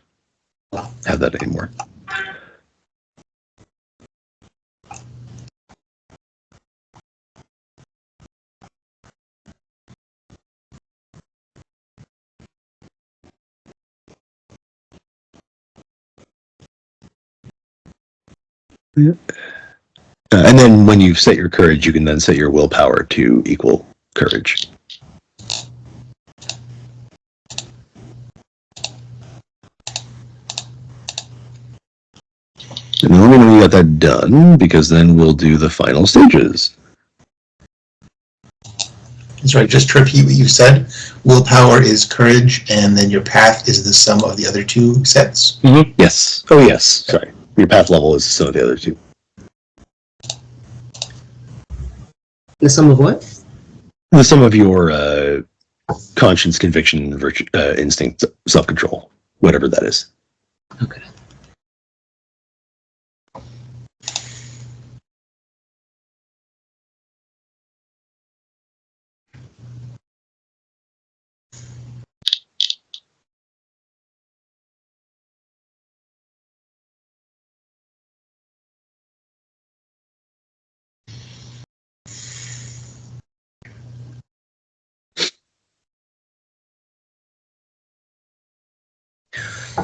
have that anymore. Yeah. And then when you set your courage, you can then set your willpower to equal courage. And then let me know you got that done, because then we'll do the final stages. That's right. Just to repeat what you said, willpower is courage, and then your path is the sum of the other two sets. Mm-hmm. Yes. Oh, yes. Sorry. Your path level is some of the other two. The sum of what? The sum of your conscience, conviction, virtue, instinct, self-control, whatever that is. Okay.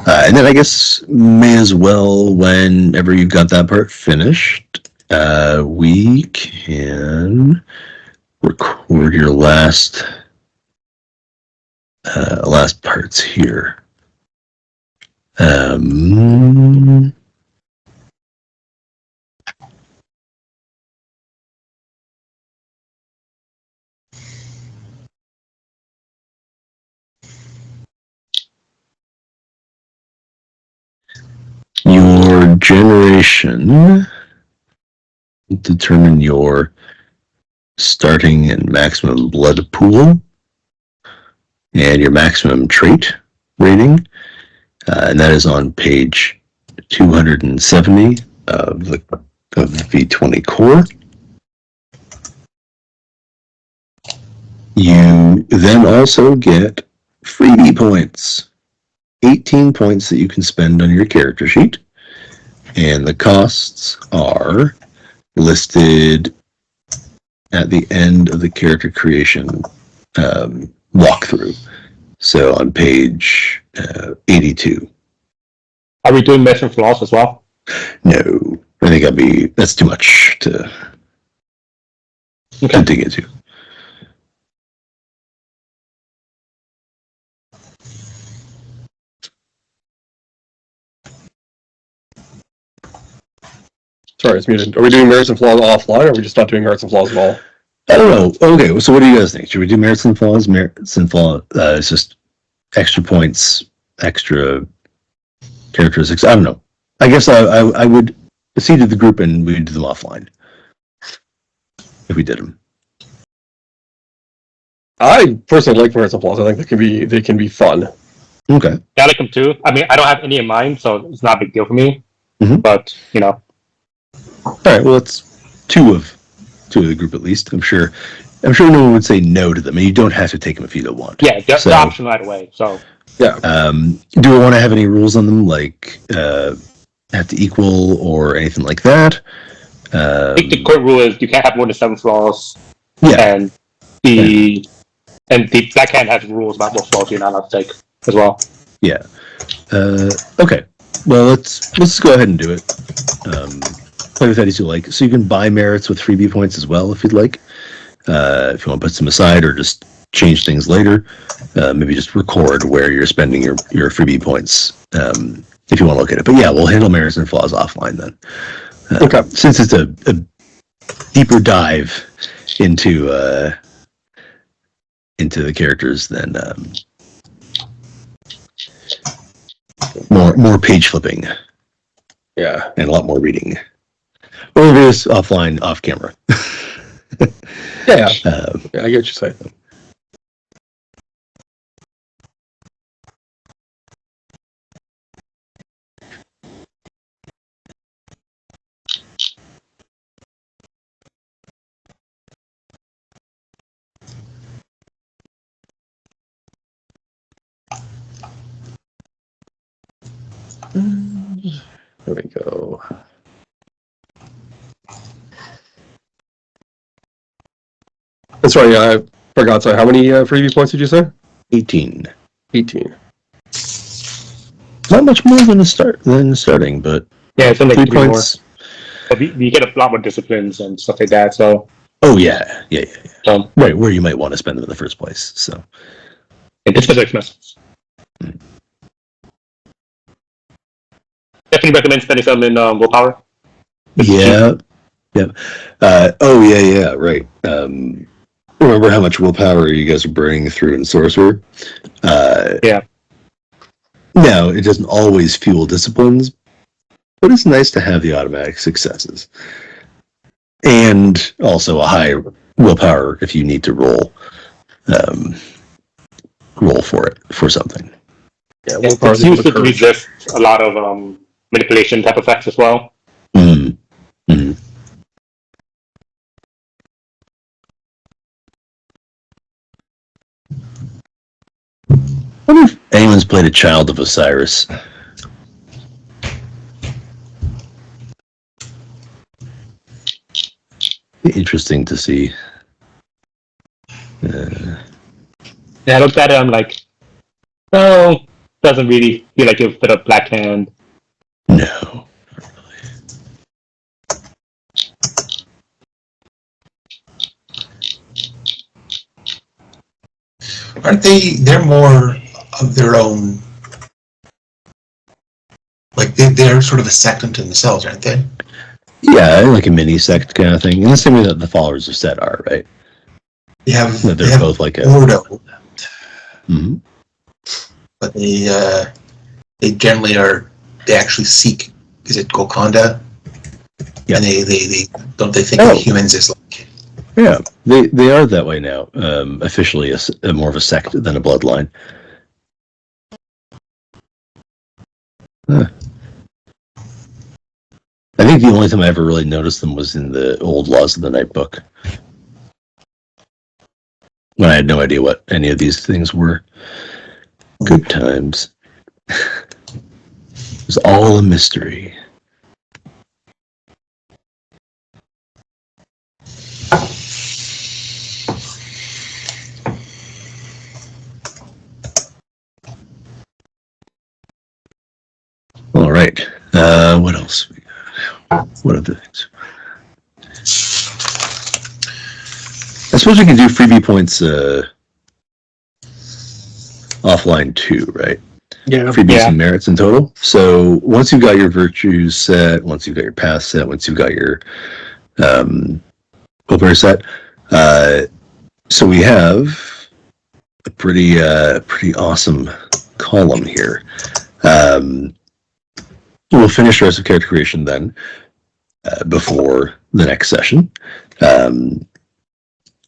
And then I guess may as well, whenever you've got that part finished, we can record your last parts here. Your generation determine your starting and maximum blood pool and your maximum trait rating, and that is on page 270 of the V20 core. You then also get freebie points. 18 points that you can spend on your character sheet, and the costs are listed at the end of the character creation walkthrough. So on page 82. Are we doing measure flaws as well? No, I think that's too much to dig into. Sorry, it's muted. Are we doing merits and flaws offline, or are we just not doing merits and flaws at all? I don't know. Okay, so what do you guys think? Should we do merits and flaws? Merits and flaws, it's just extra points, extra characteristics. I don't know. I guess I would accede to the group and we'd do them offline if we did them. I personally like merits and flaws. I think they can be fun. Okay. Yeah, I like them too. I mean, I don't have any in mind, so it's not a big deal for me. Mm-hmm. But, you know. All right, well, it's two of the group at least. I'm sure no one would say no to them, and you don't have to take them if you don't want. Yeah, that's the option right away. So yeah. Do we want to have any rules on them, like have to equal or anything like that? I think the core rule is you can't have more than 7 flaws. Yeah. And that can have rules about what flaws you're not allowed to take as well. Yeah. Okay. Well, let's go ahead and do it. Play with that as you like. So you can buy merits with freebie points as well if you'd like. If you want to put some aside or just change things later, maybe just record where you're spending your freebie points if you want to look at it. But yeah, we'll handle merits and flaws offline then. Okay. Since it's a deeper dive into the characters than more page flipping. Yeah. And a lot more reading. Or it is offline, off camera. Yeah. I get what you're saying. There we go. Sorry, I forgot. Sorry, how many freebie points did you say? 18. 18. Not much more than starting, but yeah, it's only 3 3 points. more. But we get a lot more disciplines and stuff like that. So. Oh yeah. Right, where you might want to spend them in the first place. So. And this was expensive. Definitely recommend spending some in willpower. Yeah. Right. Remember how much willpower you guys are burning through in Sorcerer? Yeah. Now, it doesn't always fuel disciplines, but it's nice to have the automatic successes. And also a high willpower if you need to roll for something. Yeah, it's used to resist a lot of manipulation type effects as well. Mm. I wonder if anyone's played a Child of Osiris. Interesting to see. Yeah, I looked at it, I'm like, no, doesn't really feel like you've put a black hand. No. Aren't they? They're more of their own. Like they're sort of a sect unto themselves, aren't they? Yeah, like a mini sect kind of thing. In the same way that the followers of Set are, right? They're both like a Ordo. Mm-hmm. But they generally are. They actually seek. Is it Golconda? Yeah. And they don't they think of humans as like. Yeah, they are that way now. Officially, a more of a sect than a bloodline. Huh. I think the only time I ever really noticed them was in the old Laws of the Night book, when I had no idea what any of these things were. Good times. It was all a mystery. All right. What else? What other things? I suppose we can do freebie points offline too, right? Yeah. Freebies and merits in total. So once you've got your virtues set, once you've got your pass set, once you've got your willpower set, so we have a pretty awesome column here. We'll finish the rest of character creation then before the next session. I'm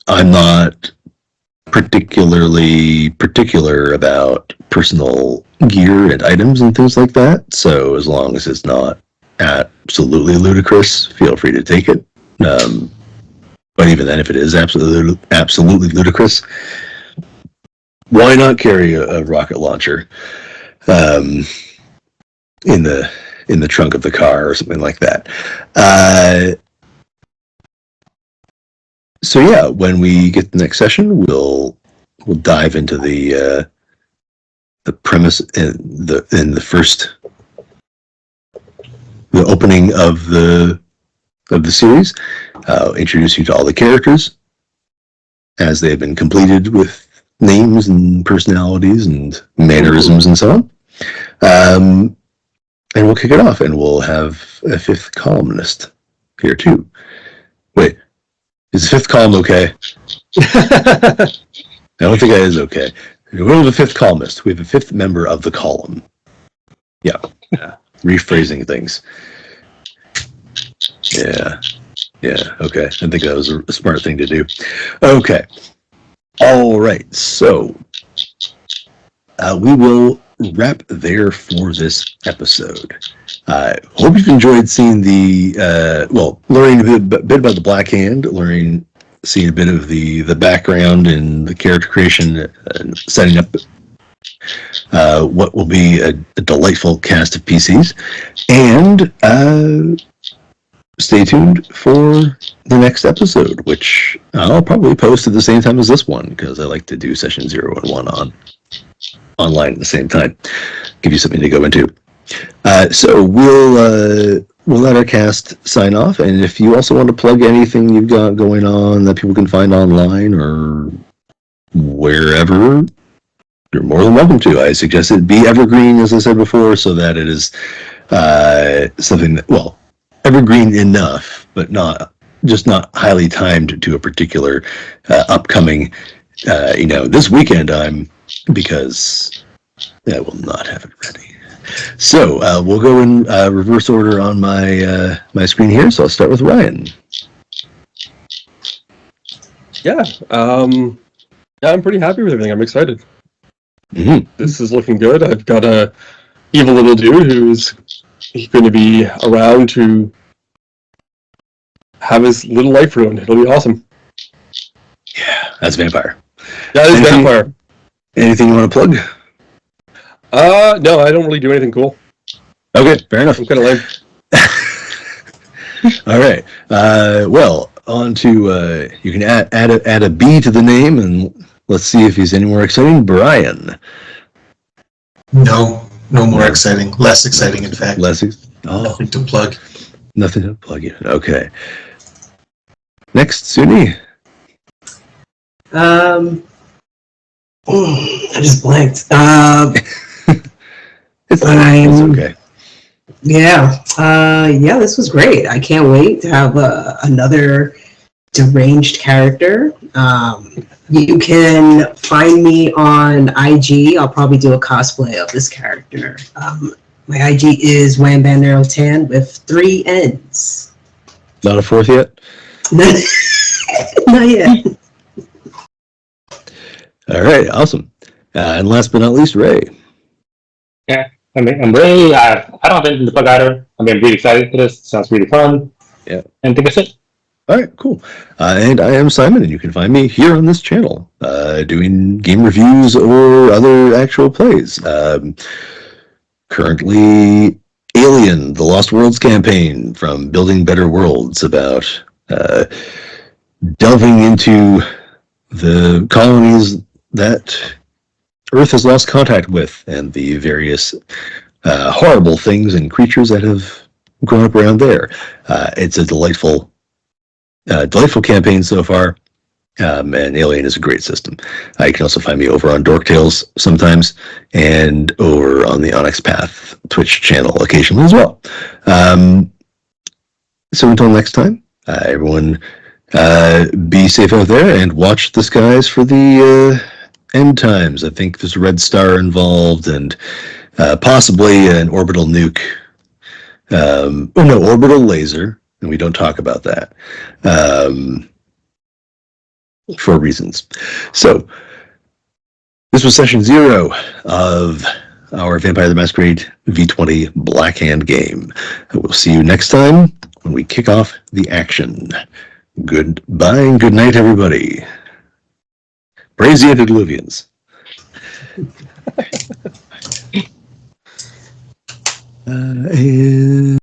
not particularly particular about personal gear and items and things like that, so as long as it's not absolutely ludicrous, feel free to take it. But even then, if it is absolutely ludicrous, why not carry a rocket launcher in the trunk of the car or something like that? So yeah, when we get to the next session, we'll dive into the premise in the first, the opening of the series. Introduce you to all the characters as they have been completed with names and personalities and mannerisms and so on. And we'll kick it off, and we'll have a fifth columnist here too. Wait, is the fifth column okay? I don't think that is okay. We have a fifth columnist. We have a fifth member of the column. Yeah. Rephrasing things. Yeah. Okay. I think that was a smart thing to do. Okay. All right. So we will wrap there for this episode. Hope you've enjoyed seeing learning a bit about the Black Hand, seeing a bit of the background and the character creation and setting up what will be a delightful cast of PCs. And stay tuned for the next episode, which I'll probably post at the same time as this one, because I like to do session 0 and 1 online at the same time. Give you something to go into. So we'll let our cast sign off, and if you also want to plug anything you've got going on that people can find online or wherever, you're more than welcome to. I suggest it be evergreen, as I said before, so that it is something that, well, evergreen enough, but not highly timed to a particular upcoming, this weekend because I will not have it ready. So we'll go in reverse order on my screen here. So I'll start with Ryan. Yeah, I'm pretty happy with everything. I'm excited. Mm-hmm. This is looking good. I've got a evil little dude who's going to be around to have his little life ruined. It'll be awesome. Yeah, that's vampire. Yeah, it's vampire. Anything you want to plug? No, I don't really do anything cool. Okay, fair enough. I'm kind of lame. All right. Well, on to you can add a B to the name, and let's see if he's any more exciting. Brian. No more exciting. Less exciting, in fact. Nothing to plug. Nothing to plug in. Okay. Next, Suni. I just blanked. It's okay. Yeah, this was great. I can't wait to have another deranged character. You can find me on IG. I'll probably do a cosplay of this character. My IG is WhamBandNarrowTan with 3 N's. Not a fourth yet? Not yet. All right, awesome. And last but not least, Ray. Yeah, I'm really, I don't have anything to plug either. I'm really excited for this. It sounds really fun. Yeah. And I think that's it. All right, cool. And I am Simon, and you can find me here on this channel doing game reviews or other actual plays. Currently, Alien, the Lost Worlds campaign from Building Better Worlds, about delving into the colonies that Earth has lost contact with and the various horrible things and creatures that have grown up around there. It's a delightful campaign so far, and Alien is a great system. You can also find me over on Dork Tales sometimes, and over on the Onyx Path Twitch channel occasionally as well. So until next time, everyone be safe out there and watch the skies for the end times. I think there's a red star involved and possibly an orbital nuke. Orbital laser, and we don't talk about that for reasons. So this was session 0 of our Vampire the Masquerade V20 Black Hand game. We'll see you next time when we kick off the action. Goodbye and good night, everybody. Praise the antediluvians. And